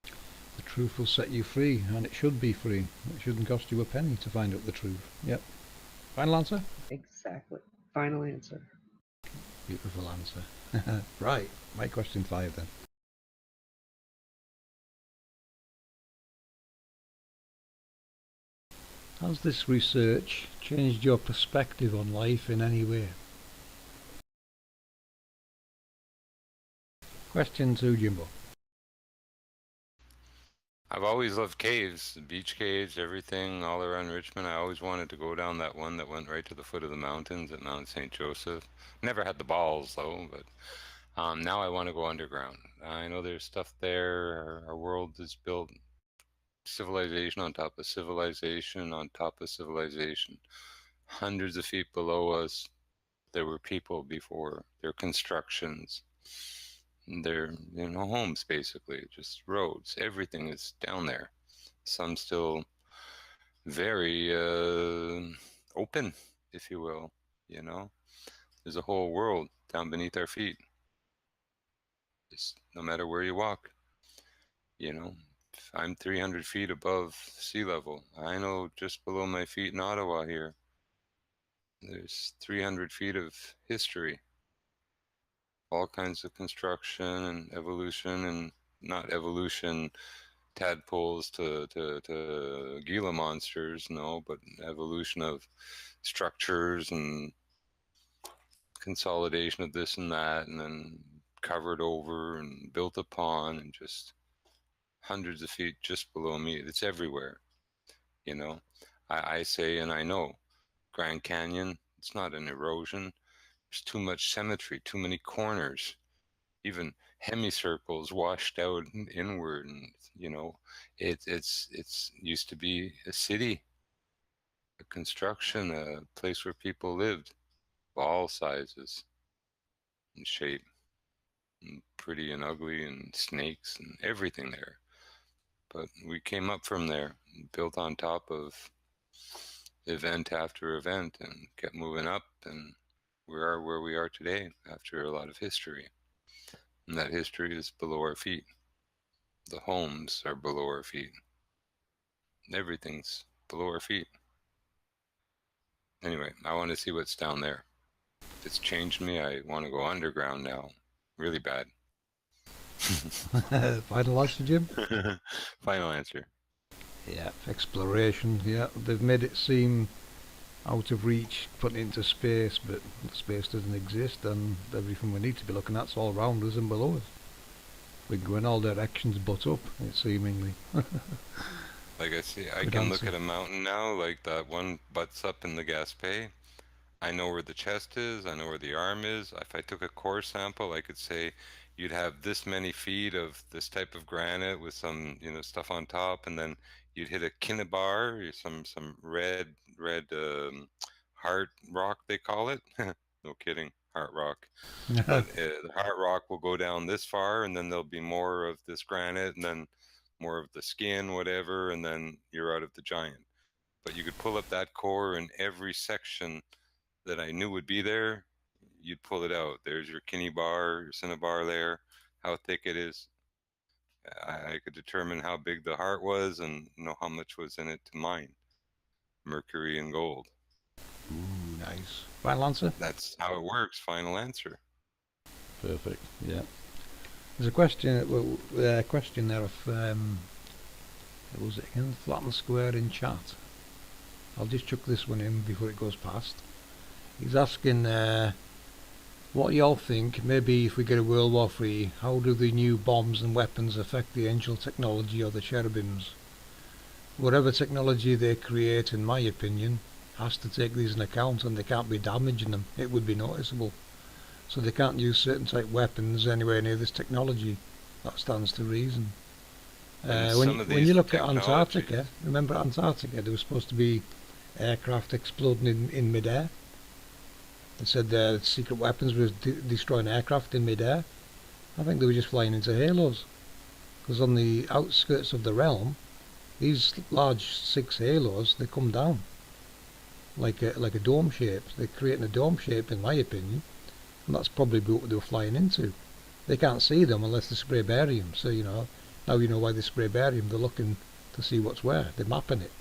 The truth will set you free, and it should be free. It shouldn't cost you a penny to find out the truth. Yep. Final answer? Exactly. Final answer. Beautiful answer. Right, my question 5 then. Has this research changed your perspective on life in any way? Question 2, Jimbo. I've always loved caves, beach caves, everything all around Richmond. I always wanted to go down that one that went right to the foot of the mountains at Mount St. Joseph. Never had the balls though, but now I want to go underground. I know there's stuff there. Our world is built civilization on top of civilization on top of civilization. Hundreds of feet below us, there were people before. Their constructions, their homes, basically, just roads. Everything is down there. Some still very open, if you will. You know, there's a whole world down beneath our feet. Just no matter where you walk, you know. I'm 300 feet above sea level. I know just below my feet in Ottawa here, there's 300 feet of history. All kinds of construction and evolution, and not evolution tadpoles to Gila monsters, no, but evolution of structures and consolidation of this and that, and then covered over and built upon, and just hundreds of feet just below me. It's everywhere, you know. I say, and I know, Grand Canyon, it's not an erosion. There's too much symmetry, too many corners, even hemicircles washed out inward, and it's used to be a city, a construction, a place where people lived, all sizes and shape, and pretty and ugly, and snakes and everything there. But we came up from there, built on top of event after event, and kept moving up, and we are where we are today after a lot of history. And that history is below our feet. The homes are below our feet. Everything's below our feet. Anyway, I want to see what's down there. If it's changed me, I want to go underground now. Really bad. Final answer, Jim? Final answer. Yeah, exploration. Yeah, they've made it seem out of reach, put it into space, but space doesn't exist, and everything we need to be looking at's all around us and below us. We can go in all directions but up, it's seemingly. Like I see, I Good can look answer. at a mountain now, like that one butts up in the Gaspé. I know where the chest is, I know where the arm is. If I took a core sample, I could say you'd have this many feet of this type of granite with some, stuff on top, and then you'd hit a kinnibar, some red heart rock they call it. No kidding, heart rock. But the heart rock will go down this far, and then there'll be more of this granite, and then more of the skin, whatever, and then you're out of the giant. But you could pull up that core in every section that I knew would be there. You'd pull it out. There's your Kinney bar, your cinnabar there, how thick it is. I could determine how big the heart was and know how much was in it to mine. Mercury and gold. Ooh, nice. Final answer? That's how it works. Final answer. Perfect. Yeah. There's a question. Question there of what was it again? Flatten square in chat. I'll just chuck this one in before it goes past. He's asking, what y'all think? Maybe if we get a World War III, how do the new bombs and weapons affect the angel technology or the cherubims? Whatever technology they create, in my opinion, has to take these into account, and they can't be damaging them. It would be noticeable. So they can't use certain type weapons anywhere near this technology. That stands to reason. When you look at Antarctica, remember Antarctica, there was supposed to be aircraft exploding in mid-air. They said secret weapons were destroying aircraft in mid-air. I think they were just flying into halos. Because on the outskirts of the realm, these large 6 halos, they come down like a dome shape. They're creating a dome shape, in my opinion, and that's probably what they were flying into. They can't see them unless they spray barium. So now you know why they spray barium. They're looking to see what's where. They're mapping it.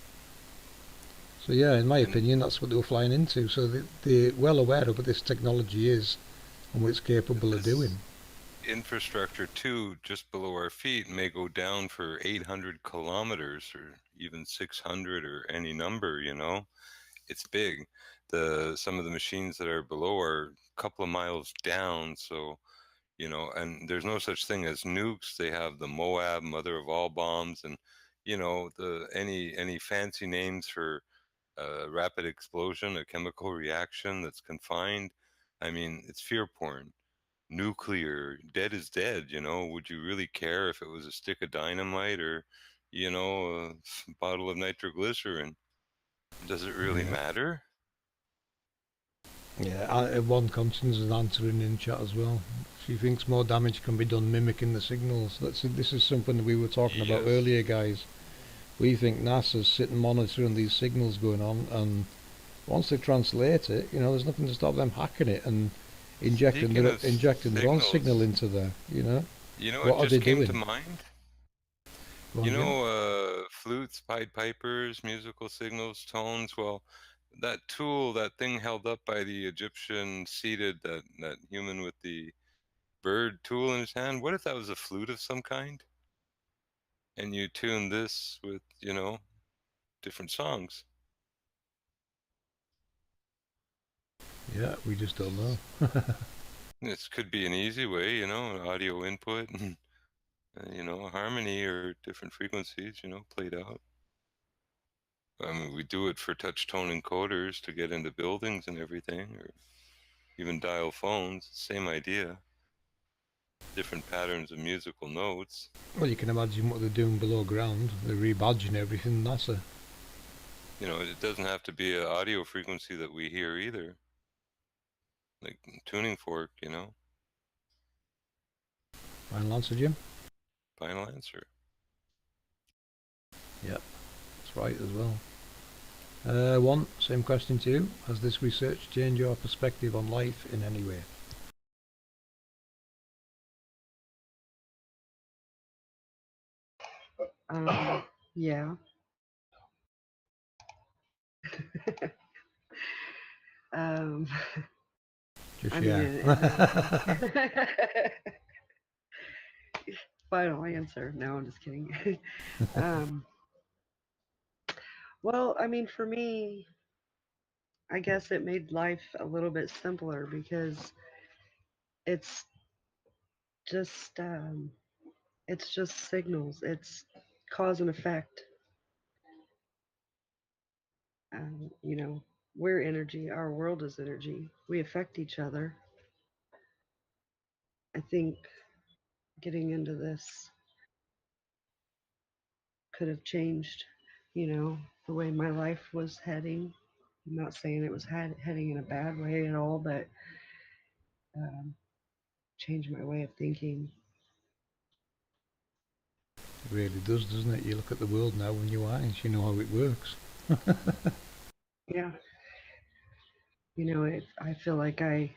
So yeah, in my opinion, that's what they were flying into. So they're well aware of what this technology is and what it's capable of doing. Infrastructure too, just below our feet, may go down for 800 kilometers or even 600 or any number. It's big. Some of the machines that are below are a couple of miles down. So and there's no such thing as nukes. They have the Moab, mother of all bombs, and any fancy names for rapid explosion, a chemical reaction that's confined. I mean, it's fear porn. Nuclear, dead is dead. Would you really care if it was a stick of dynamite or a bottle of nitroglycerin? Does it really matter? Yeah, one constant is answering in chat as well. She thinks more damage can be done mimicking the signals. This is something that we were talking about earlier, guys. We think NASA's sitting monitoring these signals going on, and once they translate it, there's nothing to stop them hacking it and injecting their own signal into there. What what are they just came doing? to mind? Flutes, Pied Pipers, musical signals, tones. Well, that tool, that thing held up by the Egyptian seated, that human with the bird tool in his hand, what if that was a flute of some kind? And you tune this with, different songs. Yeah, we just don't know. This could be an easy way, an audio input and, harmony or different frequencies, played out. I mean, we do it for touch tone encoders to get into buildings and everything, or even dial phones. Same idea. Different patterns of musical notes. Well, you can imagine what they're doing below ground. They're rebadging everything NASA. It doesn't have to be an audio frequency that we hear either. Like tuning fork, Final answer, Jim? Final answer. Yep, that's right as well. Same question to you. Has this research changed your perspective on life in any way? Yeah. Just I yeah. mean, final answer. No, I'm just kidding. Well, I mean, for me, I guess it made life a little bit simpler because it's just signals. It's cause and effect. You know, we're energy. Our world is energy. We affect each other. I think getting into this could have changed, the way my life was heading. I'm not saying it was heading in a bad way at all, but changed my way of thinking. It really does, doesn't it? You look at the world now in new eyes, you know how it works. Yeah. I feel like I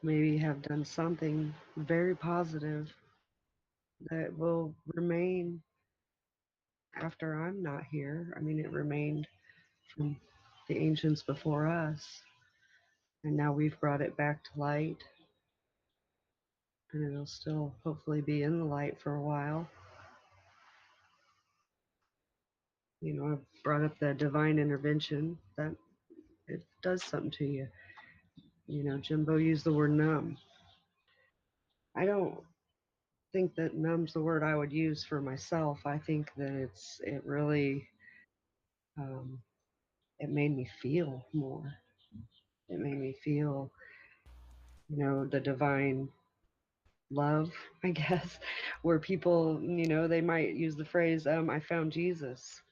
maybe have done something very positive that will remain after I'm not here. I mean, it remained from the ancients before us, and now we've brought it back to light, and it'll still hopefully be in the light for a while. I've brought up the divine intervention, that it does something to you. Jimbo used the word numb. I don't think that numb's the word I would use for myself. I think that it really it made me feel more. It made me feel, the divine love, I guess, where people, they might use the phrase, I found Jesus.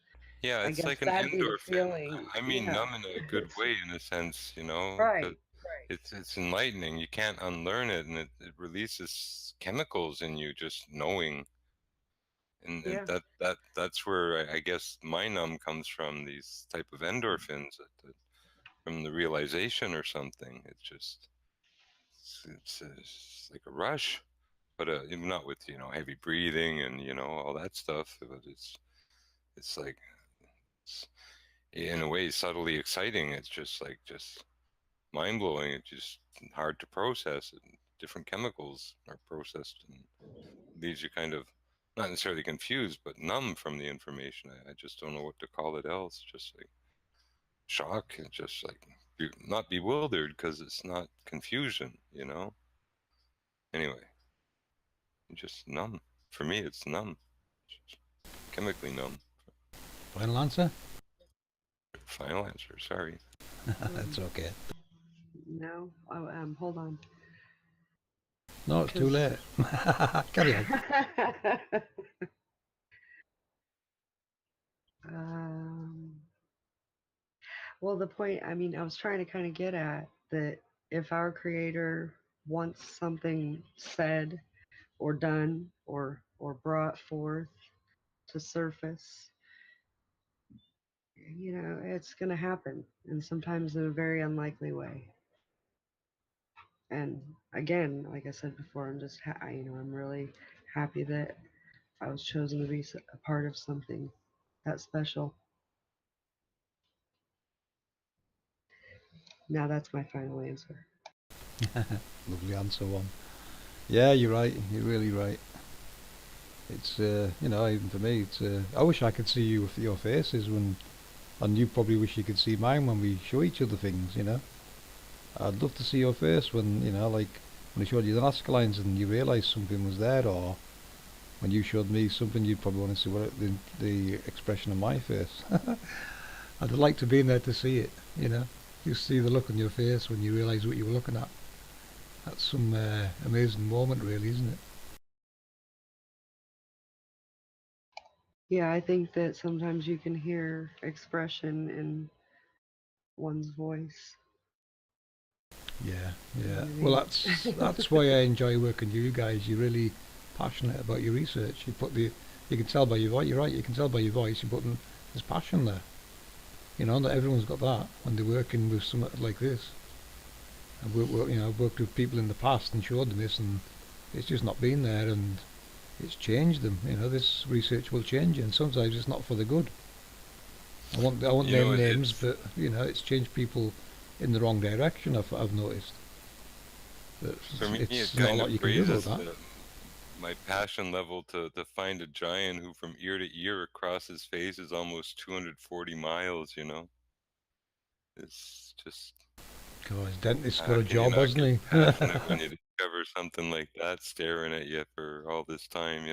Yeah, I it's guess like an that'd be the endorphin. feeling. I mean, Yeah. numb in a good way, in a sense, you know, 'cause Right. it's enlightening. You can't unlearn it, and it releases chemicals in you just knowing. And Yeah. that's where I guess my numb comes from, these type of endorphins, from the realization or something. It's just it's like a rush, but not with heavy breathing and all that stuff. But it's like it's, in a way subtly exciting. It's just mind blowing. It's just hard to process. And different chemicals are processed and leaves you kind of not necessarily confused, but numb from the information. I just don't know what to call it else. Just like shock, and just like not bewildered, because it's not confusion. Anyway, just numb. For me, it's numb. It's chemically numb. Final answer? Final answer. Sorry. That's okay. No. Oh, hold on. No, it's too late. Carry on. Well, the point, I mean, I was trying to kind of get at that if our creator wants something said or done or brought forth to surface, it's going to happen, and sometimes in a very unlikely way. And again, like I said before, I'm just I'm really happy that I was chosen to be a part of something that special. Now that's my final answer. Lovely answer, one. Yeah, you're right. You're really right. It's even for me, it's. I wish I could see your faces and you probably wish you could see mine when we show each other things. I'd love to see your face when like when I showed you the Nazca lines and you realised something was there, or when you showed me something, you'd probably want to see what the expression of my face. I'd like to be in there to see it. You see the look on your face when you realise what you were looking at. That's some amazing moment, really, isn't it? Yeah, I think that sometimes you can hear expression in one's voice. Yeah, You know yeah. what I Well, mean? that's why I enjoy working with you guys. You're really passionate about your research. You can tell by your voice. You're right. You can tell by your voice. There's passion there. Not everyone's got that when they're working with something like this. I've worked with people in the past and showed them this, and it's just not been there, and it's changed them. This research will change you, and sometimes it's not for the good. I won't name names, but it's changed people in the wrong direction. I've noticed. But For me, it's it not a kind lot of you can do about raises that. my passion level to find a giant who from ear to ear across his face is almost 240 miles, It's just, God, his dentist's got how a can you job, not hasn't get he? passionate when you discover something like that staring at you for all this time?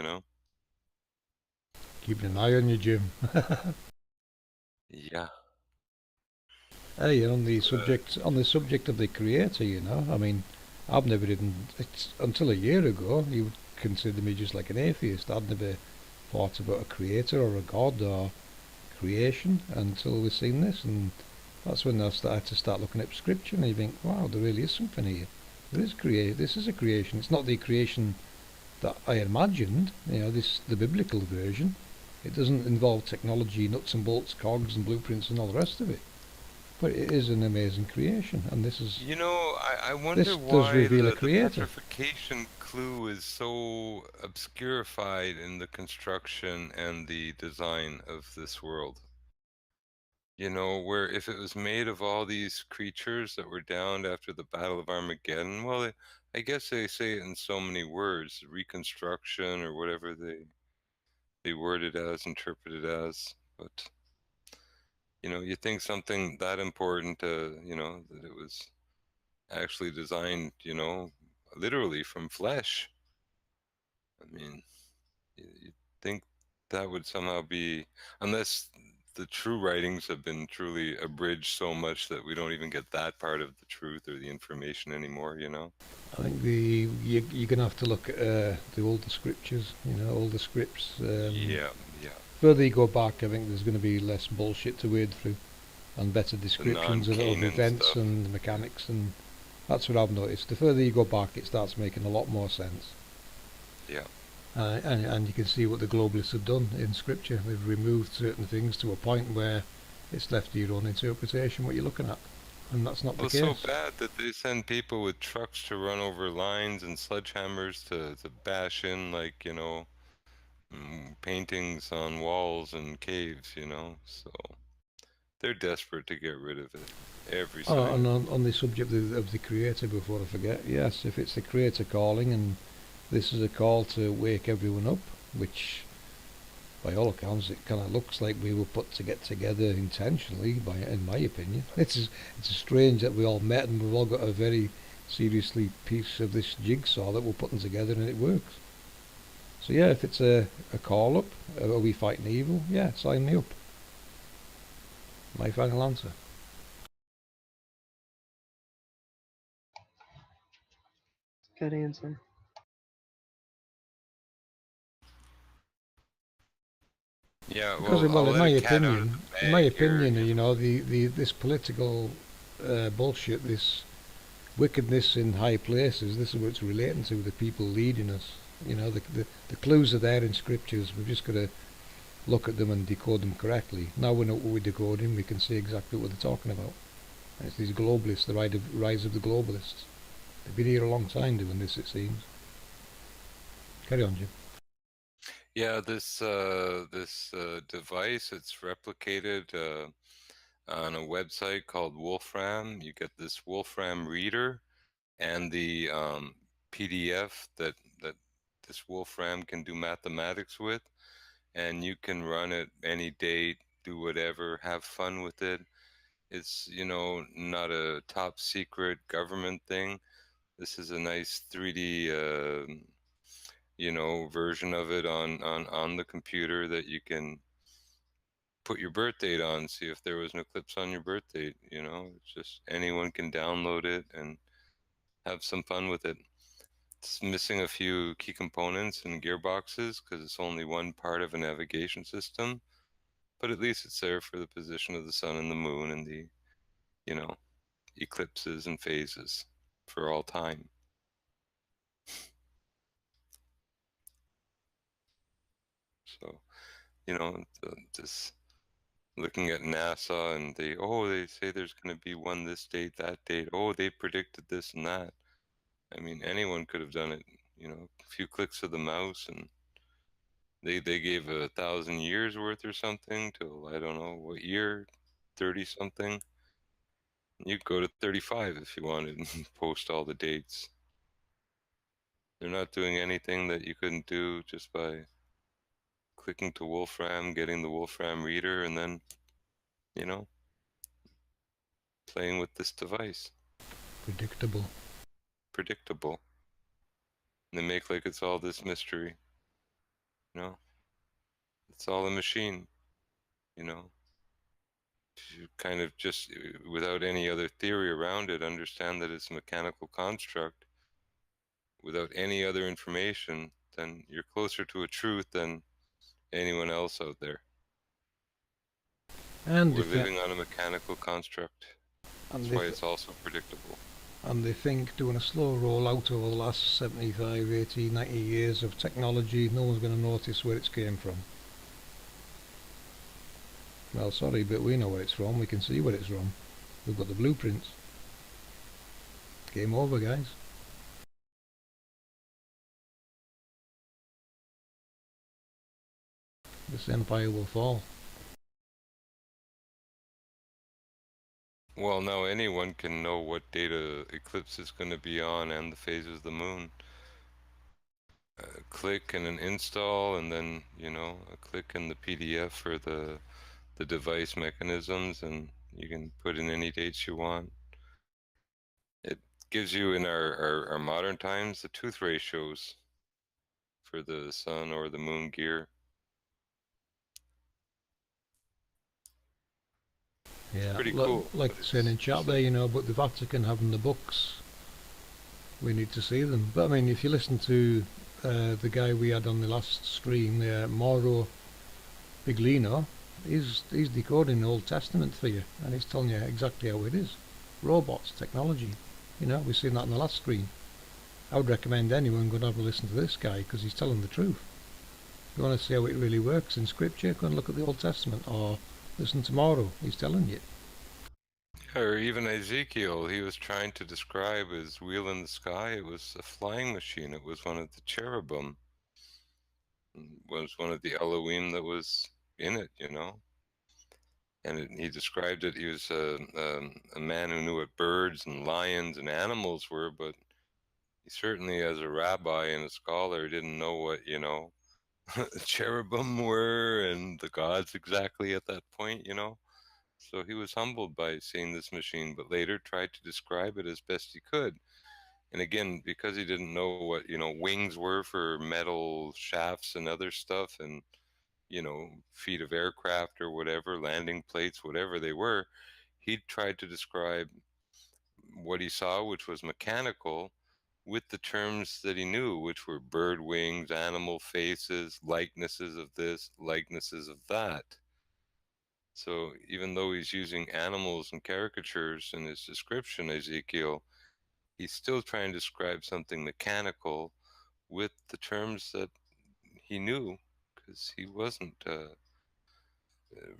Keeping an eye on you, Jim. Yeah. Hey, on the subject of the creator, I mean, I've never even it's until a year ago you would consider me just like an atheist. I'd never thought about a creator or a god or creation until we've seen this, and that's when I started to start looking at scripture, and you think, wow, there really is something here. There is This is a creation. It's not the creation that I imagined. The biblical version. It doesn't involve technology, nuts and bolts, cogs and blueprints and all the rest of it. But it is an amazing creation, and this is You know, I this wonder does why reveal a the creator. petrification clue is so obscurified in the construction and the design of this world. You know, where if it was made of all these creatures that were downed after the Battle of Armageddon, well, I guess they say it in so many words, reconstruction or whatever they word it as, interpret it as. But, you know, you think something that important, you know, that it was actually designed, you know, literally from flesh. I mean, you'd think that would somehow be, unless the true writings have been truly abridged so much that we don't even get that part of the truth or the information anymore, you know? I think you're going to have to look at the older scriptures, you know, older scripts. Yeah. Further you go back, I think there's going to be less bullshit to wade through, and better The descriptions of non-Canaan events stuff. and the mechanics, and that's what I've noticed. The further you go back, it starts making a lot more sense. Yeah. And you can see what the globalists have done in scripture. They've removed certain things to a point where it's left to your own interpretation what you're looking at, and that's not Well, the it's case. so bad that they send people with trucks to run over lines and sledgehammers to bash in, like, you know, paintings on walls and caves, you know, so they're desperate to get rid of it. Every Oh, sign and of it. on the subject of the creator, before I forget, yes, if it's the creator calling, and this is a call to wake everyone up, which by all accounts it kind of looks like we were put to get together intentionally, in my opinion. It's strange that we all met and we've all got a very seriously piece of this jigsaw that we're putting together and it works. So yeah, if it's a call up, are we fighting evil? Yeah, sign me up. My final answer. Good answer. Yeah, Because, well, I'll well, let a cat out of the in my bag here. opinion, You you know. know, this political bullshit, this wickedness in high places, this is what it's relating to, the people leading us. You know, the clues are there in scriptures. We've just got to look at them and decode them correctly. Now we know what we're decoding, we can see exactly what they're talking about. And it's these globalists, the rise of the globalists. They've been here a long time doing this, it seems. Carry on, Jim. Yeah, this device, it's replicated on a website called Wolfram. You get this Wolfram reader and the PDF that this Wolfram can do mathematics with, and you can run it any date, do whatever, have fun with it. It's, you know, not a top secret government thing. This is a nice 3D you know, version of it on the computer that you can put your birth date on, see if there was an eclipse on your birth date. You know, it's just anyone can download it and have some fun with it. It's missing a few key components and gearboxes because it's only one part of a navigation system, but at least it's there for the position of the sun and the moon and the, you know, eclipses and phases for all time. So, you know, this looking at NASA and they say there's going to be one this date, that date. Oh, they predicted this and that. I mean, anyone could have done it, you know, a few clicks of the mouse, and they gave 1,000 years worth or something till I don't know what year, 30 something. You could go to 35 if you wanted and post all the dates. They're not doing anything that you couldn't do just by clicking to Wolfram, getting the Wolfram reader, and then, you know, playing with this device. Predictable. Predictable. And they make like it's all this mystery. You know, it's all a machine. You know, you kind of just, without any other theory around it, understand that it's a mechanical construct without any other information, then you're closer to a truth than anyone else out there. And We're living on a mechanical construct. That's why it's also predictable. And they think doing a slow rollout over the last 75, 80, 90 years of technology, no one's going to notice where it's came from. Well, sorry, but we know where it's from. We can see where it's from. We've got the blueprints. Game over, guys. This empire will fall. Well, now anyone can know what data eclipse is going to be on and the phases of the moon. Click and an install, and then, you know, a click in the PDF for the device mechanisms, and you can put in any dates you want. It gives you, in our modern times, the tooth ratios for the sun or the moon gear. Yeah, Pretty cool. like saying in chat there, you know, but the Vatican having the books, we need to see them. But I mean, if you listen to the guy we had on the last stream, Mauro Biglino, he's decoding the Old Testament for you, and he's telling you exactly how it is. Robots, technology, you know, we've seen that in the last stream. I would recommend anyone go and have a listen to this guy, because he's telling the truth. If you want to see how it really works in Scripture, go and look at the Old Testament, or listen to Mauro, he's telling you. Or even Ezekiel, he was trying to describe his wheel in the sky. It was a flying machine. It was one of the cherubim. It was one of the Elohim that was in it, you know. And he described it. He was a man who knew what birds and lions and animals were, but he certainly, as a rabbi and a scholar, didn't know what, you know, cherubim were and the gods exactly at that point, you know. So he was humbled by seeing this machine, but later tried to describe it as best he could. And again, because he didn't know what, you know, wings were for metal shafts and other stuff, and, you know, feet of aircraft or whatever, landing plates, whatever they were, he tried to describe what he saw, which was mechanical, with the terms that he knew, which were bird wings, animal faces, likenesses of this, likenesses of that. So even though he's using animals and caricatures in his description, Ezekiel, he's still trying to describe something mechanical with the terms that he knew, because he wasn't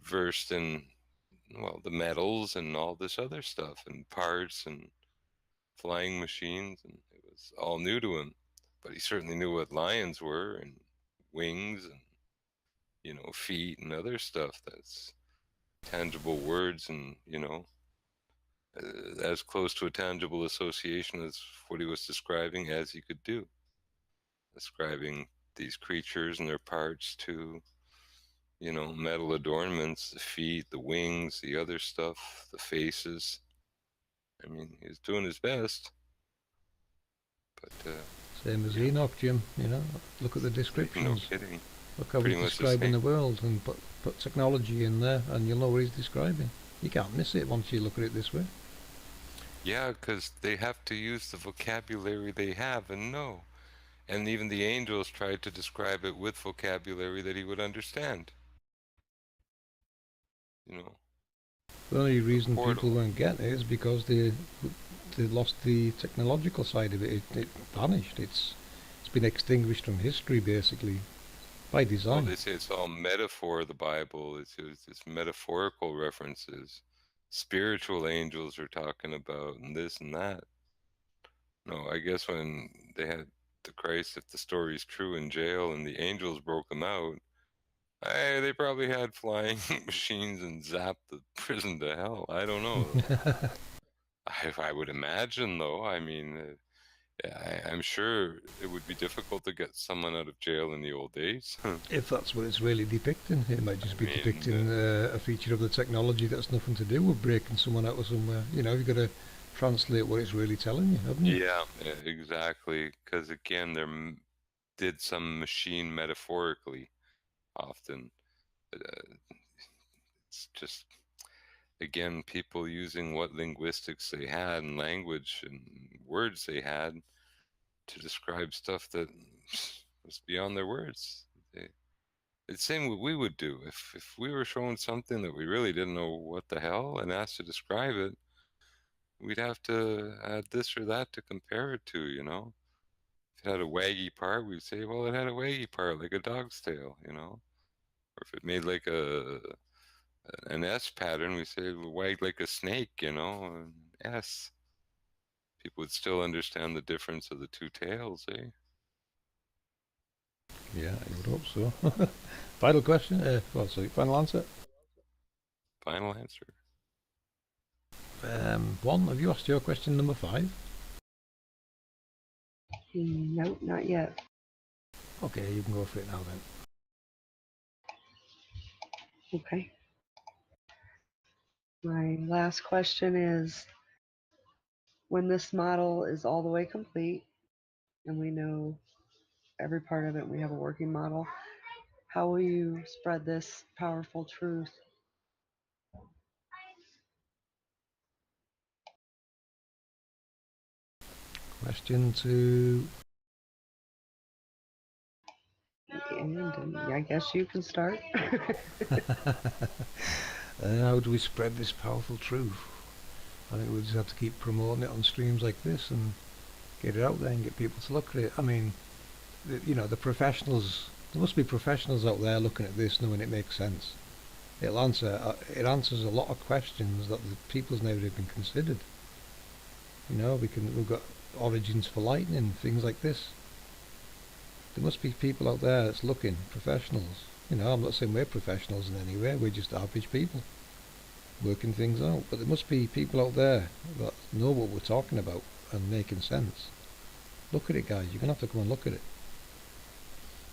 versed in, well, the metals and all this other stuff and parts and flying machines, and it was all new to him. But he certainly knew what lions were and wings and, you know, feet and other stuff that's tangible words, and, you know, as close to a tangible association as what he was describing as he could do, describing these creatures and their parts to, you know, metal adornments, the feet, the wings, the other stuff, the faces. I mean, he was doing his best, but Same as yeah. Enoch, Jim, you know, look at the No descriptions. kidding. Look how Pretty he's much the describing the same. world, and put technology in there, and you'll know what he's describing. You can't miss it once you look at it this way. Yeah, because they have to use the vocabulary they have and know. And even the angels tried to describe it with vocabulary that he would understand. You know, The only the reason people portal. weren't getting it is because they lost the technological side of it. It vanished. It's been extinguished from history, basically, by Well, design. they say it's all metaphor, the Bible. It's metaphorical references. Spiritual angels are talking about and this and that. No, I guess when they had the Christ, if the story's true, in jail and the angels broke him out, they probably had flying machines and zapped the prison to hell. I don't know. I would imagine, though. I mean, I'm sure it would be difficult to get someone out of jail in the old days. If that's what it's really depicting, it might just I be mean, depicting a feature of the technology that's nothing to do with breaking someone out of somewhere. You know, you've got to translate what it's really telling you, haven't you? yeah, exactly. Because again, did some machine metaphorically often. But, it's just, again, people using what linguistics they had and language and words they had to describe stuff that was beyond their words. It's the same what we would do. If we were shown something that we really didn't know what the hell and asked to describe it, we'd have to add this or that to compare it to, you know. If it had a waggy part, we'd say, well, it had a waggy part, like a dog's tail, you know. Or if it made like an S pattern, we say wag like a snake, you know, an S. People would still understand the difference of the two tails, eh? Yeah, I would hope so. Final question? Sorry, final answer? Final answer. One, have you asked your question number 5? Nope, not yet. Okay, you can go for it now then. Okay. My last question is, when this model is all the way complete and we know every part of it, we have a working model, how will you spread this powerful truth? Question 2. And I guess you can start. How do we spread this powerful truth? I think we just have to keep promoting it on streams like this and get it out there and get people to look at it. I mean, the professionals, there must be professionals out there looking at this knowing it makes sense. It answers a lot of questions that the people's never even considered. We've got origins for lightning, things like this. There must be people out there that's looking, professionals. I'm not saying we're professionals in any way, we're just average people working things out. But there must be people out there that know what we're talking about and making sense. Look at it, guys. You're going to have to come and look at it.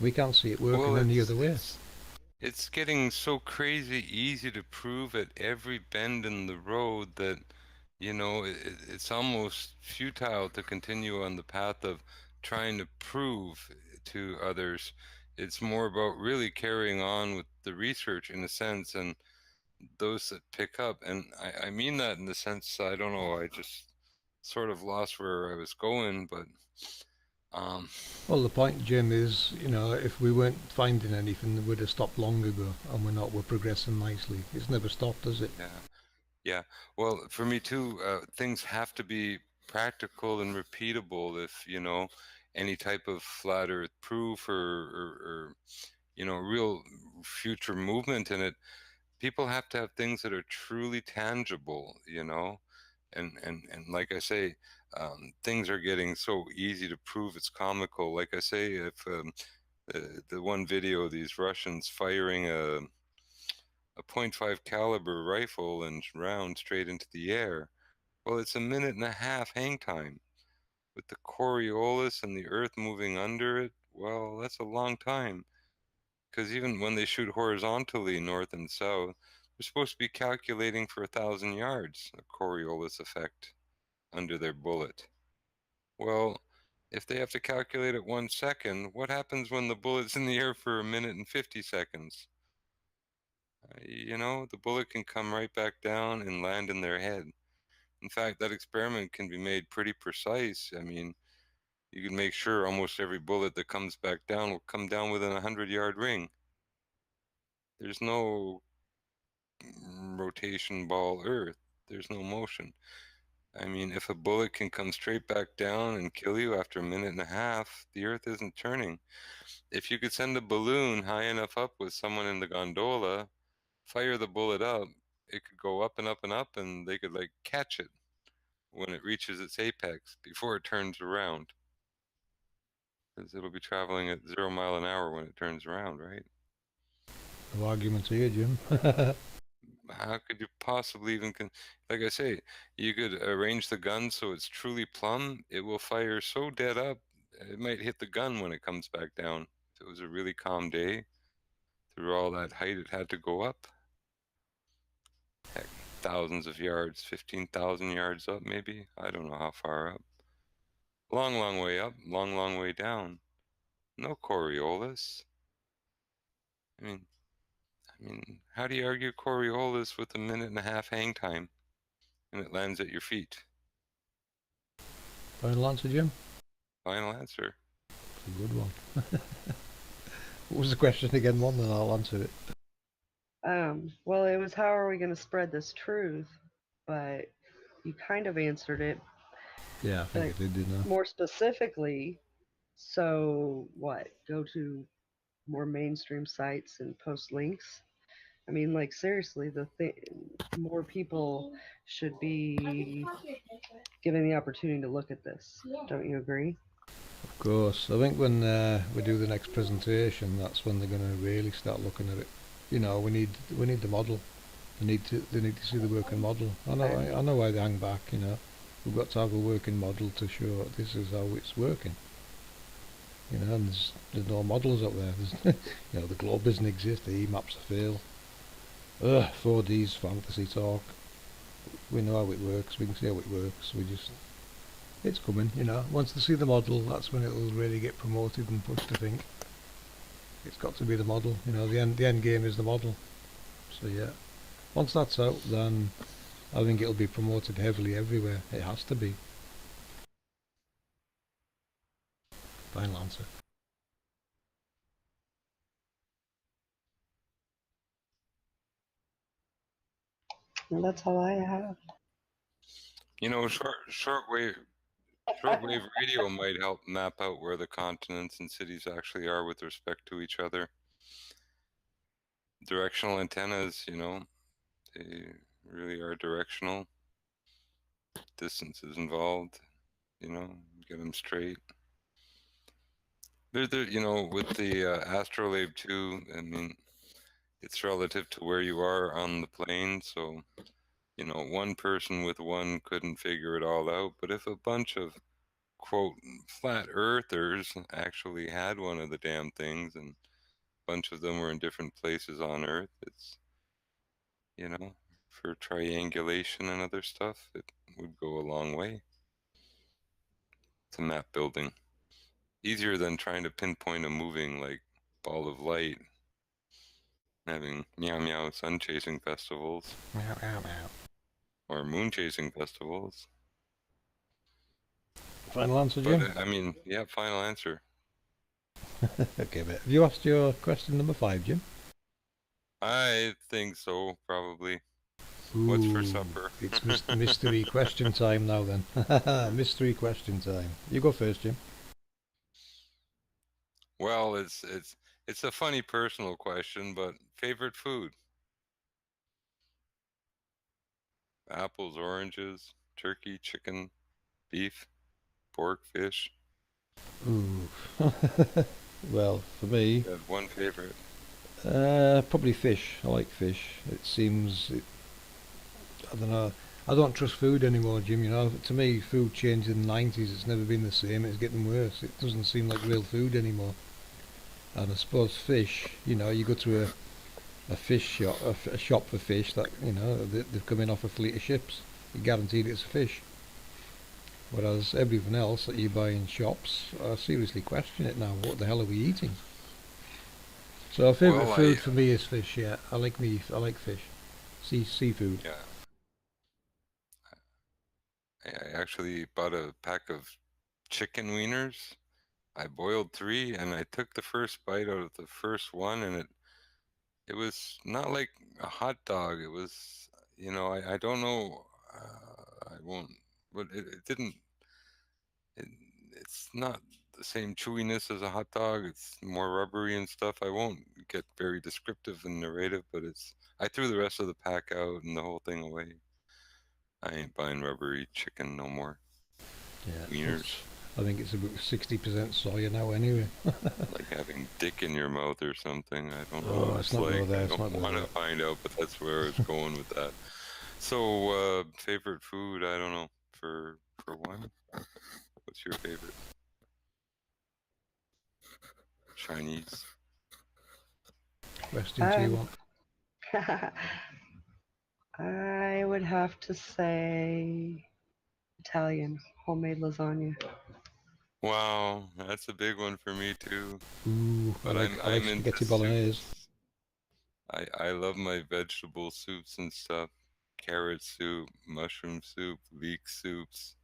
We can't see it working any other way. It's getting so crazy easy to prove at every bend in the road that, it's almost futile to continue on the path of trying to prove to others. It's more about really carrying on with the research in a sense, and those that pick up. And I mean that in the sense, I don't know, I just sort of lost where I was going, but well, the point, Jim, is if we weren't finding anything, we would have stopped long ago, and we're not. We're progressing nicely. It's never stopped, does it? Yeah. Well, for me too, things have to be practical and repeatable. If any type of flat Earth proof or real future movement in it, people have to have things that are truly tangible. And like I say, things are getting so easy to prove it's comical. Like I say, if the one video, these Russians firing a .5 caliber rifle and round straight into the air, well, it's a minute and a half hang time. With the Coriolis and the Earth moving under it, well, that's a long time. Because even when they shoot horizontally north and south, they're supposed to be calculating for 1,000 yards, a Coriolis effect under their bullet. Well, if they have to calculate it 1 second, what happens when the bullet's in the air for a minute and 50 seconds? The bullet can come right back down and land in their head. In fact, that experiment can be made pretty precise. I mean, you can make sure almost every bullet that comes back down will come down within a 100-yard ring. There's no rotation ball Earth. There's no motion. I mean, if a bullet can come straight back down and kill you after a minute and a half, the Earth isn't turning. If you could send a balloon high enough up with someone in the gondola, fire the bullet up, it could go up and up and up, and they could catch it when it reaches its apex before it turns around. Because it'll be traveling at 0 mile an hour when it turns around, right? No arguments here, Jim. How could you possibly even like I say, you could arrange the gun so it's truly plumb. It will fire so dead up, it might hit the gun when it comes back down. If it was a really calm day, through all that height it had to go up. Heck, thousands of yards, 15,000 yards up maybe. I don't know how far up. Long, long way up, long, long way down. No Coriolis. I mean, how do you argue Coriolis with a minute and a half hang time and it lands at your feet? Final answer, Jim? Final answer. It's a good one. What was the question again, one? Then I'll answer it. Well, it was how are we going to spread this truth? But you kind of answered it. Yeah, I think I did, didn't I? More specifically, so what? Go to more mainstream sites and post links I mean, like, seriously, more people should be given the opportunity to look at this. Don't you agree? Of course. I think when we do the next presentation, that's when they're going to really start looking at it. You know, we need the model. They need to see the working model. I know why they hang back. You know, we've got to have a working model to show this is how it's working. You know, and there's no models up there. You know, the globe doesn't exist. The E-maps are fail. 4D's fantasy talk. We know how it works. We can see how it works. It's coming. You know, once they see the model, that's when it'll really get promoted and pushed. I think it's got to be the model. You know, the end game is the model. So yeah, once that's out, then I think it'll be promoted heavily everywhere. It has to be. Final answer. And that's all I have. You know, shortwave radio might help map out where the continents and cities actually are with respect to each other. Directional antennas, you know, they really are directional. Distances involved, you know, get them straight. You know, with the astrolabe too. I mean, it's relative to where you are on the plane. So, you know, one person with one couldn't figure it all out. But if a bunch of quote flat earthers actually had one of the damn things, and a bunch of them were in different places on Earth, it's, you know, for triangulation and other stuff, it would go a long way to map building. Easier than trying to pinpoint a moving like ball of light, having meow meow sun chasing festivals. Meow, meow, meow. Or moon chasing festivals. Final answer, Jim? But I mean, yeah, final answer. Okay, but have you asked your question number 5, Jim? I think so, probably. Ooh, what's for supper? It's mystery question time now then. Mystery question time. You go first, Jim. Well, it's a funny personal question, but favorite food? Apples, oranges, turkey, chicken, beef, pork, fish. Ooh. Well, for me, You had one favorite. probably fish. I like fish. I don't know. I don't trust food anymore, Jim. You know, to me, food changed in the 90s. It's never been the same. It's getting worse. It doesn't seem like real food anymore. And I suppose fish. You know, you go to a fish shop, a shop for fish that you know they've come in off a fleet of ships. You're guaranteed it's a fish. Whereas everything else that you buy in shops, I seriously question it now. What the hell are we eating? So a favourite food for me is fish. Yeah, I like meat. I like fish. Seafood. Yeah. I actually bought a pack of chicken wieners. I boiled 3, and I took the first bite out of the first one, and it was not like a hot dog. It was, you know, I don't know. I won't. But it didn't. It's not the same chewiness as a hot dog. It's more rubbery and stuff. I won't get very descriptive and narrative, but I threw the rest of the pack out and the whole thing away. I ain't buying rubbery chicken no more. Yeah, Wieners. I think it's about 60% soya now anyway. Like having dick in your mouth or something. I don't know what it's it's not like. there, I it's don't not want to there. find out, but that's where it's going with that. So, favorite food? I don't know. For one, what's your favorite? Chinese. Western T1. I would have to say Italian homemade lasagna. Wow, that's a big one for me too. Ooh, But I like I'm into spaghetti bolognese. soups. I love my vegetable soups and stuff. Carrot soup, mushroom soup, leek soups.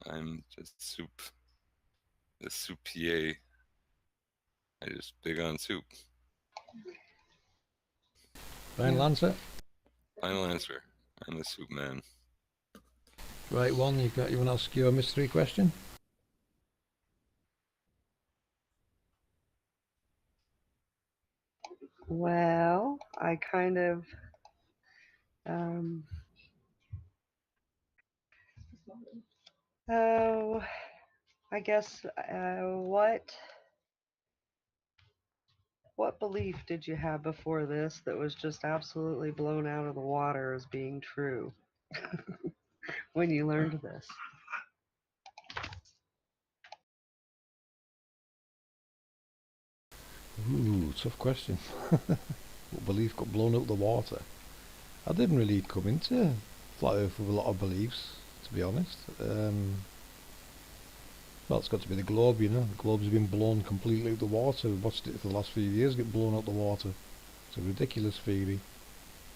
I'm just a soupier. I just big on soup. Final answer? Final answer. I'm a soup man. Right one, you want to ask your mystery question? Well, I kind of oh, I guess what belief did you have before this that was just absolutely blown out of the water as being true when you learned this? Ooh, tough question. What belief got blown out the water? I didn't really come into flat Earth with a lot of beliefs, to be honest. Well, it's got to be the globe, you know. The globe's been blown completely out the water. We've watched it for the last few years get blown out the water. It's a ridiculous theory.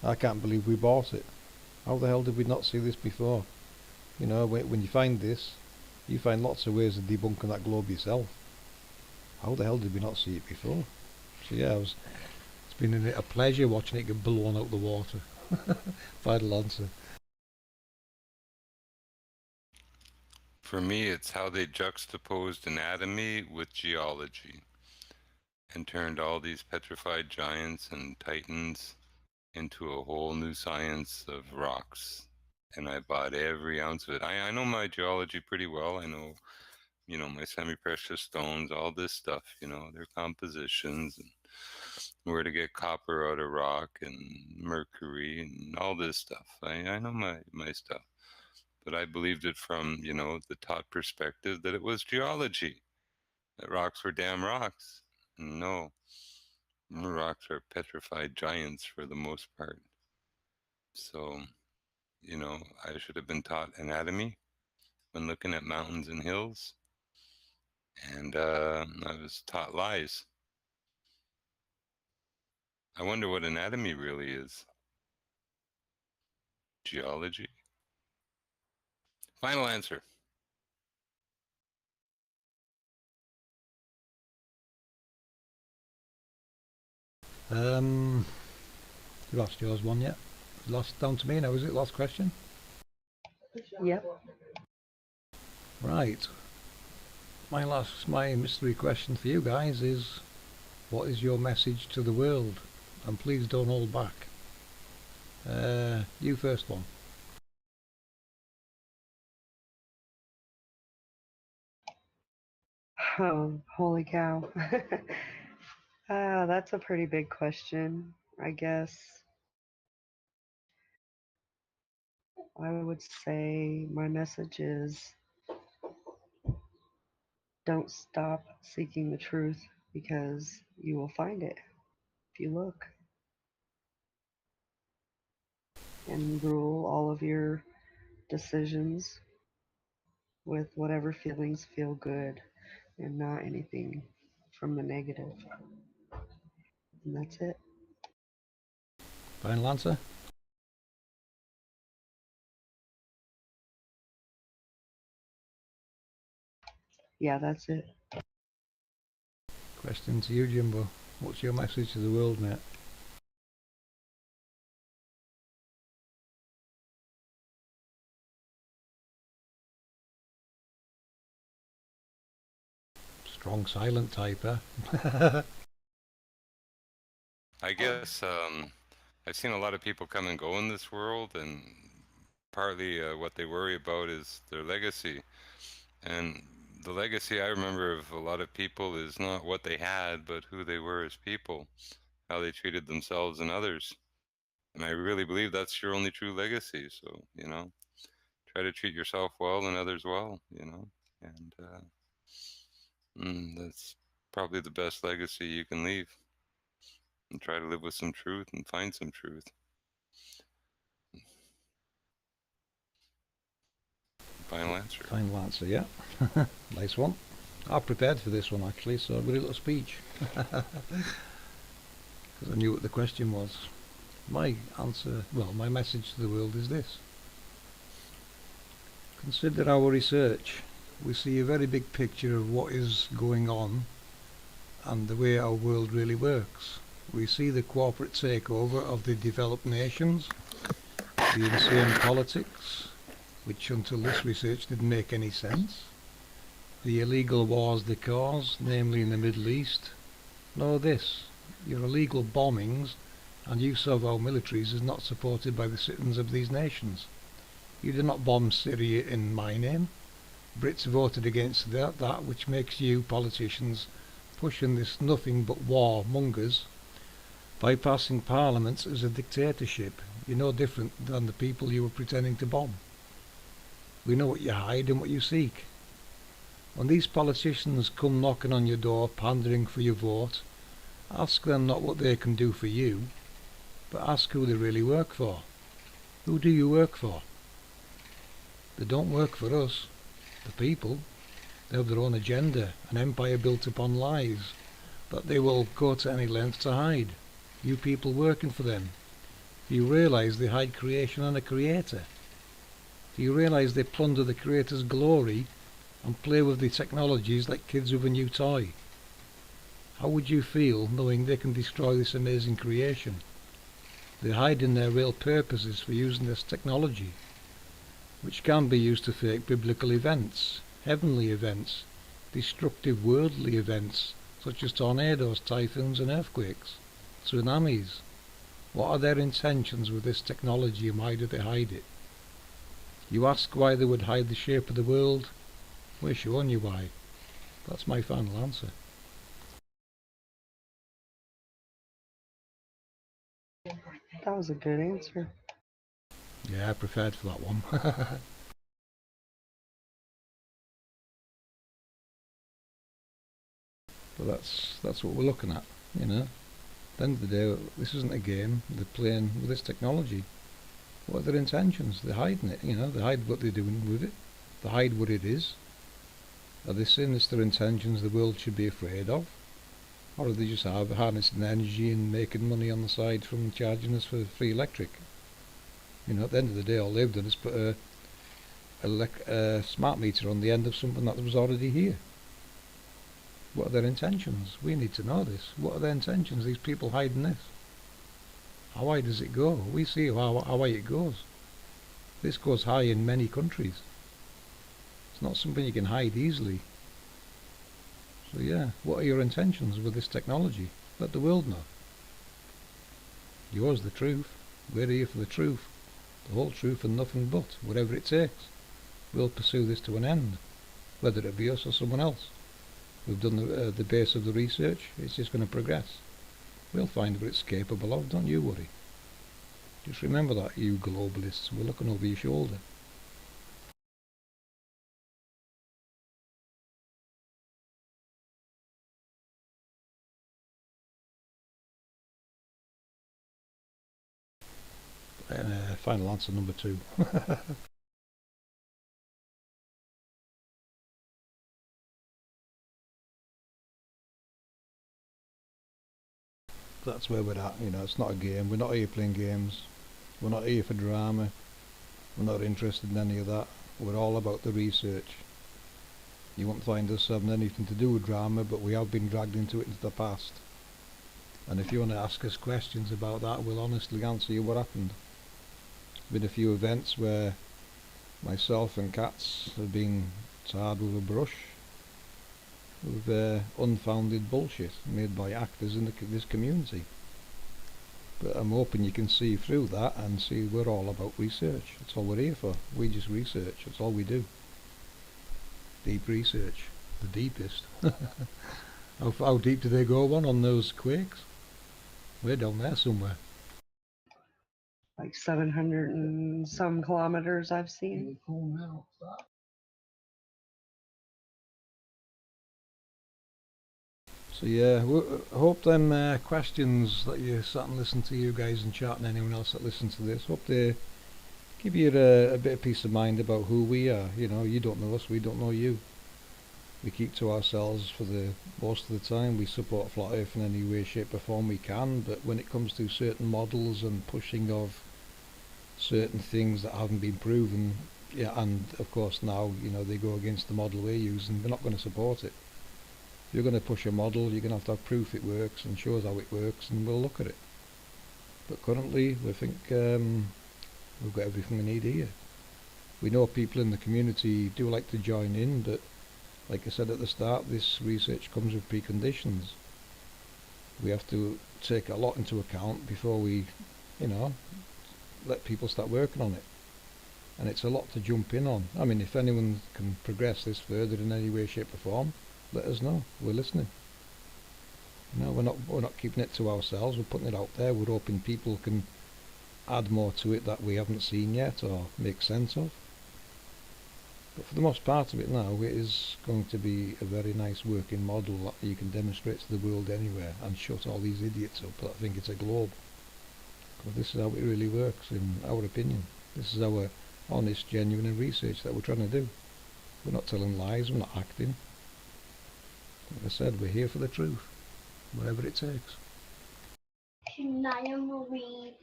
I can't believe we bought it. How the hell did we not see this before? You know, when you find this, you find lots of ways of debunking that globe yourself. How the hell did we not see it before? So yeah, it's been a pleasure watching it get blown out the water. Final answer. For me, it's how they juxtaposed anatomy with geology and turned all these petrified giants and titans into a whole new science of rocks. And I bought every ounce of it. I know my geology pretty well. I know, my semi-precious stones, all this stuff, their compositions and where to get copper out of rock and mercury and all this stuff. I know my stuff. But I believed it from, the taught perspective that it was geology, that rocks were damn rocks. No, rocks are petrified giants for the most part. So, I should have been taught anatomy when looking at mountains and hills, and I was taught lies. I wonder what anatomy really is. Geology? Final answer. You asked yours one yet? Last down to me now, is it? Last question? Yep. Right. My mystery question for you guys is, what is your message to the world? And please don't hold back. You first one. Oh, holy cow. That's a pretty big question, I guess. I would say my message is don't stop seeking the truth because you will find it if you look. And rule all of your decisions with whatever feelings feel good and not anything from the negative. And that's it. Final answer? Yeah, that's it. Question to you, Jimbo. What's your message to the world, mate? Strong silent type, huh? I guess I've seen a lot of people come and go in this world, and partly what they worry about is their legacy. And the legacy I remember of a lot of people is not what they had, but who they were as people, how they treated themselves and others. And I really believe that's your only true legacy. So, try to treat yourself well and others well, and that's probably the best legacy you can leave. And try to live with some truth and find some truth. Final answer. Final answer, yeah. Nice one. I prepared for this one actually, so I've got a little speech. Because I knew what the question was. My answer, well, my message to the world is this. Consider our research. We see a very big picture of what is going on and the way our world really works. We see the corporate takeover of the developed nations, the insane politics, which until this research didn't make any sense, the illegal wars they cause, namely in the Middle East. Know this, your illegal bombings and use of our militaries is not supported by the citizens of these nations. You do not bomb Syria in my name. Brits voted against that which makes you politicians pushing this nothing but war mongers. Bypassing parliaments is a dictatorship. You're no different than the people you were pretending to bomb. We know what you hide and what you seek. When these politicians come knocking on your door pandering for your vote, ask them not what they can do for you, but ask who they really work for. Who do you work for? They don't work for us, the people. They have their own agenda, an empire built upon lies that they will go to any length to hide. You people working for them. Do you realise they hide creation and a creator? Do you realise they plunder the creator's glory and play with the technologies like kids with a new toy? How would you feel knowing they can destroy this amazing creation? They're hiding their real purposes for using this technology, which can be used to fake biblical events, heavenly events, destructive worldly events, such as tornadoes, typhoons and earthquakes, tsunamis. What are their intentions with this technology and why do they hide it? You ask why they would hide the shape of the world? We're showing you why. That's my final answer. That was a good answer. Yeah, I prepared for that one. But that's what we're looking at, you know. At the end of the day, this isn't a game. They're playing with this technology. What are their intentions? They're hiding it, you know. They hide what they're doing with it. They hide what it is. Are they sinister intentions the world should be afraid of? Or are they just harnessing energy and making money on the side from charging us for free electric? You know, at the end of the day, all they've done is put a smart meter on the end of something that was already here. What are their intentions? We need to know this. What are their intentions? These people hiding this. How high does it go? We see how high it goes. This goes high in many countries. It's not something you can hide easily. So yeah, what are your intentions with this technology? Let the world know. Yours the truth. We're here for the truth. The whole truth and nothing but, whatever it takes. We'll pursue this to an end, whether it be us or someone else. We've done the base of the research. It's just going to progress. We'll find what it's capable of, don't you worry. Just remember that, you globalists. We're looking over your shoulder. Final answer number 2. That's where we're at, you know. It's not a game. We're not here playing games. We're not here for drama. We're not interested in any of that. We're all about the research. You won't find us having anything to do with drama, but we have been dragged into it into the past. And if you want to ask us questions about that, we'll honestly answer you what happened. Been a few events where myself and Cats have been tarred with a brush with unfounded bullshit made by actors in this community. But I'm hoping you can see through that and see we're all about research. That's all we're here for. We just research. That's all we do. Deep research. The deepest. How deep do they go on those quakes? We're down there somewhere. Like 700 and some kilometers I've seen. So yeah, I hope them questions that you sat and listened to, you guys and chat and anyone else that listens to this, hope they give you a bit of peace of mind about who we are. You know, you don't know us, we don't know you. We keep to ourselves for the most of the time. We support Flat Earth in any way, shape or form we can, but when it comes to certain models and pushing of certain things that haven't been proven, yeah, and of course now, you know, they go against the model we're using, we're not going to support it. If you're going to push a model, you're going to have proof it works and shows how it works, and we'll look at it. But currently, we think we've got everything we need here. We know people in the community do like to join in, but like I said at the start, this research comes with preconditions. We have to take a lot into account before we, let people start working on it. And it's a lot to jump in on. I mean, if anyone can progress this further in any way, shape or form, let us know. We're listening. We're not keeping it to ourselves. We're putting it out there. We're hoping people can add more to it that we haven't seen yet or make sense of. But for the most part of it now, it is going to be a very nice working model that you can demonstrate to the world anywhere and shut all these idiots up that think it's a globe. Because this is how it really works, in our opinion. This is our honest, genuine research that we're trying to do. We're not telling lies, we're not acting. Like I said, we're here for the truth, whatever it takes. Naya Marie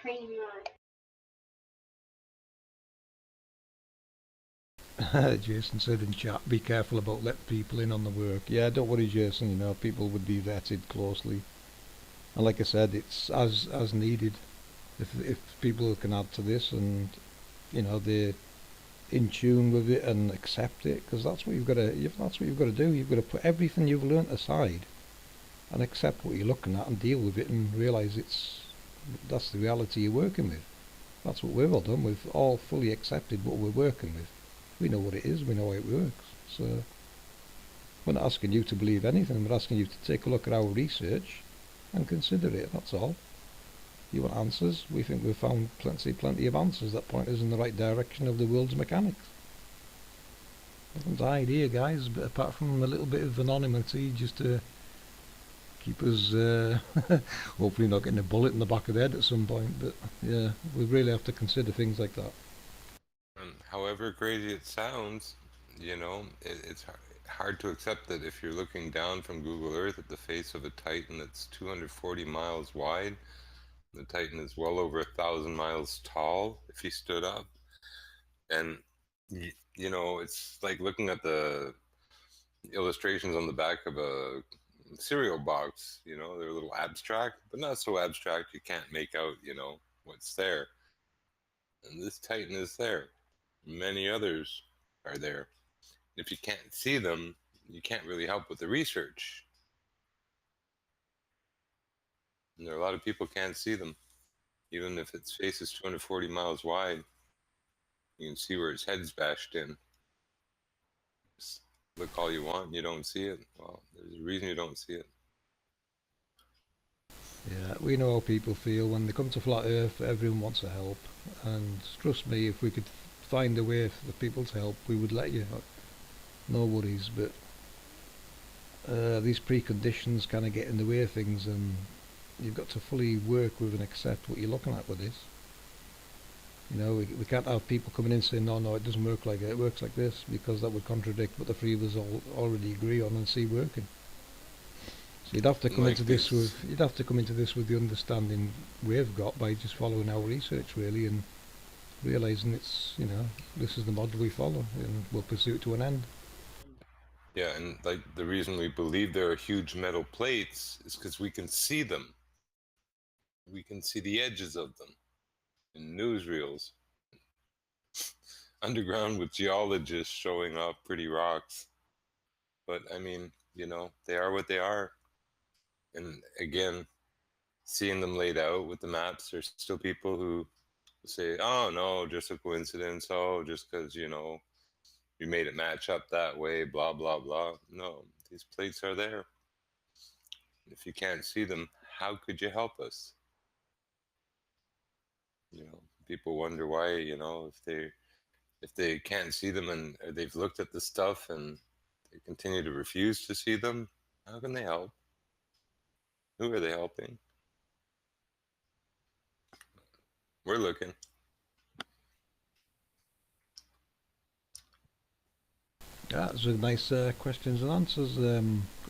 Kramer. Jason said in chat, be careful about letting people in on the work. Yeah, don't worry, Jason, people would be vetted closely. And like I said, it's as needed. If people can add to this and, they're in tune with it and accept it, because that's what you've got to do. You've got to put everything you've learnt aside and accept what you're looking at and deal with it and realise that's the reality you're working with. That's what we've all done. We've all fully accepted what we're working with. We know what it is, we know how it works. So we're not asking you to believe anything, we're asking you to take a look at our research and consider it, that's all. You want answers? We think we've found plenty of answers that point us in the right direction of the world's mechanics. Nothing to hide here, guys, but apart from a little bit of anonymity just to keep us hopefully not getting a bullet in the back of the head at some point. But yeah, we really have to consider things like that. However crazy it sounds, it's hard to accept that if you're looking down from Google Earth at the face of a Titan that's 240 miles wide, the Titan is well over 1,000 miles tall if he stood up. And, it's like looking at the illustrations on the back of a cereal box, they're a little abstract, but not so abstract you can't make out, what's there. And this Titan is there. Many others are there. If you can't see them, you can't really help with the research. And there are a lot of people can't see them. Even if its face is 240 miles wide, you can see where its head's bashed in. Just look all you want and you don't see it. Well, there's a reason you don't see it. Yeah, we know how people feel when they come to Flat Earth. Everyone wants to help, and trust me, if we could find a way for people to help, we would let you. No worries, but these preconditions kind of get in the way of things, and you've got to fully work with and accept what you're looking at with this. We can't have people coming in saying, no, it doesn't work like that, it works like this, because that would contradict what the three of us all already agree on and see working. So you'd have to come into this with the understanding we've got by just following our research, really, and realising it's, this is the model we follow, and we'll pursue it to an end. Yeah, and like the reason we believe there are huge metal plates is because we can see them. We can see the edges of them in newsreels. Underground with geologists showing off pretty rocks. But I mean, they are what they are. And again, seeing them laid out with the maps, there's still people who say, oh no, just a coincidence, oh, just because, we made it match up that way, blah, blah, blah. No, these plates are there. If you can't see them, how could you help us? People wonder why, if they can't see them and they've looked at the stuff and they continue to refuse to see them, how can they help? Who are they helping? We're looking. Yeah, those are nice questions and answers.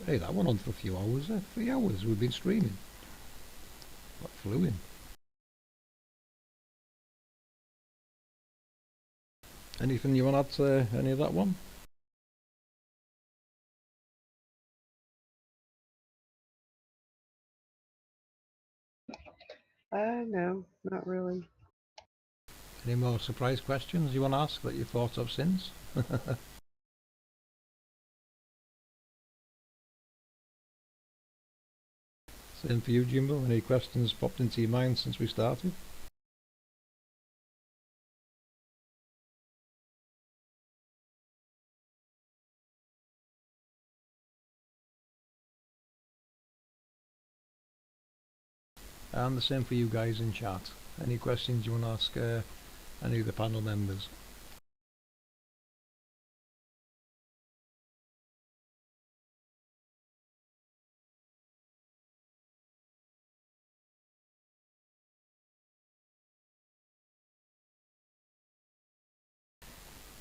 Hey, that went on for a few hours. 3 hours we've been streaming. That flew in. Anything you want to add to any of that one? No, not really. Any more surprise questions you want to ask that you've thought of since? Same for you, Jimbo. Any questions popped into your mind since we started? And the same for you guys in chat. Any questions you want to ask any of the panel members?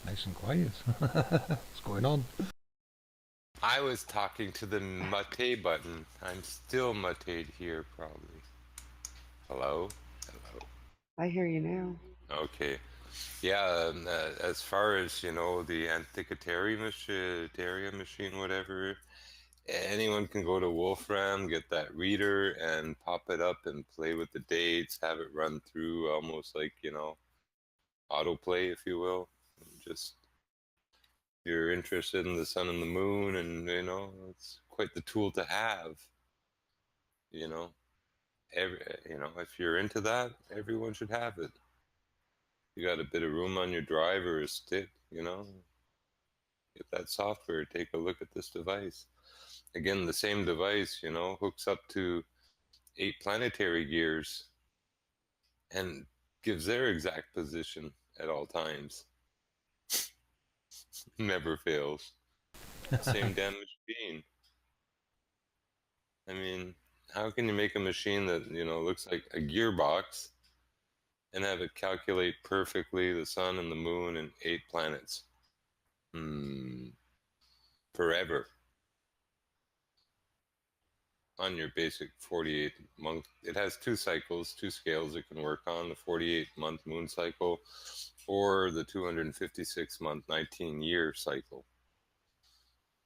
Nice and quiet. What's going on? I was talking to the mate button. I'm still mate'd here, probably. Hello? Hello. I hear you now. Okay. Yeah, as far as, you know, the Antikythera machine, whatever, anyone can go to Wolfram, get that reader, and pop it up and play with the dates, have it run through almost like, you know, autoplay, if you will. Just, you're interested in the sun and the moon, and, you know, it's quite the tool to have, you know. You know, if you're into that, everyone should have it. You got a bit of room on your drive or a stick, you know, get that software, take a look at this device. Again, the same device, you know, hooks up to 8 planetary gears and gives their exact position at all times. Never fails. Same damn machine. I mean, how can you make a machine that, you know, looks like a gearbox and have it calculate perfectly the sun and the moon and 8 planets? Forever. On your basic 48 month, it has 2 cycles, 2 scales it can work on, the 48-month moon cycle or the 256-month 19-year cycle.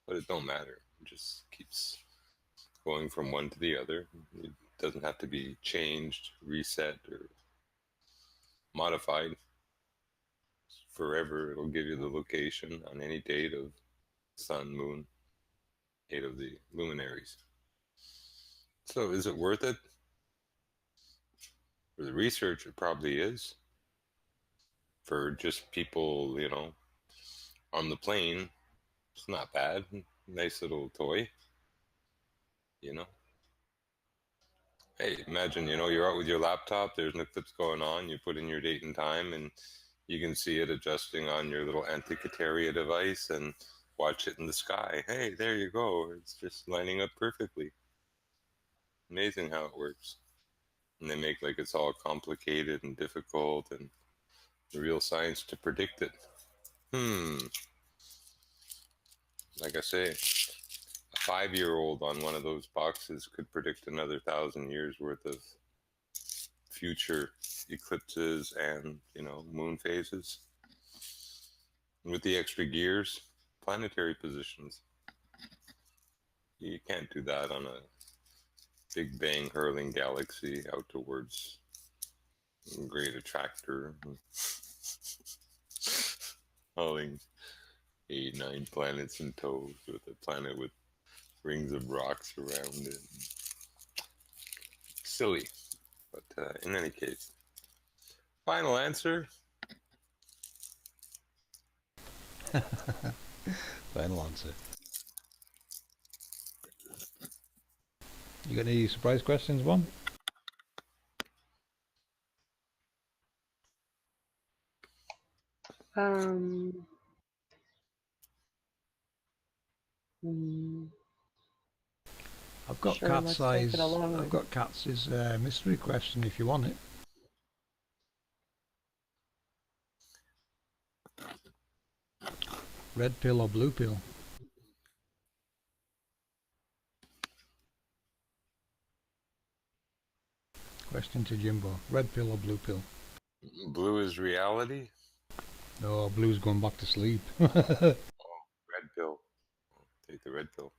But it don't matter, it just keeps going from one to the other. It doesn't have to be changed, reset, or modified. Forever, it'll give you the location on any date of sun, moon, 8 of the luminaries. So is it worth it? For the research, it probably is. For just people, you know, on the plane, it's not bad. Nice little toy, you know. Hey, imagine, you know, you're out with your laptop, there's an eclipse going on, you put in your date and time, and you can see it adjusting on your little Antikythera device and watch it in the sky. Hey, there you go. It's just lining up perfectly. Amazing how it works. And they make like it's all complicated and difficult and real science to predict it. Like I say, a 5-year-old on one of those boxes could predict another 1,000 years worth of future eclipses and, you know, moon phases. And with the extra gears, planetary positions. You can't do that on a big bang hurling galaxy out towards great attractor, hauling 8, 9 planets in tow with a planet with rings of rocks around it. Silly, but in any case, final answer. Final answer. You got any surprise questions, one? I've got Sure, cat let's size. take it along. I've got Cat's mystery question if you want it. Red pill or blue pill? Question to Jimbo. Red pill or blue pill? Blue is reality. No, blue's going back to sleep. Red pill. Take the red pill.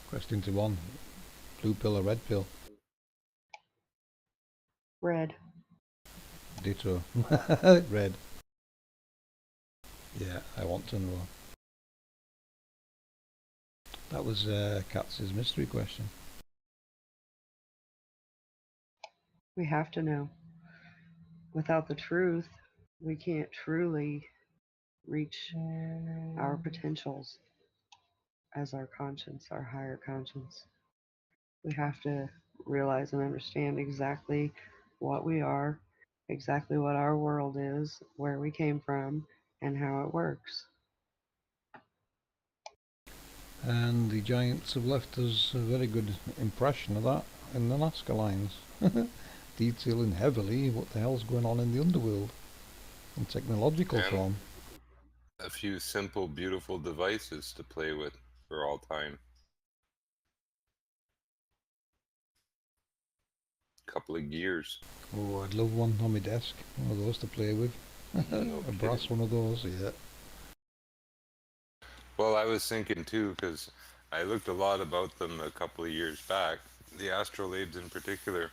Question to one. Blue pill or red pill? Red. Ditto. Red. Yeah, I want to know. That was Katz's mystery question. We have to know. Without the truth, we can't truly reach our potentials as our conscience, our higher conscience. We have to realize and understand exactly what we are, exactly what our world is, where we came from, and how it works. And the Giants have left us a very good impression of that in the Nazca lines, detailing heavily what the hell's going on in the underworld in technological And form. a few simple, beautiful devices to play with for all time. Couple of gears. Oh, I'd love one on my desk, one of those to play with. No A brass kidding. one of those, yeah. Well, I was thinking too, because I looked a lot about them a couple of years back, the astrolabes in particular,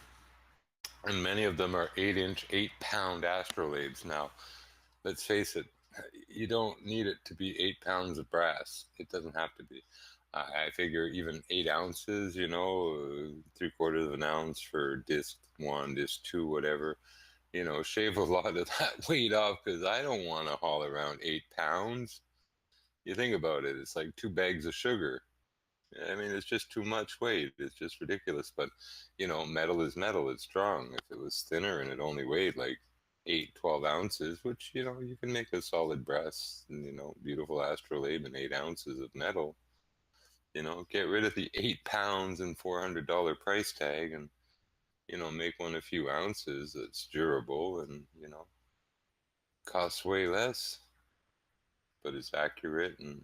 and many of them are 8-inch, 8-pound astrolabes. Now, let's face it, you don't need it to be 8 pounds of brass. It doesn't have to be. I figure even 8 ounces, you know, 3/4 of an ounce for disc 1, disc 2, whatever, you know, shave a lot of that weight off, because I don't want to haul around 8 pounds. You think about it, it's like 2 bags of sugar. I mean, it's just too much weight. It's just ridiculous. But, you know, metal is metal. It's strong. If it was thinner and it only weighed like 8, 12 ounces, which, you know, you can make a solid brass, and, you know, beautiful astrolabe and 8 ounces of metal. You know, get rid of the 8 pounds and $400 price tag, and, you know, make one a few ounces that's durable and, you know, costs way less, but it's accurate and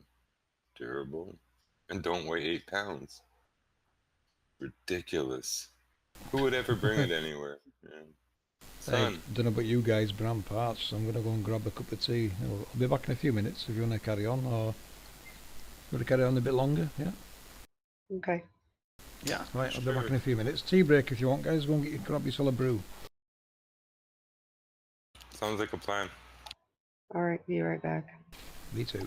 durable and don't weigh 8 pounds. Ridiculous. Who would ever bring it anywhere? Yeah. I Son, don't know about you guys, but I'm parched, so I'm going to go and grab a cup of tea. I'll be back in a few minutes if you want to carry on, or you want to carry on a bit longer, yeah? Okay. Yeah. Right, I'll be back sure. in a few minutes. Tea break if you want, guys. Go and grab yourself a brew. Sounds like a plan. All right. Be right back. Me too.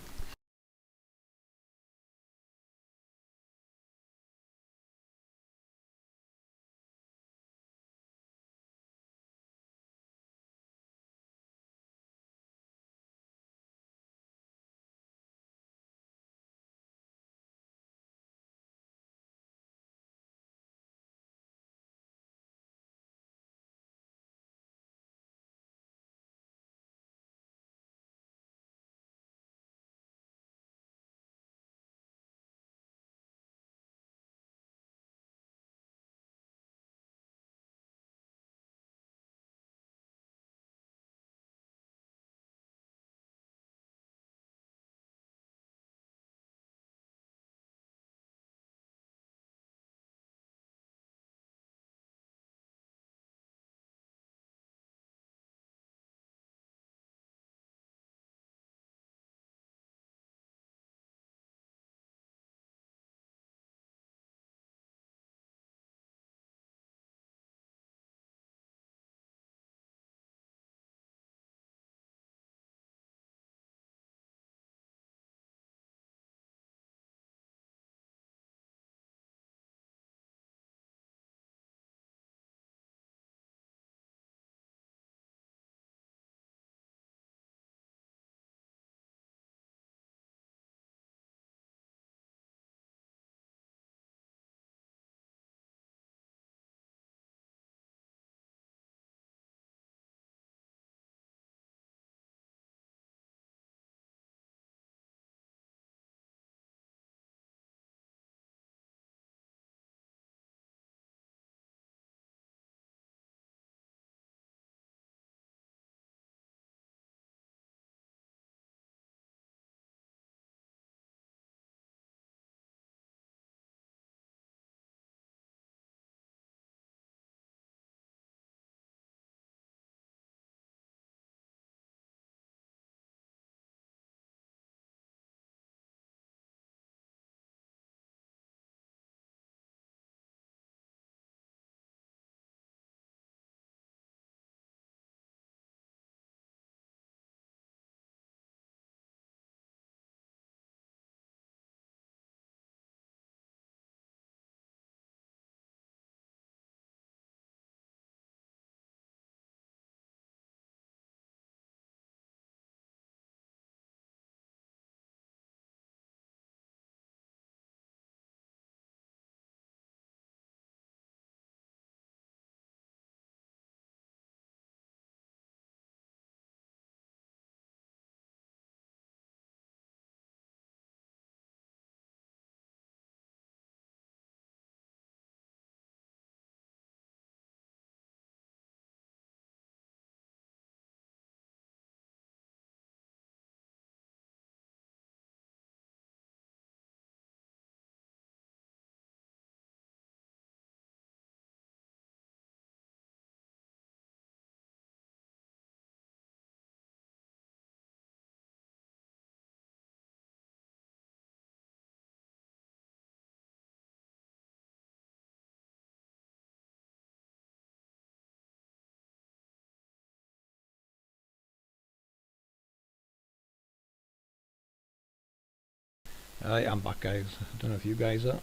I'm back, guys. I don't know if you guys are.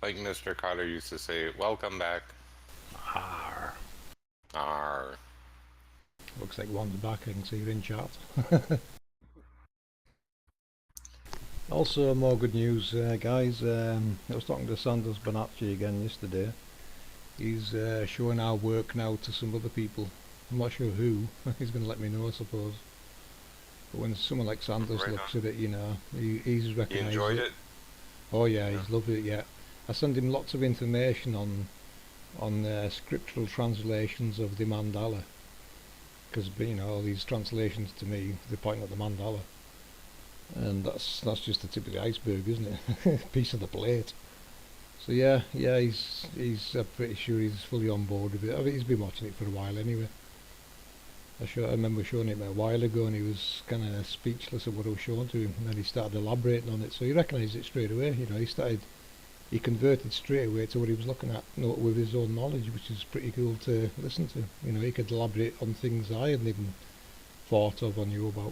Like Mr. Cotter used to say, welcome back. Arr. Arr. Looks like one's back. I can see you're in chat. Also, more good news, guys. I was talking to Sanders Bonacci again yesterday. He's showing our work now to some other people. I'm not sure who. He's going to let me know, I suppose. But when someone like Sanders Right looks on. at it, you know, he's He recognised enjoyed it? Oh yeah, he's loved it. Yeah, I sent him lots of information on scriptural translations of the mandala, because you know all these translations to me they point at the mandala, and that's just the tip of the iceberg, isn't it? Piece of the plate. So yeah, he's pretty sure he's fully on board with it. I mean, he's been watching it for a while anyway. I remember showing him a while ago, and he was kind of speechless at what I was showing to him, and then he started elaborating on it. So he recognised it straight away. You know, he converted straight away to what he was looking at, you know, with his own knowledge, which is pretty cool to listen to. You know, he could elaborate on things I hadn't even thought of or knew about.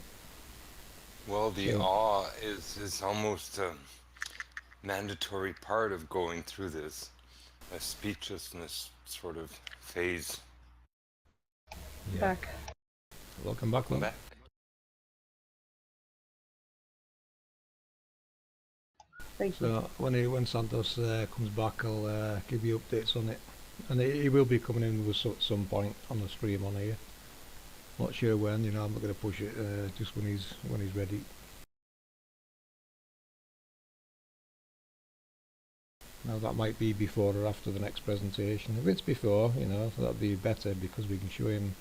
Well, the So, awe is almost a mandatory part of going through this a speechlessness sort of phase. yeah. Back. Welcome back, Welcome man. back. Thank you. So when Santos comes back, I'll give you updates on it, and he will be coming in with some point on the stream on here. Not sure when. You know, I'm not going to push it. Just when he's ready. Now that might be before or after the next presentation. If it's before, you know, that'd be better because we can show him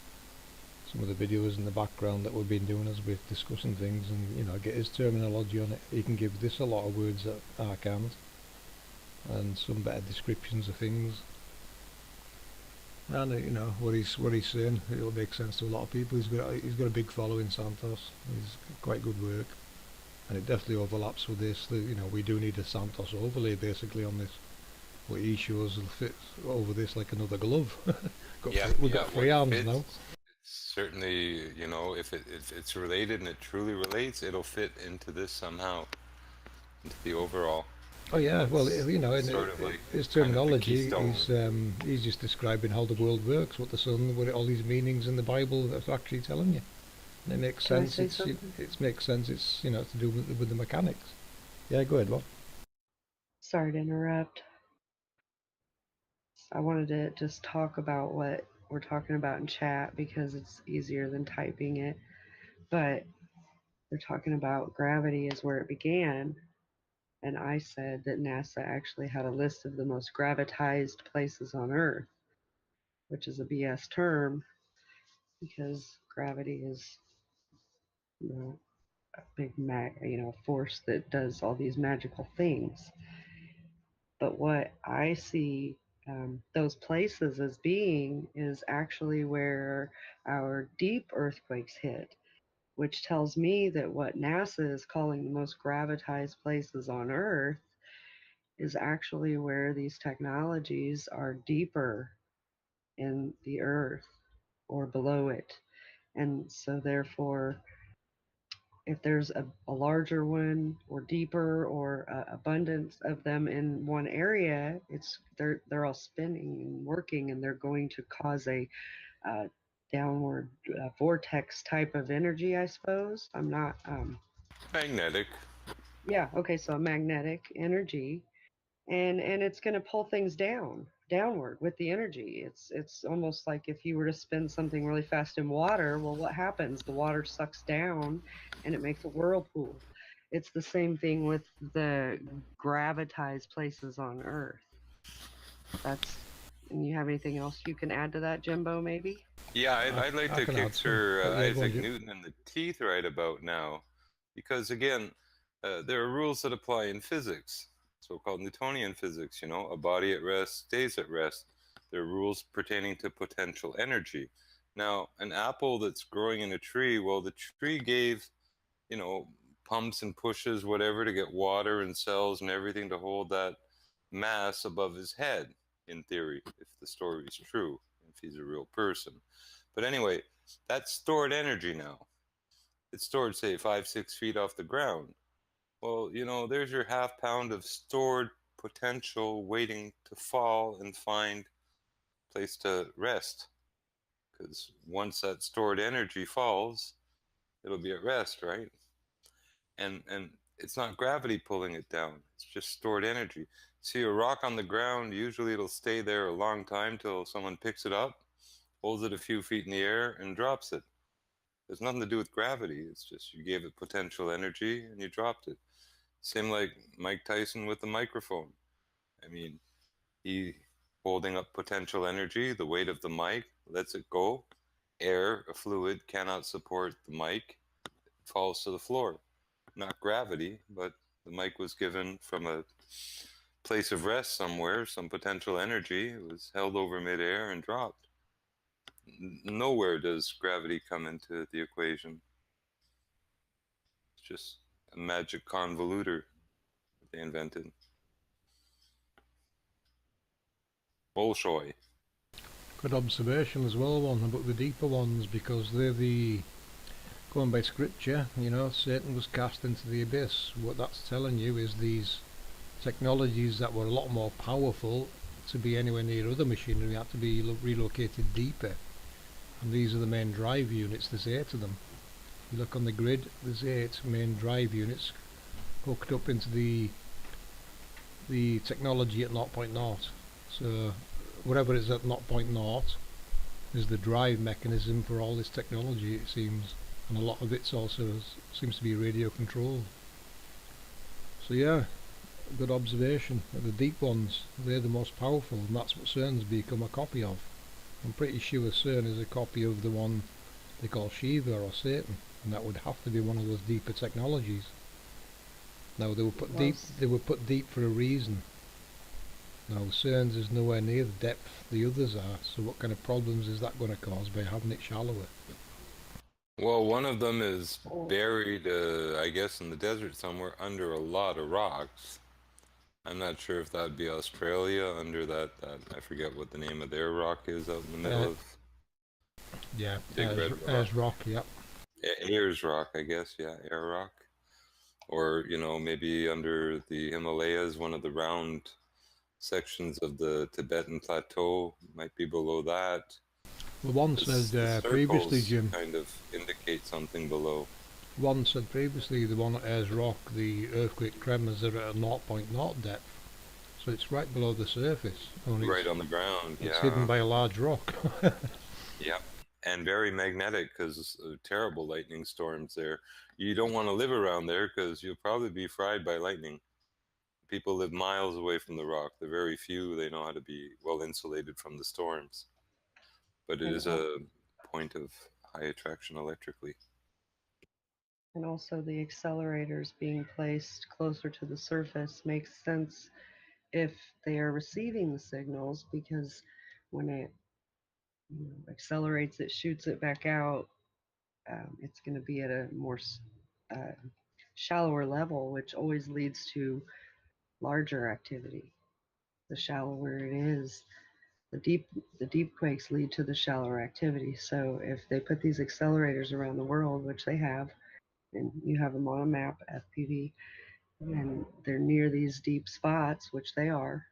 some of the videos in the background that we've been doing as we're discussing things, and you know, get his terminology on it. He can give this a lot of words that I can't, and some better descriptions of things. And you know what he's saying, it'll make sense to a lot of people. He's got a big following, Santos. He's quite good work, and it definitely overlaps with this. You know, we do need a Santos overlay basically on this. What he shows will fit over this like another glove. We've got free arms fits, now. certainly, you know, if it's related and it truly relates, it'll fit into this somehow, into the overall. Oh yeah, well, you know, in sort of like his kind of the terminology, keystone. he's just describing how the world works, what the sun, what all these meanings in the Bible that's actually telling you. And it makes Can I sense. say It's something? it makes sense. It's you know to do with the mechanics. Yeah, go ahead, Bob. Sorry to interrupt. I wanted to just talk about what we're talking about in chat because it's easier than typing it. But they're talking about gravity is where it began. And I said that NASA actually had a list of the most gravitized places on Earth, which is a BS term because gravity is, you know, a big force that does all these magical things. But what I see those places as being is actually where our deep earthquakes hit, which tells me that what NASA is calling the most gravitized places on Earth is actually where these technologies are deeper in the Earth or below it. And so, therefore, if there's a larger one or deeper or abundance of them in one area, they're all spinning and working, and they're going to cause a downward vortex type of energy, I suppose. I'm not. Magnetic. Yeah. Okay. So a magnetic energy, and it's going to pull things downward with the energy. It's almost like if you were to spin something really fast in water. Well, what happens? The water sucks down, and it makes a whirlpool. It's the same thing with the gravitized places on Earth. And you have anything else you can add to that, Jimbo? Maybe. Yeah, I'd like I to can kick add some, Sir but yeah, go on, Isaac Jim. Newton in the teeth right about now, because again, there are rules that apply in physics, so-called Newtonian physics. You know, a body at rest stays at rest. There are rules pertaining to potential energy. Now, an apple that's growing in a tree, well, the tree gave, you know, pumps and pushes, whatever, to get water and cells and everything to hold that mass above his head, in theory, if the story is true. In if he's a real person. But anyway, that's stored energy now. It's stored, say, 5-6 feet off the ground. Well, there's your half pound of stored potential waiting to fall and find a place to rest. Because once that stored energy falls, it'll be at rest, right? And it's not gravity pulling it down. It's just stored energy. See a rock on the ground, usually it'll stay there a long time till someone picks it up, holds it a few feet in the air, and drops it. There's nothing to do with gravity. It's just you gave it potential energy and you dropped it. Same like Mike Tyson with the microphone. I mean, he holding up potential energy, the weight of the mic, lets it go. Air, a fluid, cannot support the mic, it falls to the floor. Not gravity, but the mic was given from a place of rest somewhere, some potential energy. It was held over midair and dropped. Nowhere does gravity come into the equation. It's just a magic convoluter that they invented. Bolshoi. Good observation as well, one about the deeper ones, because they're going by scripture, Satan was cast into the abyss. What that's telling you is these technologies that were a lot more powerful to be anywhere near other machinery had to be relocated deeper. And these are the main drive units, there's 8 of them. You look on the grid, there's 8 main drive units hooked up into the technology at 0.0. So whatever is at 0.0 is the drive mechanism for all this technology, it seems, and a lot of it also seems to be radio controlled. So yeah, good observation. The deep ones, they're the most powerful, and that's what CERN's become a copy of. I'm pretty sure CERN is a copy of the one they call Shiva or Satan, and that would have to be one of those deeper technologies. Now they were put deep for a reason. Now CERN's is nowhere near the depth the others are, so what kind of problems is that going to cause by having it shallower? Well, one of them is buried, I guess, in the desert somewhere under a lot of rocks. I'm not sure if that'd be Australia under that I forget what the name of their rock is out in the middle of. Yeah, Big red rock. Ayers Rock, yeah. Ayers Rock, I guess, yeah, Air Rock. Or, maybe under the Himalayas, one of the round sections of the Tibetan plateau might be below that. Well, one said previously, Jim, kind of indicate something below. One said previously the one at Ayers Rock, the earthquake tremors are at a 0.0 depth, so it's right below the surface. Right on the ground, it's hidden by a large rock. Yeah, and very magnetic because terrible lightning storms there. You don't want to live around there because you'll probably be fried by lightning. People live miles away from the rock. They're very few. They know how to be well insulated from the storms. But it is a point of high attraction electrically. And also the accelerators being placed closer to the surface makes sense if they are receiving the signals, because when it accelerates, it shoots it back out. It's going to be at a more shallower level, which always leads to larger activity. The shallower it is, the deep quakes lead to the shallower activity. So if they put these accelerators around the world, which they have, and you have them on a map, FPV, and they're near these deep spots, which they are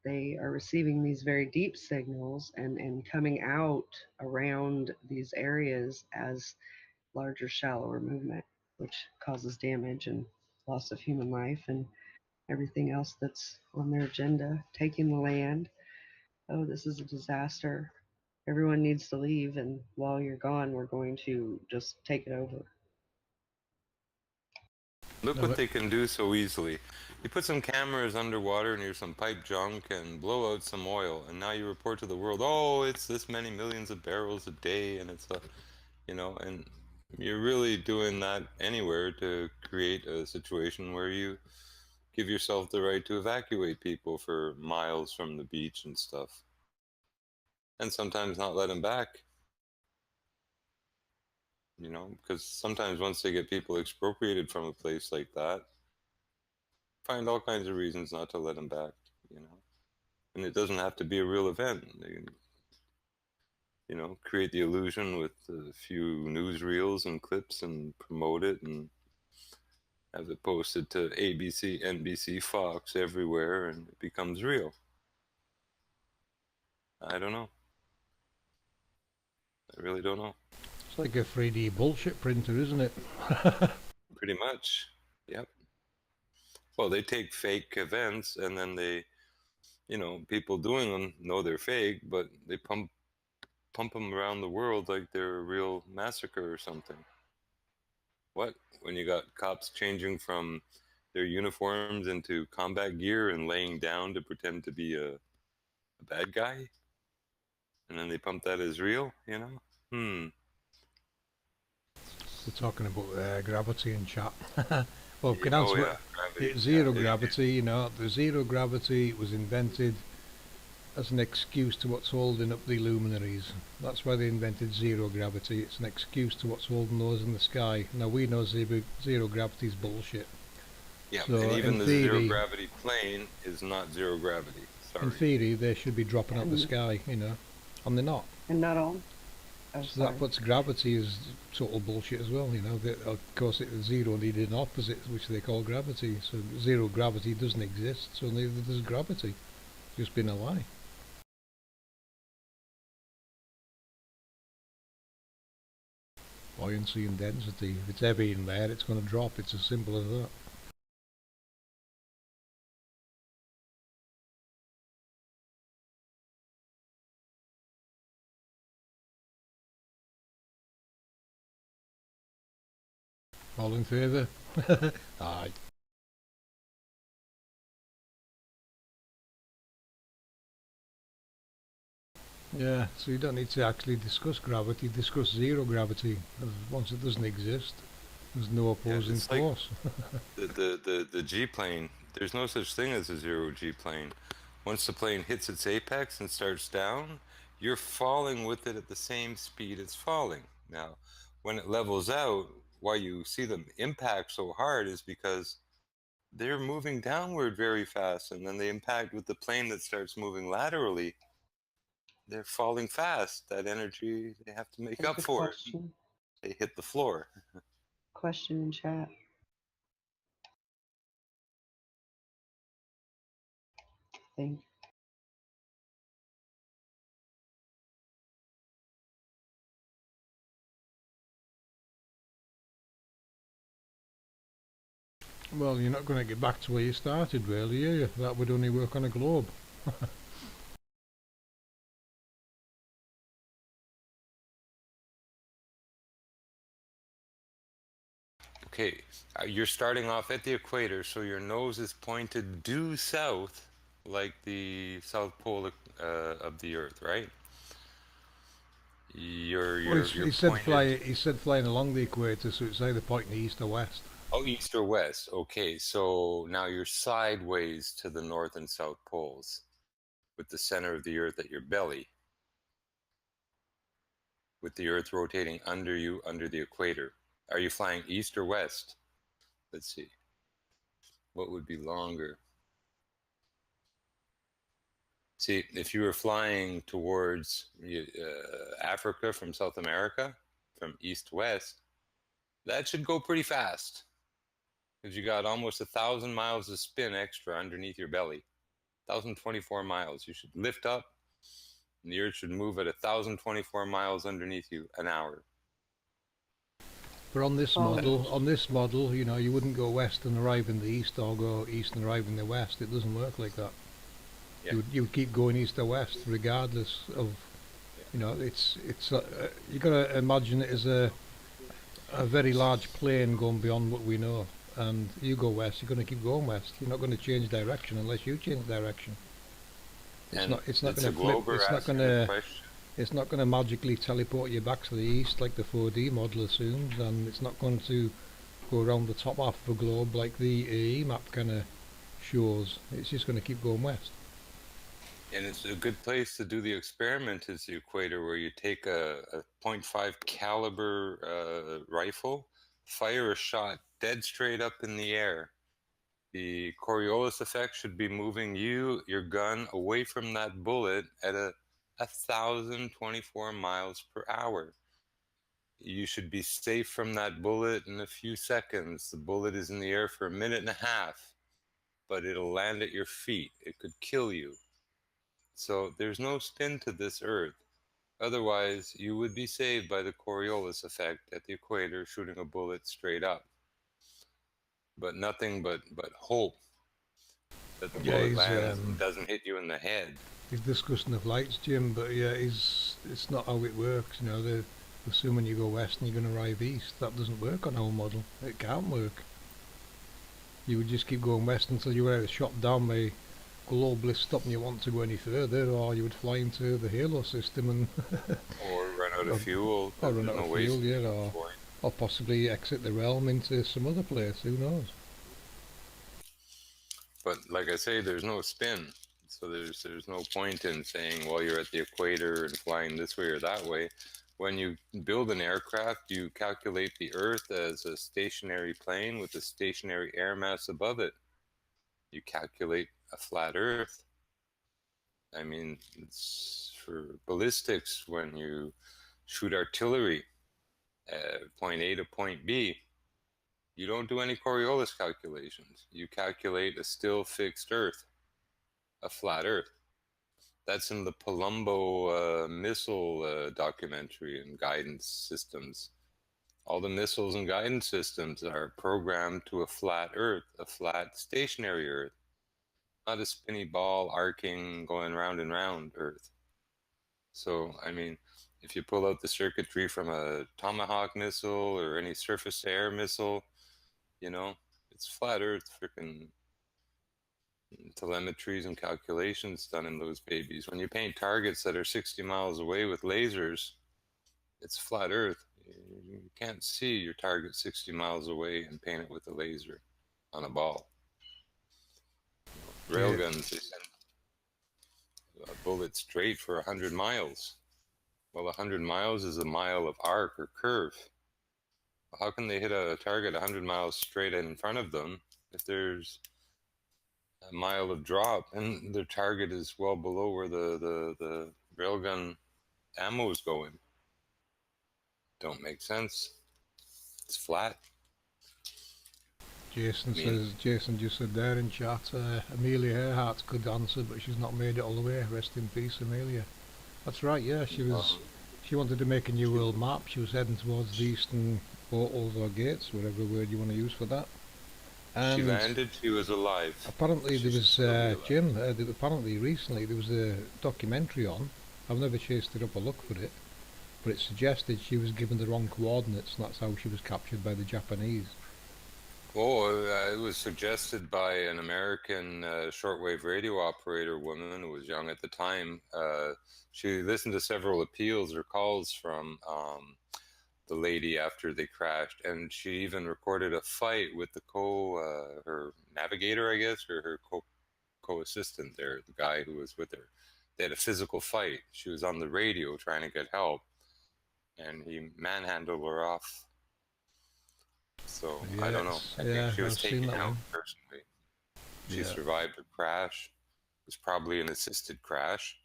receiving these very deep signals and coming out around these areas as larger, shallower movement, which causes damage and loss of human life and everything else that's on their agenda, taking the land. Oh, this is a disaster. Everyone needs to leave, and while you're gone, we're going to just take it over. Look what they can do so easily. You put some cameras underwater near some pipe junk and blow out some oil, and now you report to the world, oh, it's this many millions of barrels a day, and it's and you're really doing that anywhere to create a situation where you give yourself the right to evacuate people for miles from the beach and stuff. And sometimes not let them back. Because sometimes once they get people expropriated from a place like that, find all kinds of reasons not to let them back, And it doesn't have to be a real event. you know, create the illusion with a few newsreels and clips and promote it and have it posted to ABC, NBC, Fox, everywhere, and it becomes real. I don't know. I really don't know. It's like a 3D bullshit printer, isn't it? Pretty much. Yep. Well, they take fake events and then they, you know, people doing them know they're fake, but they pump them around the world like they're a real massacre or something. What? When you got cops changing from their uniforms into combat gear and laying down to pretend to be a bad guy? And then they pump that as real, you know? We're talking about gravity and chat. Well, we can Oh, answer yeah. it. Gravity. It's zero Yeah, gravity, you know. The zero gravity was invented as an excuse to what's holding up the luminaries. That's why they invented zero gravity. It's an excuse to what's holding those in the sky. Now we know zero gravity is bullshit. yeah. So And even in the theory, zero gravity plane is not zero gravity. Sorry. in theory, they should be dropping out the sky, you know, and they're not. And not all. Oh, So that sorry. puts gravity as total bullshit as well, you know. Of course, zero needed an opposite, which they call gravity. So zero gravity doesn't exist, so neither does gravity. It's just been a lie. Buoyancy and density. If it's heavy in there, it's going to drop. It's as simple as that. All in favour? Aye. Yeah, so you don't need to actually discuss gravity, discuss zero gravity. Once it doesn't exist, there's no opposing it's like force. the G plane. There's no such thing as a zero G plane. Once the plane hits its apex and starts down, you're falling with it at the same speed it's falling. Now, when it levels out, why you see them impact so hard is because they're moving downward very fast, and then they impact with the plane that starts moving laterally. They're falling fast. That energy, they have to make There's up a for it. question. They hit the floor. Question in chat. Think. Well, you're not going to get back to where you started, really, are you? That would only work on a globe. Okay, you're starting off at the equator, so your nose is pointed due south, like the south pole of the Earth, right? Well, You're he said flying along the equator, so it's either pointing east or west. Oh, east or west. Okay, so now you're sideways to the north and south poles, with the center of the Earth at your belly, with the Earth rotating under you, under the equator. Are you flying east or west? Let's see. What would be longer? See, if you were flying towards Africa from South America, from east to west, that should go pretty fast because you got almost 1,000 miles of spin extra underneath your belly. 1,024 miles. You should lift up, and the Earth should move at 1,024 miles underneath you an hour. But on this model, you know, you wouldn't go west and arrive in the east, or go east and arrive in the west. It doesn't work like that. Yeah. You would keep going east or west, regardless of, you know, you got to imagine it as a very large plane going beyond what we know. And you go west, you're going to keep going west. You're not going to change direction unless you change direction. It's not going to flip. It's not going to magically teleport you back to the east like the 4D model assumes, and it's not going to go around the top half of the globe like the AE map kind of shows. It's just going to keep going west. And it's a good place to do the experiment is the equator, where you take a .5 caliber rifle, fire a shot dead straight up in the air. The Coriolis effect should be moving your gun away from that bullet at a 1,024 miles per hour. You should be safe from that bullet in a few seconds. The bullet is in the air for a minute and a half, but it'll land at your feet. It could kill you. So there's no spin to this Earth. Otherwise, you would be saved by the Coriolis effect at the equator, shooting a bullet straight up. But nothing but hope that the bullet lands and doesn't hit you in the head. He's discussing the flights, Jim, but yeah, it's not how it works. You know, they're assuming you go west and you're going to arrive east. That doesn't work on our model. It can't work. You would just keep going west until you were either shot down by globalist stopping you want to go any further, or you would fly into the Halo system and or run out of fuel. Or run out of fuel, yeah, or possibly exit the realm into some other place. Who knows? But like I say, there's no spin, so there's no point in saying, well, you're at the equator and flying this way or that way. When you build an aircraft, you calculate the Earth as a stationary plane with a stationary air mass above it. You calculate a flat Earth. I mean, it's for ballistics, when you shoot artillery at point A to point B, you don't do any Coriolis calculations. You calculate a still fixed Earth, a flat Earth. That's in the Palumbo missile documentary and guidance systems. All the missiles and guidance systems are programmed to a flat Earth, a flat stationary Earth, not a spinny ball arcing, going round and round Earth. So, I mean, if you pull out the circuitry from a Tomahawk missile or any surface-to-air missile, you know, it's flat Earth, freaking telemetries and calculations done in those babies. When you paint targets that are 60 miles away with lasers, it's flat Earth. You can't see your target 60 miles away and paint it with a laser on a ball. Railguns, they send a bullet straight for 100 miles. Well, 100 miles is a mile of arc or curve. How can they hit a target 100 miles straight in front of them if there's a mile of drop and their target is well below where the railgun ammo is going? Don't make sense. It's flat. Jason just said there in chat, Amelia Earhart's good answer, but she's not made it all the way. Rest in peace, Amelia. That's right, yeah, she wanted to make a new world map. She was heading towards the eastern portals or gates, whatever word you want to use for that. And she landed, she was alive. Apparently there was, Jim, apparently recently there was a documentary on. I've never chased it up or looked for it, but it suggested she was given the wrong coordinates, and that's how she was captured by the Japanese. Oh, it was suggested by an American shortwave radio operator woman who was young at the time. She listened to several appeals or calls from the lady after they crashed, and she even recorded a fight with the her navigator, I guess, or her co-assistant there, the guy who was with her. They had a physical fight. She was on the radio trying to get help, and he manhandled her off. So, yeah, I don't know. I think she was taken out personally. She survived a crash. It was probably an assisted crash,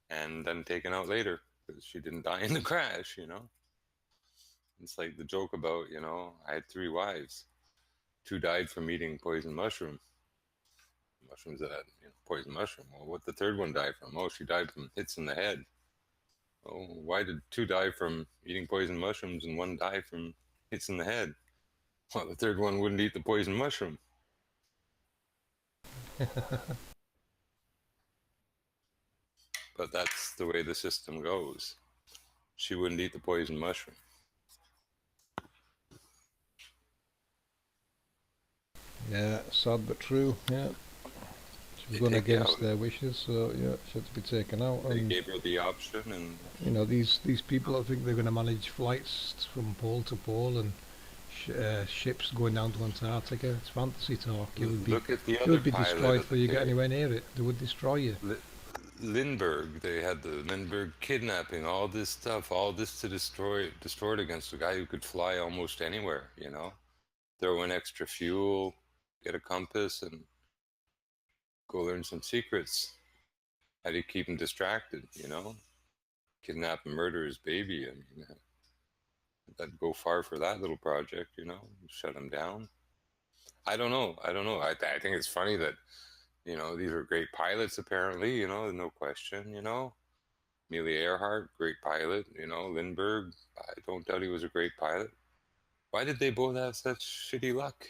and then taken out later because she didn't die in the crash, you know. It's like the joke about, you know, I had 3 wives. 2 died from eating poison mushroom. Mushrooms that, you know, poison mushroom. Well, what the 3rd one die from? Oh, she died from hits in the head. Oh, why did 2 die from eating poison mushrooms and 1 die from hits in the head? Well, the 3rd one wouldn't eat the poison mushroom. But that's the way the system goes. She wouldn't eat the poison mushroom. Yeah, sad but true, yeah. She was going against their wishes, so yeah, she had to be taken out. They gave her the option, and you know, these people, I think they're going to manage flights from pole to pole and ships going down to Antarctica. It's fantasy talk. You would be destroyed before you get anywhere near it. They would destroy you. Lindbergh, they had the Lindbergh kidnapping, all this stuff, all this to destroy it against a guy who could fly almost anywhere, you know. Throw in extra fuel, get a compass, and go learn some secrets. How do you keep him distracted, you know? kidnap and murder his baby. I mean, that'd go far for that little project, you know, shut him down. I don't know. I think it's funny that, you know, these are great pilots, apparently, you know, no question, you know. Amelia Earhart, great pilot, you know. Lindbergh, I don't doubt he was a great pilot. Why did they both have such shitty luck?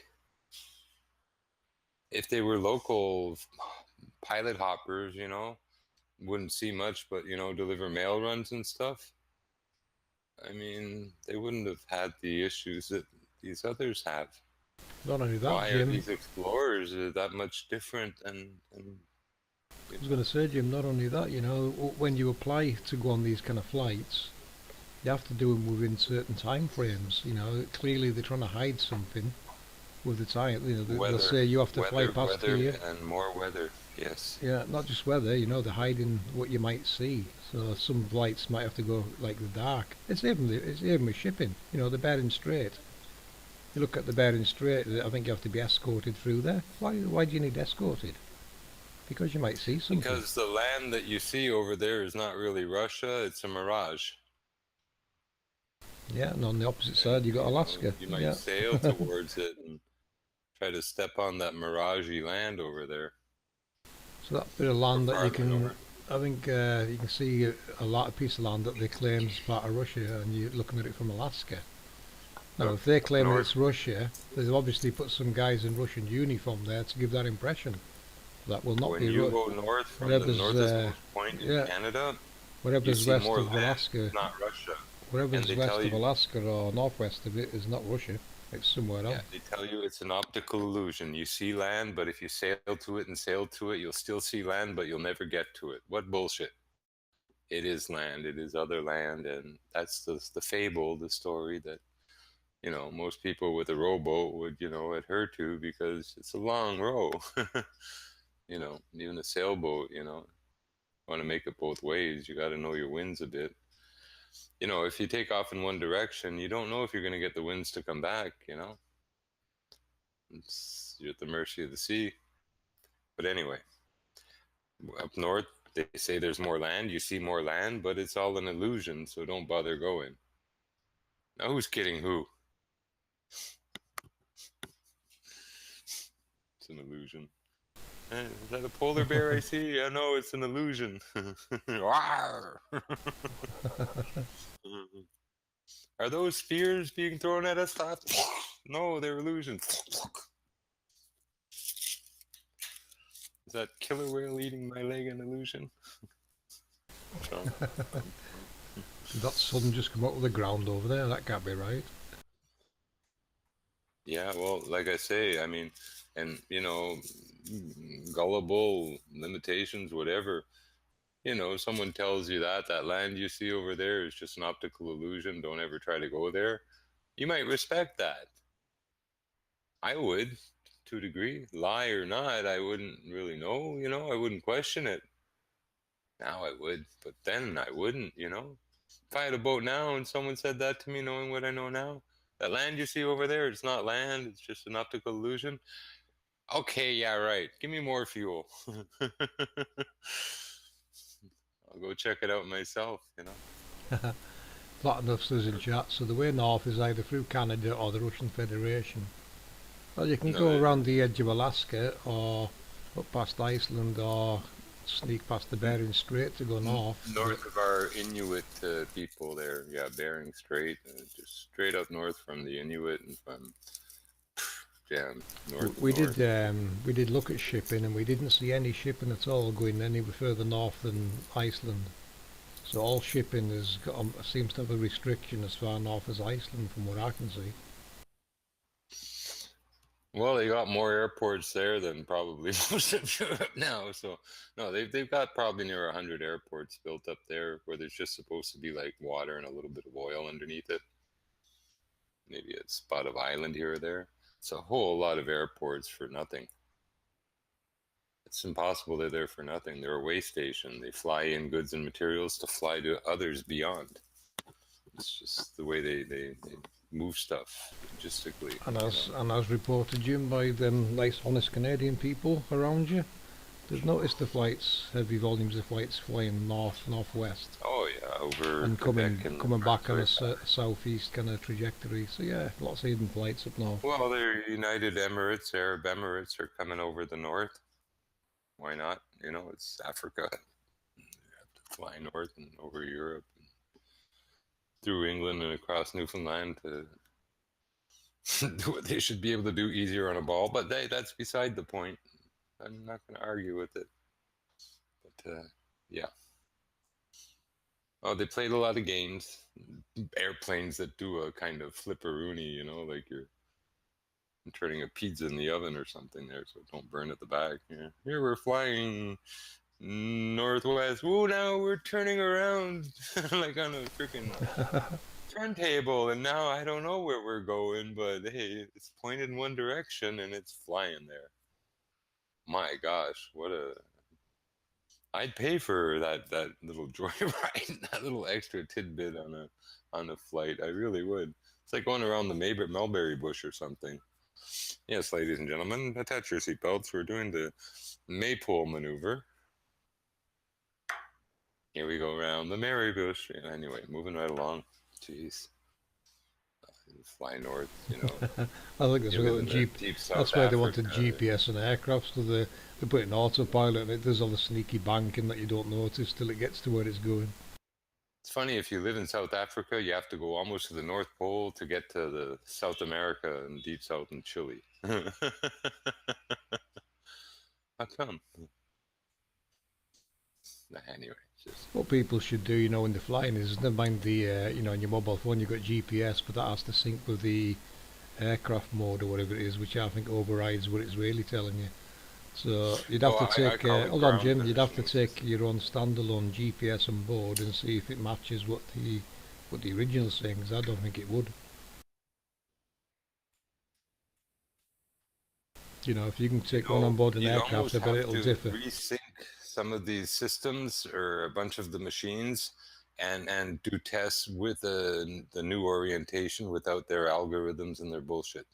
If they were local pilot hoppers, you know, wouldn't see much but, you know, deliver mail runs and stuff, I mean, they wouldn't have had the issues that these others have. Not only that, Why are Jim, these explorers that much different? And I was going to say, Jim, not only that, you know, when you apply to go on these kind of flights, you have to do them within certain time frames. You know, clearly they're trying to hide something with the time. You know, they'll say you have to fly past here. And more weather, yes. Yeah, not just weather, you know, they're hiding what you might see. So some flights might have to go like the dark. It's even with shipping, you know, the Bering Strait. You look at the Bering Strait, I think you have to be escorted through there. Why do you need escorted? Because you might see something. Because the land that you see over there is not really Russia, it's a mirage. Yeah, and on the opposite side you got Alaska. You might sail towards it and try to step on that miragey land over there. So that bit of land that you can, I think you can see a lot of piece of land that they claim is part of Russia, and you're looking at it from Alaska. Now, if they claim it's Russia, they've obviously put some guys in Russian uniform there to give that impression. That will not when be. When you go north from the northest point in Canada, whatever's west of Alaska, not Russia. Whatever's west of Alaska or northwest of it is not Russia. It's somewhere else. Yeah, they tell you it's an optical illusion. You see land, but if you sail to it and sail to it, you'll still see land, but you'll never get to it. What bullshit. It is land. It is other land. And that's the fable, the story that, you know, most people with a rowboat would, you know, adhere to, because it's a long row. You know, even a sailboat, you know, want to make it both ways. You got to know your winds a bit. You know, if you take off in one direction, you don't know if you're going to get the winds to come back, you know. You're at the mercy of the sea. But anyway, up north, they say there's more land. You see more land, but it's all an illusion, so don't bother going. Now, who's kidding who? It's an illusion. Is that a polar bear I see? Yeah, no, it's an illusion. Are those spears being thrown at us? No, they're illusions. Is that killer whale eating my leg an illusion? Did that sun just come up with the ground over there? That can't be right. Yeah, well, like I say, I mean, and, you know, gullible, limitations, whatever. You know, someone tells you that land you see over there is just an optical illusion, don't ever try to go there. You might respect that. I would, to a degree. Lie or not, I wouldn't really know, you know, I wouldn't question it. Now I would, but then I wouldn't, you know. If I had a boat now and someone said that to me, knowing what I know now, that land you see over there, it's not land, it's just an optical illusion. Okay, yeah, right. Give me more fuel. I'll go check it out myself, you know. Platinum says in chat, so the way north is either through Canada or the Russian Federation. Well, you can go around the edge of Alaska or up past Iceland or sneak past the Bering Strait to go north. North of our Inuit people there, yeah, Bering Strait, just straight up north from the Inuit and from north. We did look at shipping, and we didn't see any shipping at all going any further north than Iceland. So all shipping seems to have a restriction as far north as Iceland, from what I can see. Well, they got more airports there than probably most of Europe now. So, no, they've got probably near 100 airports built up there, where there's just supposed to be like water and a little bit of oil underneath it. Maybe a spot of island here or there. It's a whole lot of airports for nothing. It's impossible they're there for nothing. They're a way station. They fly in goods and materials to fly to others beyond. It's just the way they move stuff logistically. And as reported, Jim, by them nice honest Canadian people around you, They've noticed the flights, heavy volumes of flights flying northwest, Oh yeah, over and Quebec and coming back on a Brunswick. southeast kind of trajectory. So yeah, lots of hidden flights up north. Well, they're United Emirates, Arab Emirates are coming over the north. Why not? You know, it's Africa. You have to fly north and over Europe and through England and across Newfoundland to do what they should be able to do easier on a ball. But that's beside the point. I'm not going to argue with it. But yeah. Oh, they played a lot of games. Airplanes that do a kind of flipperoonie, you know, like you're turning a pizza in the oven or something there, so don't burn at the back. Yeah. Here we're flying northwest. Ooh, now we're turning around like on a freaking turntable, and now I don't know where we're going, but hey, it's pointed in one direction and it's flying there. My gosh, what a... I'd pay for that little joyride, that little extra tidbit on a flight. I really would. It's like going around the mulberry bush or something. Yes, ladies and gentlemen, attach your seatbelts. We're doing the maypole maneuver. Here we go around the Mary bush. Anyway, moving right along. Jeez. Fly north, you know. I think that's You where live the in the deep South that's why they Africa. wanted GPS and aircraft, so they put it in autopilot and it does all the sneaky banking that you don't notice till it gets to where it's going. It's funny, if you live in South Africa, you have to go almost to the North Pole to get to the South America and deep south in Chile. How come? Anyway, just... What people should do, you know, when they're flying is never mind the, you know, on your mobile phone you've got GPS, but that has to sync with the aircraft mode or whatever it is, which I think overrides what it's really telling you. So you'd have to take, hold on Jim, you'd have to take your own standalone GPS on board and see if it matches what the original's saying, because I don't think it would. You know, if you can take one on board an aircraft, I bet it'll differ. Resync some of these systems or a bunch of the machines and do tests with the new orientation without their algorithms and their bullshit.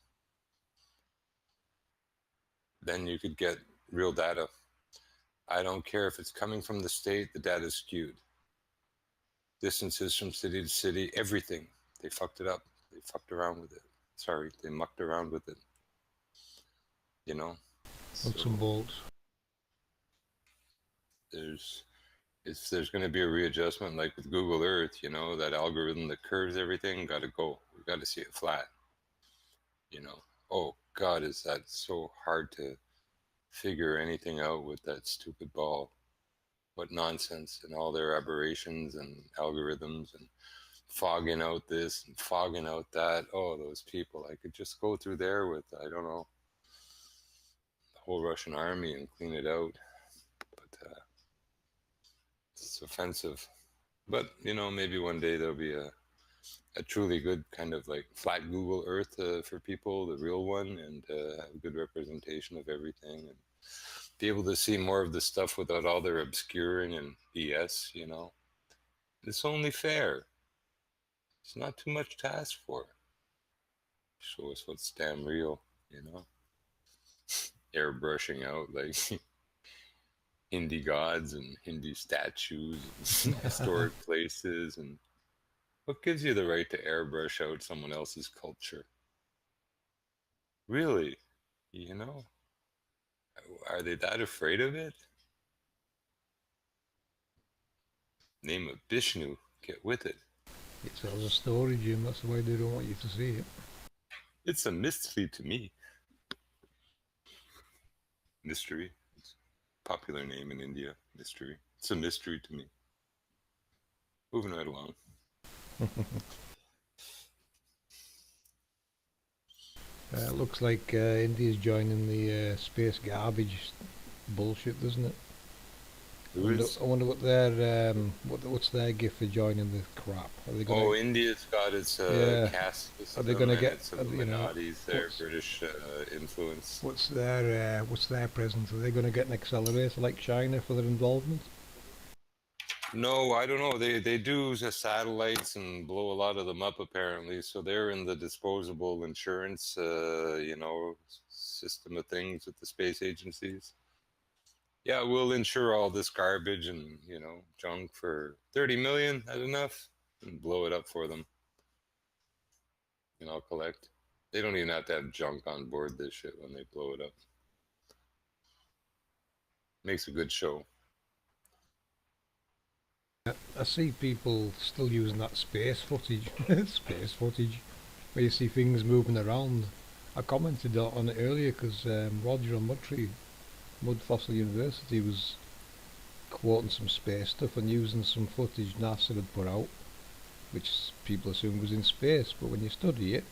Then you could get real data. I don't care if it's coming from the state, the data is skewed. Distances from city to city, everything. They fucked it up. They fucked around with it. Sorry, they mucked around with it. You know? Nuts and bolts. There's going to be a readjustment, like with Google Earth, you know, that algorithm that curves everything, got to go. We got to see it flat. You know, oh God, is that so hard to figure anything out with that stupid ball? What nonsense, and all their aberrations and algorithms and fogging out this and fogging out that. Oh, those people, I could just go through there with, I don't know, the whole Russian army and clean it out. But it's offensive. But, you know, maybe one day there'll be a truly good kind of like flat Google Earth for people, the real one, and have a good representation of everything, and be able to see more of the stuff without all their obscuring and BS, you know. It's only fair. It's not too much to ask for. Show us what's damn real, you know. Airbrushing out like Hindi gods and Hindi statues and historic places, and what gives you the right to airbrush out someone else's culture? Really? You know? Are they that afraid of it? Name of Vishnu, get with it. It tells a story, Jim, that's why they don't want you to see it. It's a mystery to me. Mystery. It's a popular name in India, mystery. It's a mystery to me. Moving right along. Looks like India's joining the space garbage bullshit, doesn't it? I wonder what their what's their gift for joining the crap? Are they gonna, India's got its caste system. Are they going to get its Illuminati's, their British influence? What's their presence? Are they going to get an accelerator like China for their involvement? No, I don't know. They do satellites and blow a lot of them up apparently. So they're in the disposable insurance, you know, system of things with the space agencies. Yeah, we'll insure all this garbage and, you know, junk for 30 million. That enough? And blow it up for them. And I'll collect. They don't even have to have junk on board this shit when they blow it up. Makes a good show. I see people still using that space footage, space footage, where you see things moving around. I commented on it earlier because Roger on Mud Fossil University was quoting some space stuff and using some footage NASA had put out, which people assume was in space, but when you study it,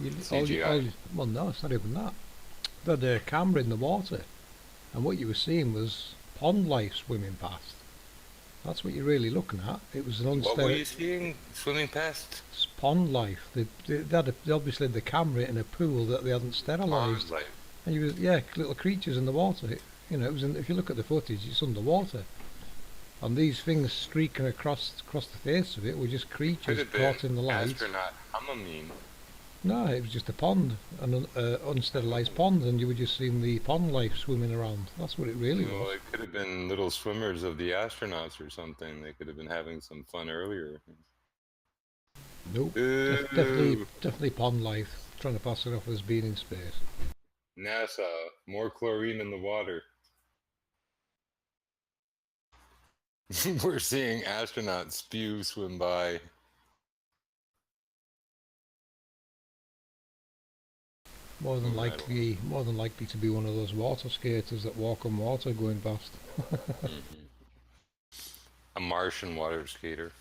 CGI. well, no, it's not even that. They had a camera in the water, and what you were seeing was pond life swimming past. That's what you're really looking at. It was an What were you seeing swimming past? pond life. They obviously had the camera in a pool that they hadn't sterilised. Pond life. And you was, yeah, little creatures in the water. You know, it was if you look at the footage, it's underwater. And these things streaking across the face of it were just creatures caught in the light. Astronaut Hamamine. No, it was just a pond, an unsterilised pond, and you were just seeing the pond life swimming around. That's what it really Well, was. it could have been little swimmers of the astronauts or something. They could have been having some fun earlier. Nope, definitely pond life. Trying to pass it off as being in space. NASA, more chlorine in the water. We're seeing astronauts spew swim by. More than likely to be one of those water skaters that walk on water going past. A Martian water skater.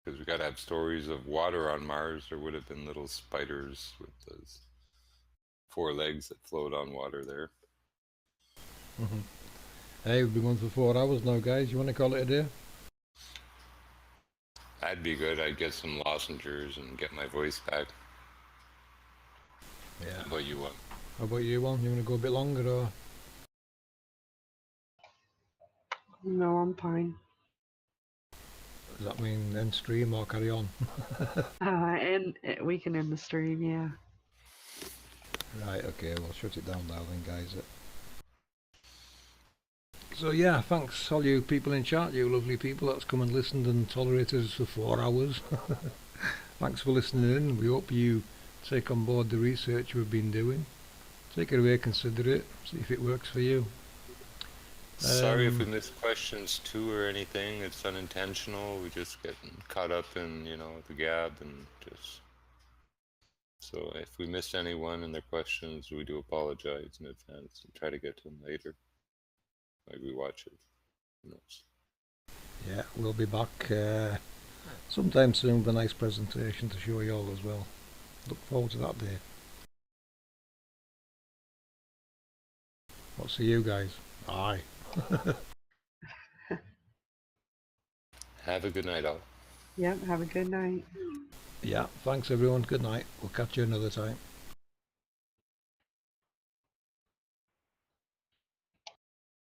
Because we gotta have stories of water on Mars. There would have been little spiders with those 4 legs that float on water there. Hey, we've been going for 4 hours now, guys. You want to call it a day? That'd be good. I'd get some lozenges and get my voice back. Yeah. How about you, one? How about you, one? You want to go a bit longer, or? No, I'm fine. Does that mean end stream or carry on? And we can end the stream, yeah. Right, okay, we'll shut it down now then, guys. So yeah, thanks all you people in chat, you lovely people that's come and listened and tolerated us for 4 hours. Thanks for listening in. We hope you take on board the research we've been doing. Take it away, consider it, see if it works for you. Sorry if we missed questions too or anything. It's unintentional. We just get caught up in, you know, the gab and just... So if we missed anyone and their questions, we do apologize in advance and try to get to them later. Maybe watch it. Who knows? Yeah, we'll be back sometime soon with a nice presentation to show you all as well. Look forward to that day. What say you guys? Aye. Have a good night, all. Yep, have a good night. Yeah, thanks everyone. Good night. We'll catch you another time.